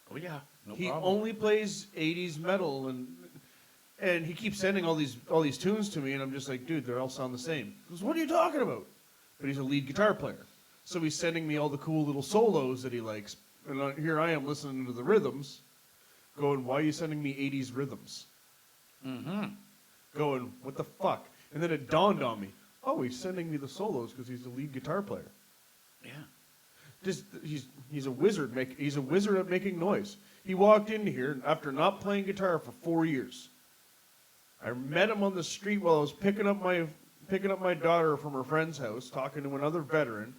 Oh yeah, no he problem. only plays 80s metal, and he keeps sending all these tunes to me, and I'm just like, dude, they all sound the same. He goes, what are you talking about? But he's a lead guitar player, so he's sending me all the cool little solos that he likes, and here I am listening to the rhythms, going, why are you sending me 80s rhythms? Mm-hmm. Going, what the fuck? And then it dawned on me, oh, he's sending me the solos because he's the lead guitar player. Yeah. Just he's a wizard. He's a wizard at making noise. He walked in here after not playing guitar for 4 years. I met him on the street while I was picking up my daughter from her friend's house, talking to another veteran,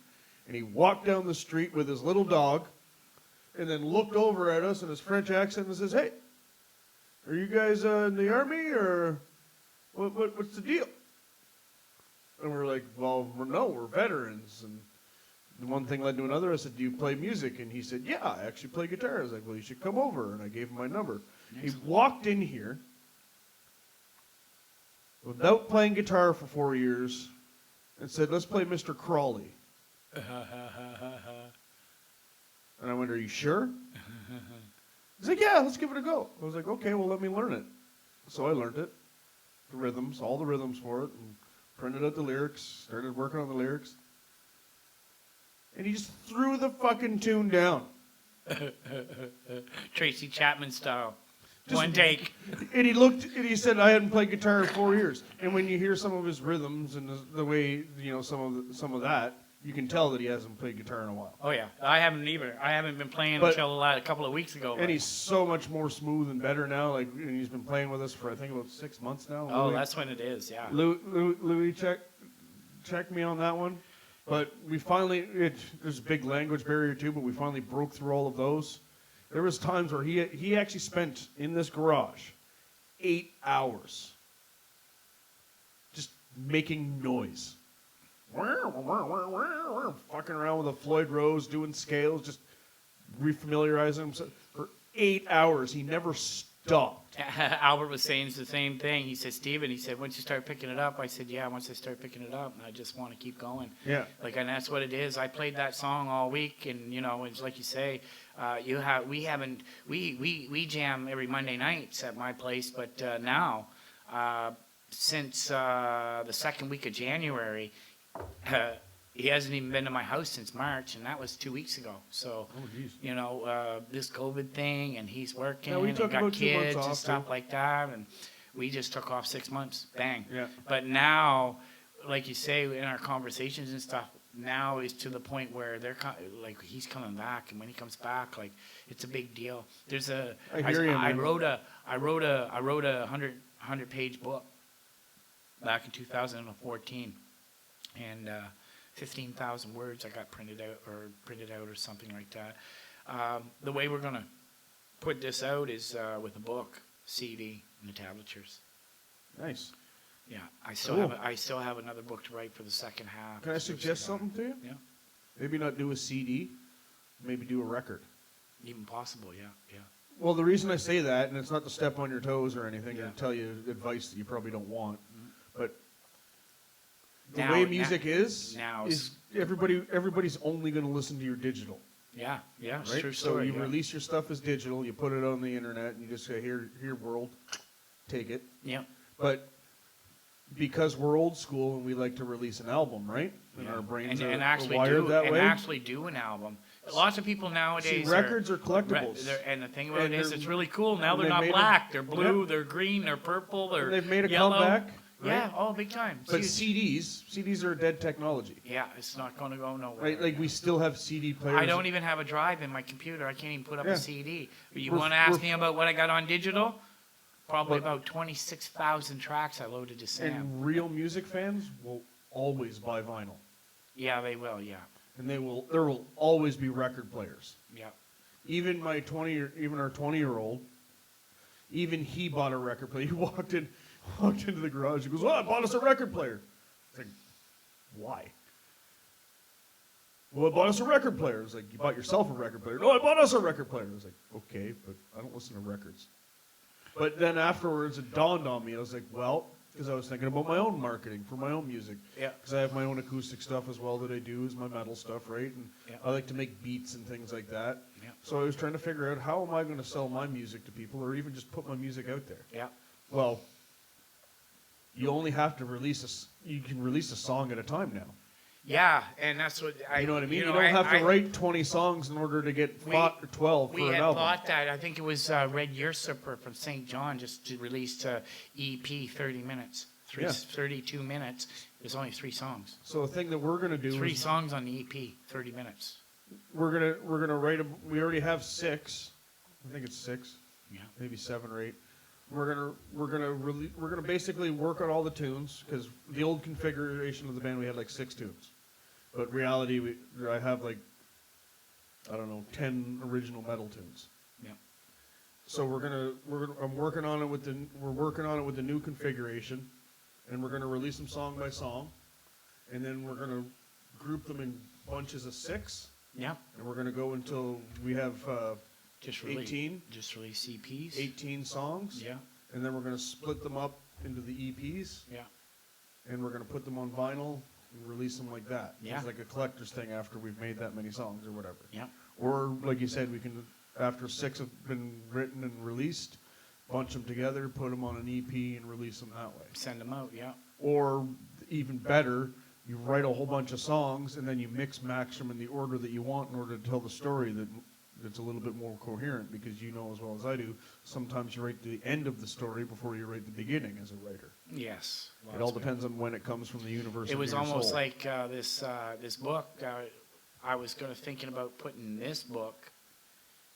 and he walked down the street with his little dog, and then looked over at us in his French accent and says, "Hey, are you guys in the army or what's the deal?" And we're like, "Well, we're veterans." And one thing led to another. I said, "Do you play music?" And he said, "Yeah, I actually play guitar." I was like, "Well, you should come over." And I gave him my number. Excellent. He walked in here without playing guitar for 4 years and said, "Let's play Mr. Crawley." And I went, "Are you sure?" He's like, "Yeah, let's give it a go." I was like, "Okay, well, let me learn it." So I learned it, the rhythms, all the rhythms for it, and printed out the lyrics, started working on the lyrics. And he just threw the fucking tune down. Tracy Chapman style. One take. And he looked, and he said, "I hadn't played guitar in 4 years." And when you hear some of his rhythms and the way, some of that, you can tell that he hasn't played guitar in a while. Oh, yeah. I haven't either. I haven't been playing until a couple of weeks ago. And he's so much more smooth and better now. Like, and he's been playing with us for, I think, about 6 months now. Oh, Louis, that's when it is, yeah. Louis, check me on that one. But we finally, there's a big language barrier too, but we finally broke through all of those. There was times where he actually spent in this garage 8 hours just making noise. Fucking around with a Floyd Rose, doing scales, just refamiliarizing himself for 8 hours. He never stopped. Albert was saying the same thing. He said, Stephen, he said, once you start picking it up, I said, yeah, once I start picking it up, and I just want to keep going. Yeah. Like, and that's what it is. I played that song all week, and you know, it's like you say, we jam every Monday nights at my place, but now, since the second week of January, he hasn't even been to my house since March, and that was 2 weeks ago. So, you know, this COVID thing, and he's working, Yeah, we and took got about 2 months kids and off, stuff too. like that, and we just took off 6 months, bang. Yeah. But now, like you say, in our conversations and stuff, now is to the point where like he's coming back, and when he comes back, like it's a big deal. There's a I hear you, I man. wrote a 100-page book back in 2014, and 15,000 words I got printed out or something like that. The way we're gonna put this out is with a book, CD, and the tablatures. Nice. Yeah, I still have another book to write for the second half. Can I suggest something to you? Yeah, Maybe not do a CD, maybe do a record. even possible. Yeah, yeah. Well, the reason I say that, and it's not to step on your toes or anything Yeah. and tell you advice that you probably don't want, but the Now- way now- music is now everybody's only going to listen to your digital, Yeah, yeah, it's right? true So story. you yeah. release your stuff as digital, you put it on the internet, and you just say, "Here, world, take it." Yeah, But because we're old school and we like to release an album, right? And yeah. our brains and are actually wired do that and way. actually do an album. Lots of people nowadays. See, records are collectibles. And the thing about And it is, they're- it's really cool. Now and they're they've not made black. They're blue. yeah. They're green. They're purple. They're And they've made a yellow. comeback. Yeah, right? oh, big time. But See, CDs are a dead technology, yeah, it's not going to go nowhere. right? Like yeah. we still have CD players. I don't even have a drive in my computer. I can't even put up Yeah. a CD. But you We're- want to ask we're- me about what I got on digital? Probably But- about 26,000 tracks I loaded to Sam. And real music fans will always buy vinyl, Yeah, they will. Yeah, and there will always be record players. yeah. Even our 20-year-old, even he bought a record player. He walked into the garage. He goes, "Oh, I bought us a record player." It's like, why? Well, I bought us a record player. It's like, you bought yourself a record player. No, I bought us a record player. I was like, okay, but I don't listen to records. But then afterwards, it dawned on me. I was like, well, because I was thinking about my own marketing for my own music. Yeah. Because I have my own acoustic stuff as well that I do, is my metal stuff, right? And Yeah. I like to make beats and things like that. Yeah. So I was trying to figure out, how am I going to sell my music to people, or even just put my music out there? Yeah. Well, you only have to you can release a song at a time now. Yeah, and that's what I. You know what I mean? You, know, don't have to I- write 20 songs in order to get 12 We for an had album. thought that. I think it was Red Usurper from St. John just released EP 30 minutes, Yeah. 32 minutes. There's only 3 songs. So the thing that we're going to do 3 is songs on the EP, 30 minutes. we're gonna write we already have 6. I think it's 6, Yeah. maybe 7 or 8. We're gonna basically work on all the tunes, because the old configuration of the band we had like 6 tunes, but reality I have like, I don't know, 10 original metal tunes. Yeah. So I'm working on it with the new configuration, and we're gonna release them song by song, and then we're gonna group them in bunches of 6, Yeah. and we're gonna go until we have Just release. 18? Just release EPs. 18 songs, Yeah. and then we're gonna split them up into the EPs, Yeah. and we're gonna put them on vinyl and release them like that. Yeah. It's like a collector's thing after we've made that many songs or whatever. Yeah. Or like you said, we can, after 6 have been written and released, bunch them together, put them on an EP, and release them that way. Send them out. Yeah. Or even better, you write a whole bunch of songs and then you match them in the order that you want in order to tell the story that's a little bit more coherent, because you know as well as I do, sometimes you write the end of the story before you write the beginning as a writer. Yes. It all depends on when it comes from the universe. It of was your almost soul. like this book. I was thinking about putting this book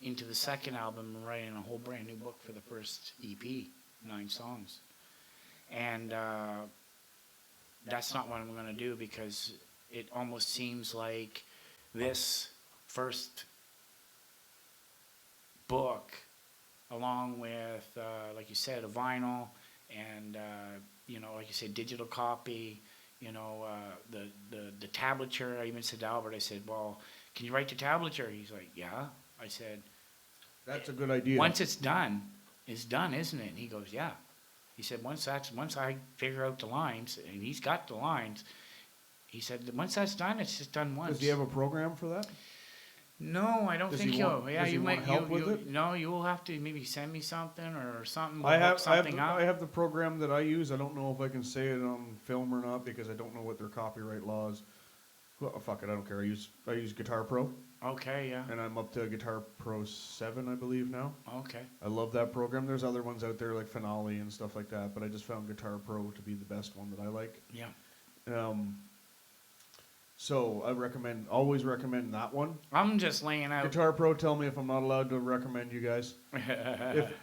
into the second album and writing a whole brand new book for the first EP, 9 songs. And that's not what I'm going to do, because it almost seems like this first book, along with, like you said, a vinyl and, like you said, digital copy, the tablature. I even said to Albert, I said, well, can you write the tablature? He's like, yeah. I said, That's a good idea. once it's done, isn't it? And he goes, yeah. He said, once I figure out the lines, and he's got the lines, he said, once that's done, it's just done once. Does he have a program for that? No, I don't Does think he he'll. want- Yeah, does he you want might help with it? No, you will have to maybe send me something or something. I We'll hook have something up. I have the program that I use. I don't know if I can say it on film or not because I don't know what their copyright laws. Well, fuck it, I don't care. I use Guitar Pro, Okay, yeah. and I'm up to Guitar Pro 7, I believe now. Okay. I love that program. There's other ones out there like Finale and stuff like that, but I just found Guitar Pro to be the best one that I like. Yeah. So I always recommend that one. I'm just laying out. Guitar Pro, tell me if I'm not allowed to recommend you guys.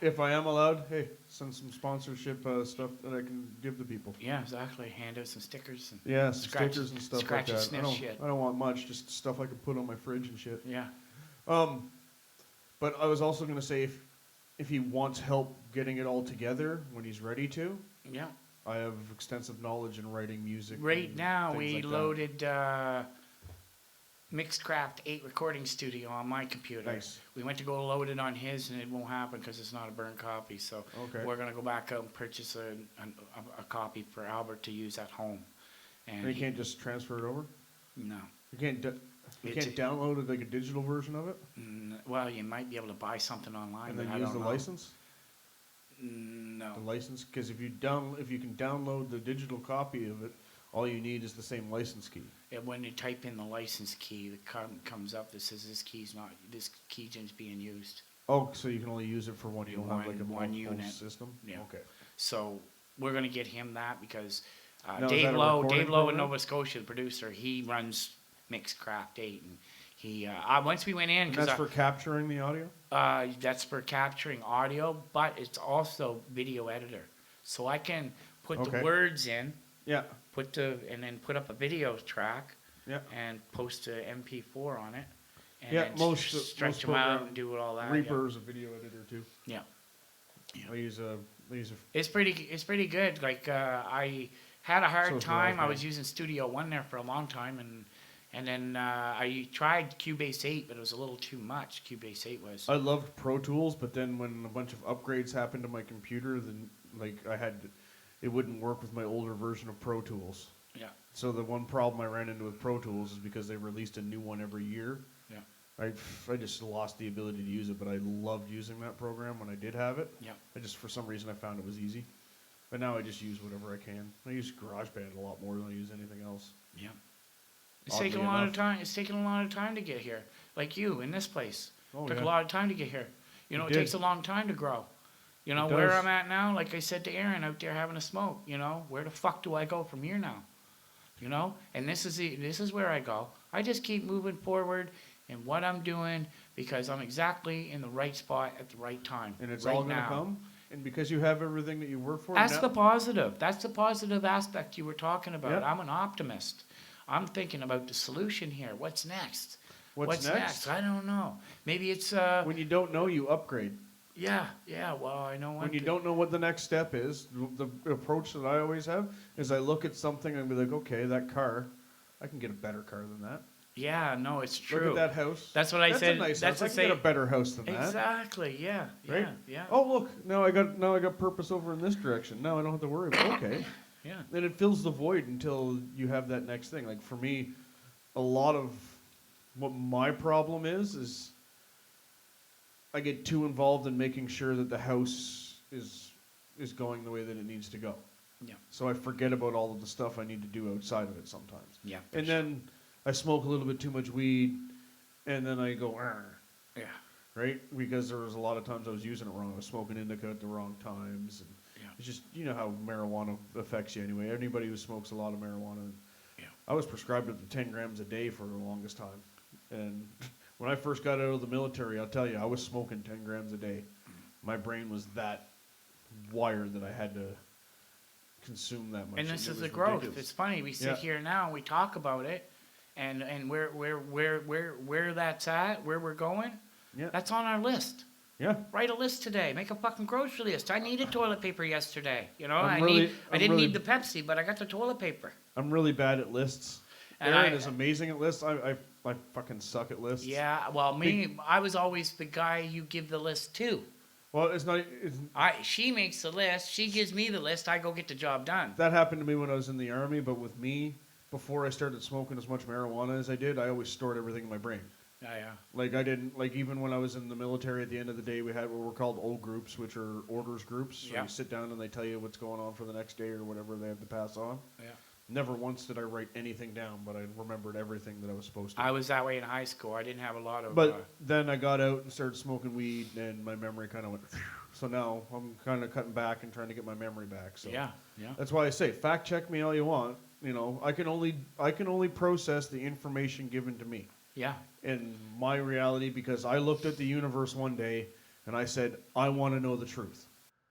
If I am allowed, hey, send some sponsorship stuff that I can give to people. Yeah, exactly. Hand out some stickers. And Yeah, some Scratch- stickers and stuff like scratch and that. sniff shit. I don't want much, just stuff I can put on my fridge and shit. Yeah. But I was also going to say if he wants help getting it all together when he's ready to, Yeah. I have extensive knowledge in writing music. Right and now, things we like that. loaded Mixcraft 8 recording studio on my computer. Nice. We went to go load it on his, and it won't happen because it's not a burnt copy. So Okay. we're gonna go back out and purchase a copy for Albert to use at home. And you can't just transfer it over. No. You can't. You It's- can't download it like a digital version of it Well, you might be able to buy something online, and but then I use don't the know. license. No. The license, because if you can download the digital copy of it, all you need is the same license key. And when you type in the license key, the comes up that says this key isn't being used. Oh, so you can only use it for one. You don't have like a One multiple unit. system. Yeah. Okay. So we're gonna get him that because Now, is Dave that a Lowe, recording in program? Nova Scotia, the producer, he runs Mixcraft 8, and he once we went in And because that's for capturing the audio. that's for capturing audio, but it's also video editor, so I can put Okay. the words in, Yeah. and then put up a video track, Yeah. and post a MP4 on it, and Yeah, then most stretch them out program- and do all that. Reaper is a video editor too. Yeah. Yeah. I use a. It's pretty good. Like I had a So hard is time. I GarageBand. was using Studio One there for a long time, and then I tried Cubase 8, but it was a little too much. Cubase 8 was. I loved Pro Tools, but then when a bunch of upgrades happened to my computer, then it wouldn't work with my older version of Pro Tools. Yeah. So the one problem I ran into with Pro Tools is because they released a new one every year. Yeah. I just lost the ability to use it, but I loved using that program when I did have it. Yeah. For some reason I found it was easy. But now I just use whatever I can. I use GarageBand a lot more than I use anything else. Yeah. It's taken a Oddly lot enough. of time. It's taken a lot of time to get here. Like you in this place. Oh, Took yeah. a lot of time to get here. You know, It it takes did. a long time to grow. You know, It where does. I'm at now, like I said to Aaron out there having a smoke, you know, where the fuck do I go from here now? You know? And this is where I go. I just keep moving forward in what I'm doing because I'm exactly in the right spot at the right time. And it's right all going to now. come. And because you have everything that you work for. That's now- the positive. That's the positive aspect you were talking about. Yep. I'm an optimist. I'm thinking about the solution here. What's next? What's next? I don't know. Maybe it's When you don't know, you upgrade. yeah. Well, I know When you don't know what the next step is, the approach that I always have is I look at something and be like, okay, that car, I can get a better car than that. Yeah, no, it's true. Look at that house. That's what I That's said. A nice that's house. I the can get a same. better house than that. Exactly. Yeah. Right? Yeah. Oh, look, now I got purpose over in this direction. Now I don't have to worry about. Okay. Yeah. Then it fills the void until you have that next thing. Like for me, a lot of what my problem is I get too involved in making sure that the house is going the way that it needs to go. Yeah. So I forget about all of the stuff I need to do outside of it sometimes. Yeah. And then I smoke a little bit too much weed, and then I go, "Arr," Yeah. right? Because there was a lot of times I was using it wrong. I was smoking indica at the wrong times. And Yeah. it's just, you know how marijuana affects you anyway. Anybody who smokes a lot of marijuana. Yeah. I was prescribed up to 10 grams a day for the longest time. And when I first got out of the military, I'll tell you, I was smoking 10 grams a day. My brain was that wired that I had to consume that much. And this it is was the growth. ridiculous. It's funny. We sit Yeah. here now and we talk about it, and where that's at, where we're going. Yeah. That's on our list. Yeah. Write a list today. Make a fucking grocery list. I needed toilet paper yesterday. You know, I'm I really- didn't I'm need the Pepsi, but I got the toilet paper. I'm really bad at lists. And Aaron I- is amazing at lists. I fucking suck at lists. Yeah, well, I was always the guy you give the list to. Well, it's not. She makes the list. She gives me the list. I go get the job done. That happened to me when I was in the Army, but with me, before I started smoking as much marijuana as I did, I always stored everything in my brain. Yeah. Like I didn't, like even when I was in the military, at the end of the day, we had what were called O groups, which are orders groups. So Yeah. you sit down and they tell you what's going on for the next day or whatever they have to pass on. Yeah. Never once did I write anything down, but I remembered everything that I was supposed to. I was that way in high school. I didn't have a lot of. But then I got out and started smoking weed, and my memory kind of went. So now I'm kind of cutting back and trying to get my memory back. So Yeah. that's why I say fact check me all you want. You know, I can only process the information given to me. Yeah. In my reality, because I looked at the universe one day and I said, I want to know the truth.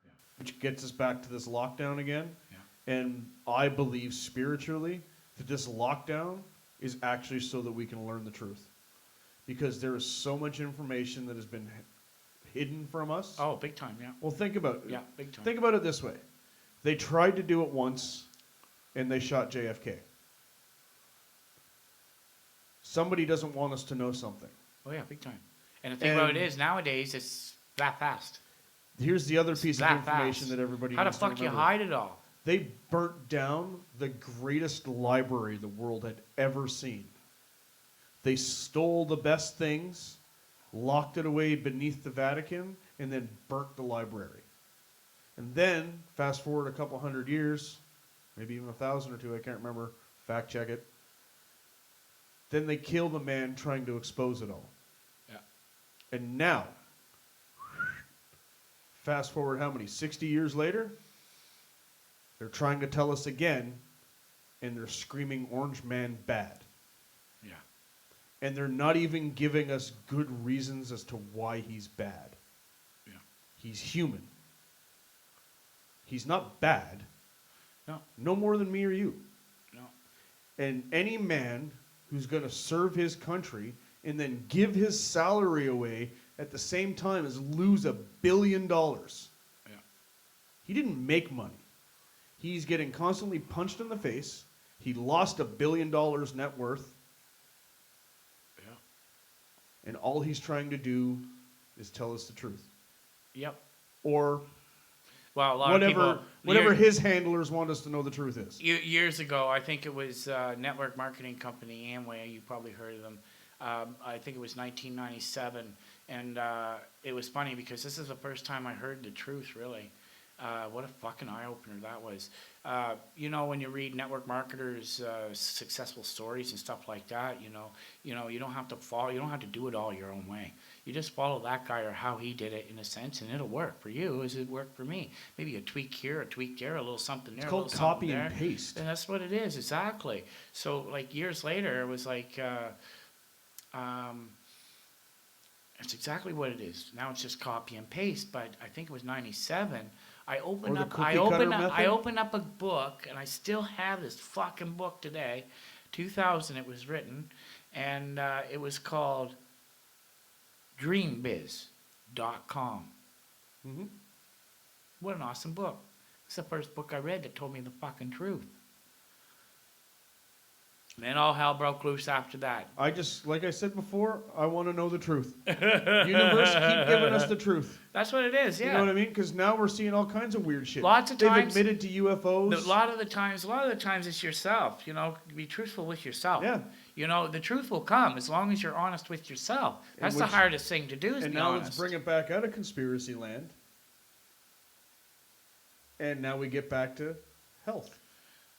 Yeah. Which gets us back to this lockdown again. Yeah. And I believe spiritually that this lockdown is actually so that we can learn the truth. Because there is so much information that has been hidden from us. Oh, big time, yeah. Well, think about it. Yeah, big time. Think about it this way. They tried to do it once and they shot JFK. Somebody doesn't want us to know something. Oh, yeah, big time. And the thing about it is, nowadays, it's that fast. Here's the other piece of that information fast. that everybody How the needs to fuck you remember. hide it all? They burnt down the greatest library the world had ever seen. They stole the best things, locked it away beneath the Vatican, and then burnt the library. And then, fast forward a couple hundred years, maybe even 1,000 or two, I can't remember, fact check it. Then they kill the man trying to expose it all. Yeah. And now, fast forward how many, 60 years later? They're trying to tell us again, and they're screaming Orange Man bad. Yeah. And they're not even giving us good reasons as to why he's bad. Yeah. He's human. He's not bad. No. No more than me or you. No. And any man who's going to serve his country and then give his salary away at the same time as lose $1 billion. Yeah. He didn't make money. He's getting constantly punched in the face. He lost $1 billion net worth. Yeah. And all he's trying to do is tell us the truth. Yep. Or Well, a lot of people, whatever his handlers want us to know the truth is. years ago, I think it was network marketing company Amway. You probably heard of them. I think it was 1997, and it was funny because this is the first time I heard the truth. Really, what a fucking eye opener that was. You know, when you read network marketers' successful stories and stuff like that, you don't have to follow. You don't have to do it all your own way. You just follow that guy or how he did it in a sense, and it'll work for you as it worked for me. Maybe a tweak here, a tweak there, a little something there. It's a little called copy something and there. paste. And that's what it is, exactly. So, like, years later, it was like, it's exactly what it is. Now it's just copy and paste, but I think it was 97. I opened up a book, and I still have this fucking book today. 2000 it was written, and it was called dreambiz.com. Mm-hmm. What an awesome book. It's the first book I read that told me the fucking truth. And then all hell broke loose after that. Like I said before, I want to know the truth. Universe, keep giving us the truth. That's what it is, yeah. You know what I mean? Because now we're seeing all kinds of weird shit. Lots of times- They've admitted to UFOs. A lot of the times it's yourself, be truthful with yourself. Yeah. The truth will come as long as you're honest with yourself. That's the hardest thing to do is And be now honest. let's bring it back out of conspiracy land. And now we get back to health.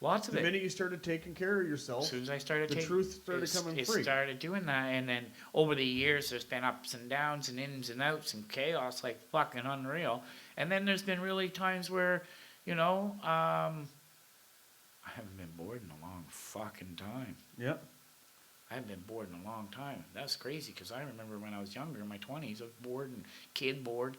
Lots of The it. minute you started taking care of yourself, As soon as I started the truth started coming free. It started doing that, and then over the years, there's been ups and downs and ins and outs and chaos, like fucking unreal. And then there's been really times where, I haven't been bored in a long fucking time. Yeah. I haven't been bored in a long time. That's crazy because I remember when I was younger, in my 20s, I was bored and bored.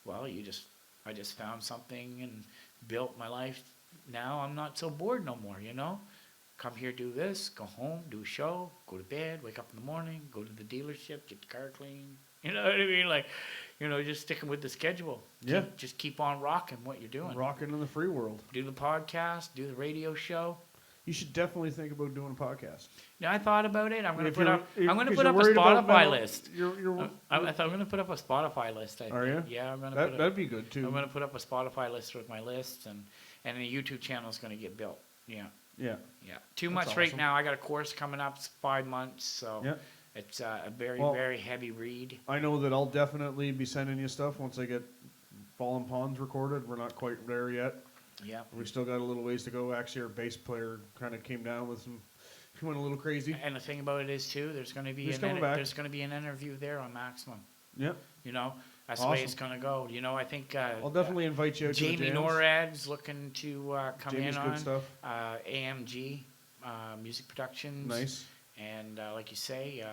Well, I just found something and built my life. Now I'm not so bored no more, Come here, do this, go home, do a show, go to bed, wake up in the morning, go to the dealership, get the car clean. You know what I mean? Like, just sticking with the schedule. Yeah. Just keep on rocking what you're doing. Rocking in the free world. Do the podcast, do the radio show. You should definitely think about doing a podcast. Yeah, I thought about it. I'm gonna If put you're- up. if- I'm gonna 'cause put you're up a worried about Spotify metal- list. You're I'm gonna put up a Spotify list. I Are think. you? Yeah, I'm gonna. that'd be good too. I'm gonna put up a Spotify list with my lists, and the YouTube channel is gonna get built. Yeah, Yeah. yeah. Too That's much right awesome. now. I got a course coming up. It's 5 months, so Yeah. it's a very Well- very heavy read. I know that I'll definitely be sending you stuff once I get Fallen Ponds recorded. We're not quite there yet. Yeah. We still got a little ways to go. Actually, our bass player kind of came down with some. He went a little crazy. And the thing about it is too, there's gonna be He's coming back. there's gonna be an interview there on Maximum. Yeah. You know, that's the way Awesome. it's gonna go. You know, I think I'll definitely invite you out to the Jamie jams. Norad's looking to come Jamie's in good on stuff. AMG Music Productions. Nice. And like you say,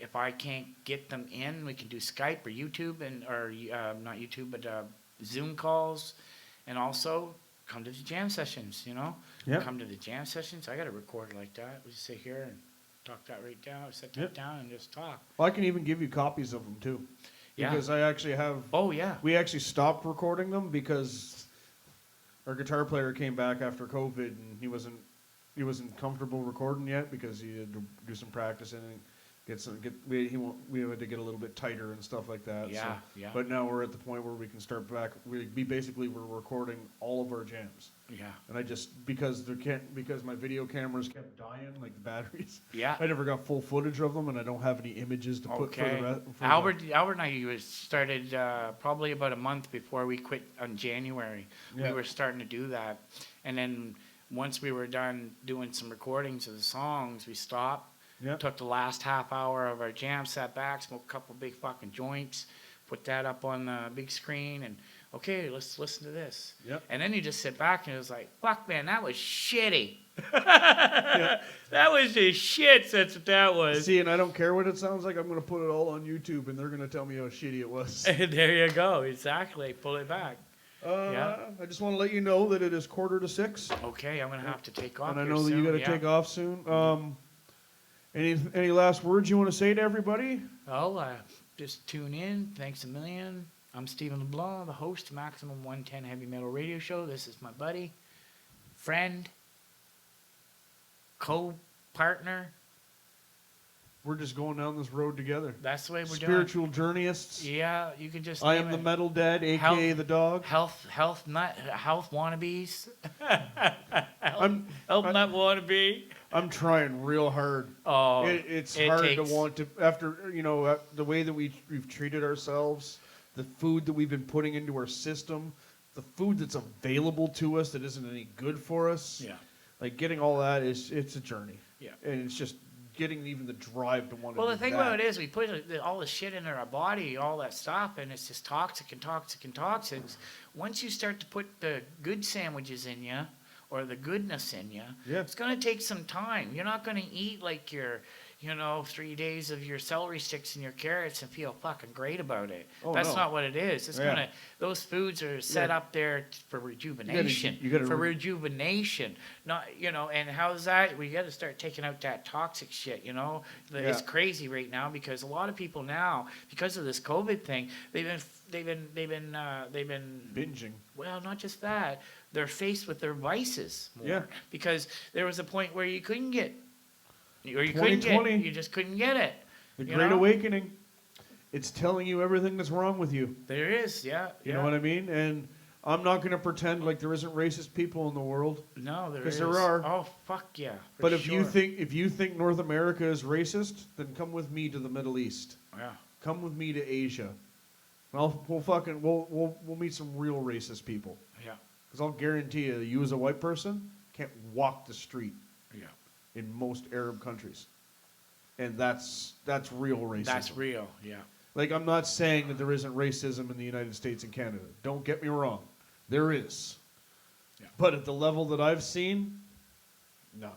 if I can't get them in, we can do Skype or YouTube or not YouTube, but Zoom calls, and also come to the jam sessions. You know, Yep. come to the jam sessions. I got to record like that. We just sit here and talk that right down, set that Yep. down, and just talk. Well, I can even give you copies of them too. Yeah. Because I actually have. Oh yeah. We actually stopped recording them because our guitar player came back after COVID and he wasn't comfortable recording yet because he had to do some practicing and we had to get a little bit tighter and stuff like that. Yeah, so. yeah. But now we're at the point where we can start back. We're recording all of our jams. Yeah. And I just because my video cameras kept dying, like the batteries. Yeah. I never got full footage of them, and I don't have any images to put for Okay. the rest. Albert and I started probably about a month before we quit on January. Yeah. We were starting to do that, and then once we were done doing some recordings of the songs, we stopped. Yep. Took the last half hour of our jam, sat back, smoked a couple big fucking joints, put that up on the big screen, and okay, let's listen to this. Yep. And then you just sit back and it was like, fuck, man, that was shitty. Yeah. That was just shit. That's what that was. See, and I don't care what it sounds like. I'm going to put it all on YouTube, and they're going to tell me how shitty it was. There you go. Exactly. Pull it back. Yeah. I just want to let you know that it is 5:45, Okay, I'm gonna have to take off. and I here know that you soon, got to yeah. take off soon. Any last words you want to say to everybody? Well, just tune in. Thanks a million. I'm Stephen Leblanc, the host of Maximum 110 Heavy Metal Radio Show. This is my buddy, friend, co-partner. We're just going down this road together. That's the way we're Spiritual journeysts. doing. Yeah, you can just. I name am the it. metal dad, aka Health- the dog. Health wannabes. I'm Health nut wannabe. I'm trying real hard. Oh, It's it hard takes- to want to after the way that we've treated ourselves, the food that we've been putting into our system, the food that's available to us that isn't any good for us. Yeah. Like getting all that it's a journey. Yeah. And it's just getting even the drive to want to Well, do the thing that. about it is we put all the shit into our body, all that stuff, and it's just toxic and toxic and toxins. Once you start to put the good sandwiches in you, or the goodness in you, Yeah. it's going to take some time. You're not going to eat like your, 3 days of your celery sticks and your carrots and feel fucking great about it. Oh, That's no. not what it is. It's Yeah. those foods are set Yeah. up there for rejuvenation. you gotta for rejuvenation. Not, and how's that? We got to start taking out that toxic shit, It's Yeah. crazy right now because a lot of people now, because of this COVID thing, they've been binging. well, not just that. They're faced with their vices more. Yeah. Because there was a point where you just couldn't get 2020. it. The You Great know? Awakening. It's telling you everything that's wrong with you. There is, yeah. You know what I mean? And I'm not going to pretend like there isn't racist people in the world. No, there 'Cause is. there are. Oh, fuck yeah. for But if you sure. think North America is racist, then come with me to the Middle East. Yeah. Come with me to Asia. We'll meet some real racist people. Yeah. Because I'll guarantee you as a white person can't walk the street Yeah. in most Arab countries, and that's real racism. That's real, yeah. Like, I'm not saying that there isn't racism in the United States and Canada. Don't get me wrong. There is. Yeah. But at the level that I've seen, no.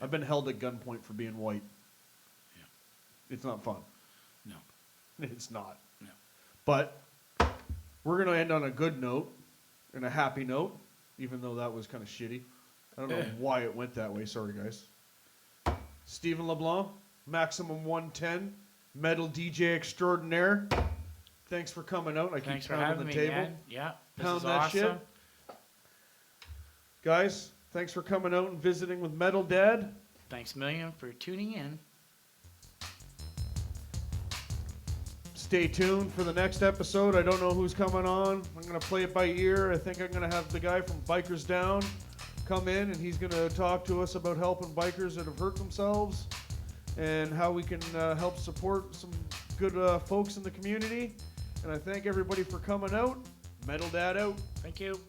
I've been held at gunpoint for being white. Yeah. It's not fun. No. It's not. No. But we're going to end on a good note and a happy note, even though that was kind of shitty. I don't know why it went that way. Sorry, guys. Stephen Leblanc, Maximum 110. Metal DJ extraordinaire. Thanks for coming out. I Thanks keep for pounding having the me, table. man. Yeah. This Pound is that awesome. shit. Guys, thanks for coming out and visiting with Metal Dad. Thanks a million for tuning in. Stay tuned for the next episode. I don't know who's coming on. I'm going to play it by ear. I think I'm going to have the guy from Bikers Down come in, and he's going to talk to us about helping bikers that have hurt themselves and how we can help support some good folks in the community. And I thank everybody for coming out. Metal Dad out. Thank you.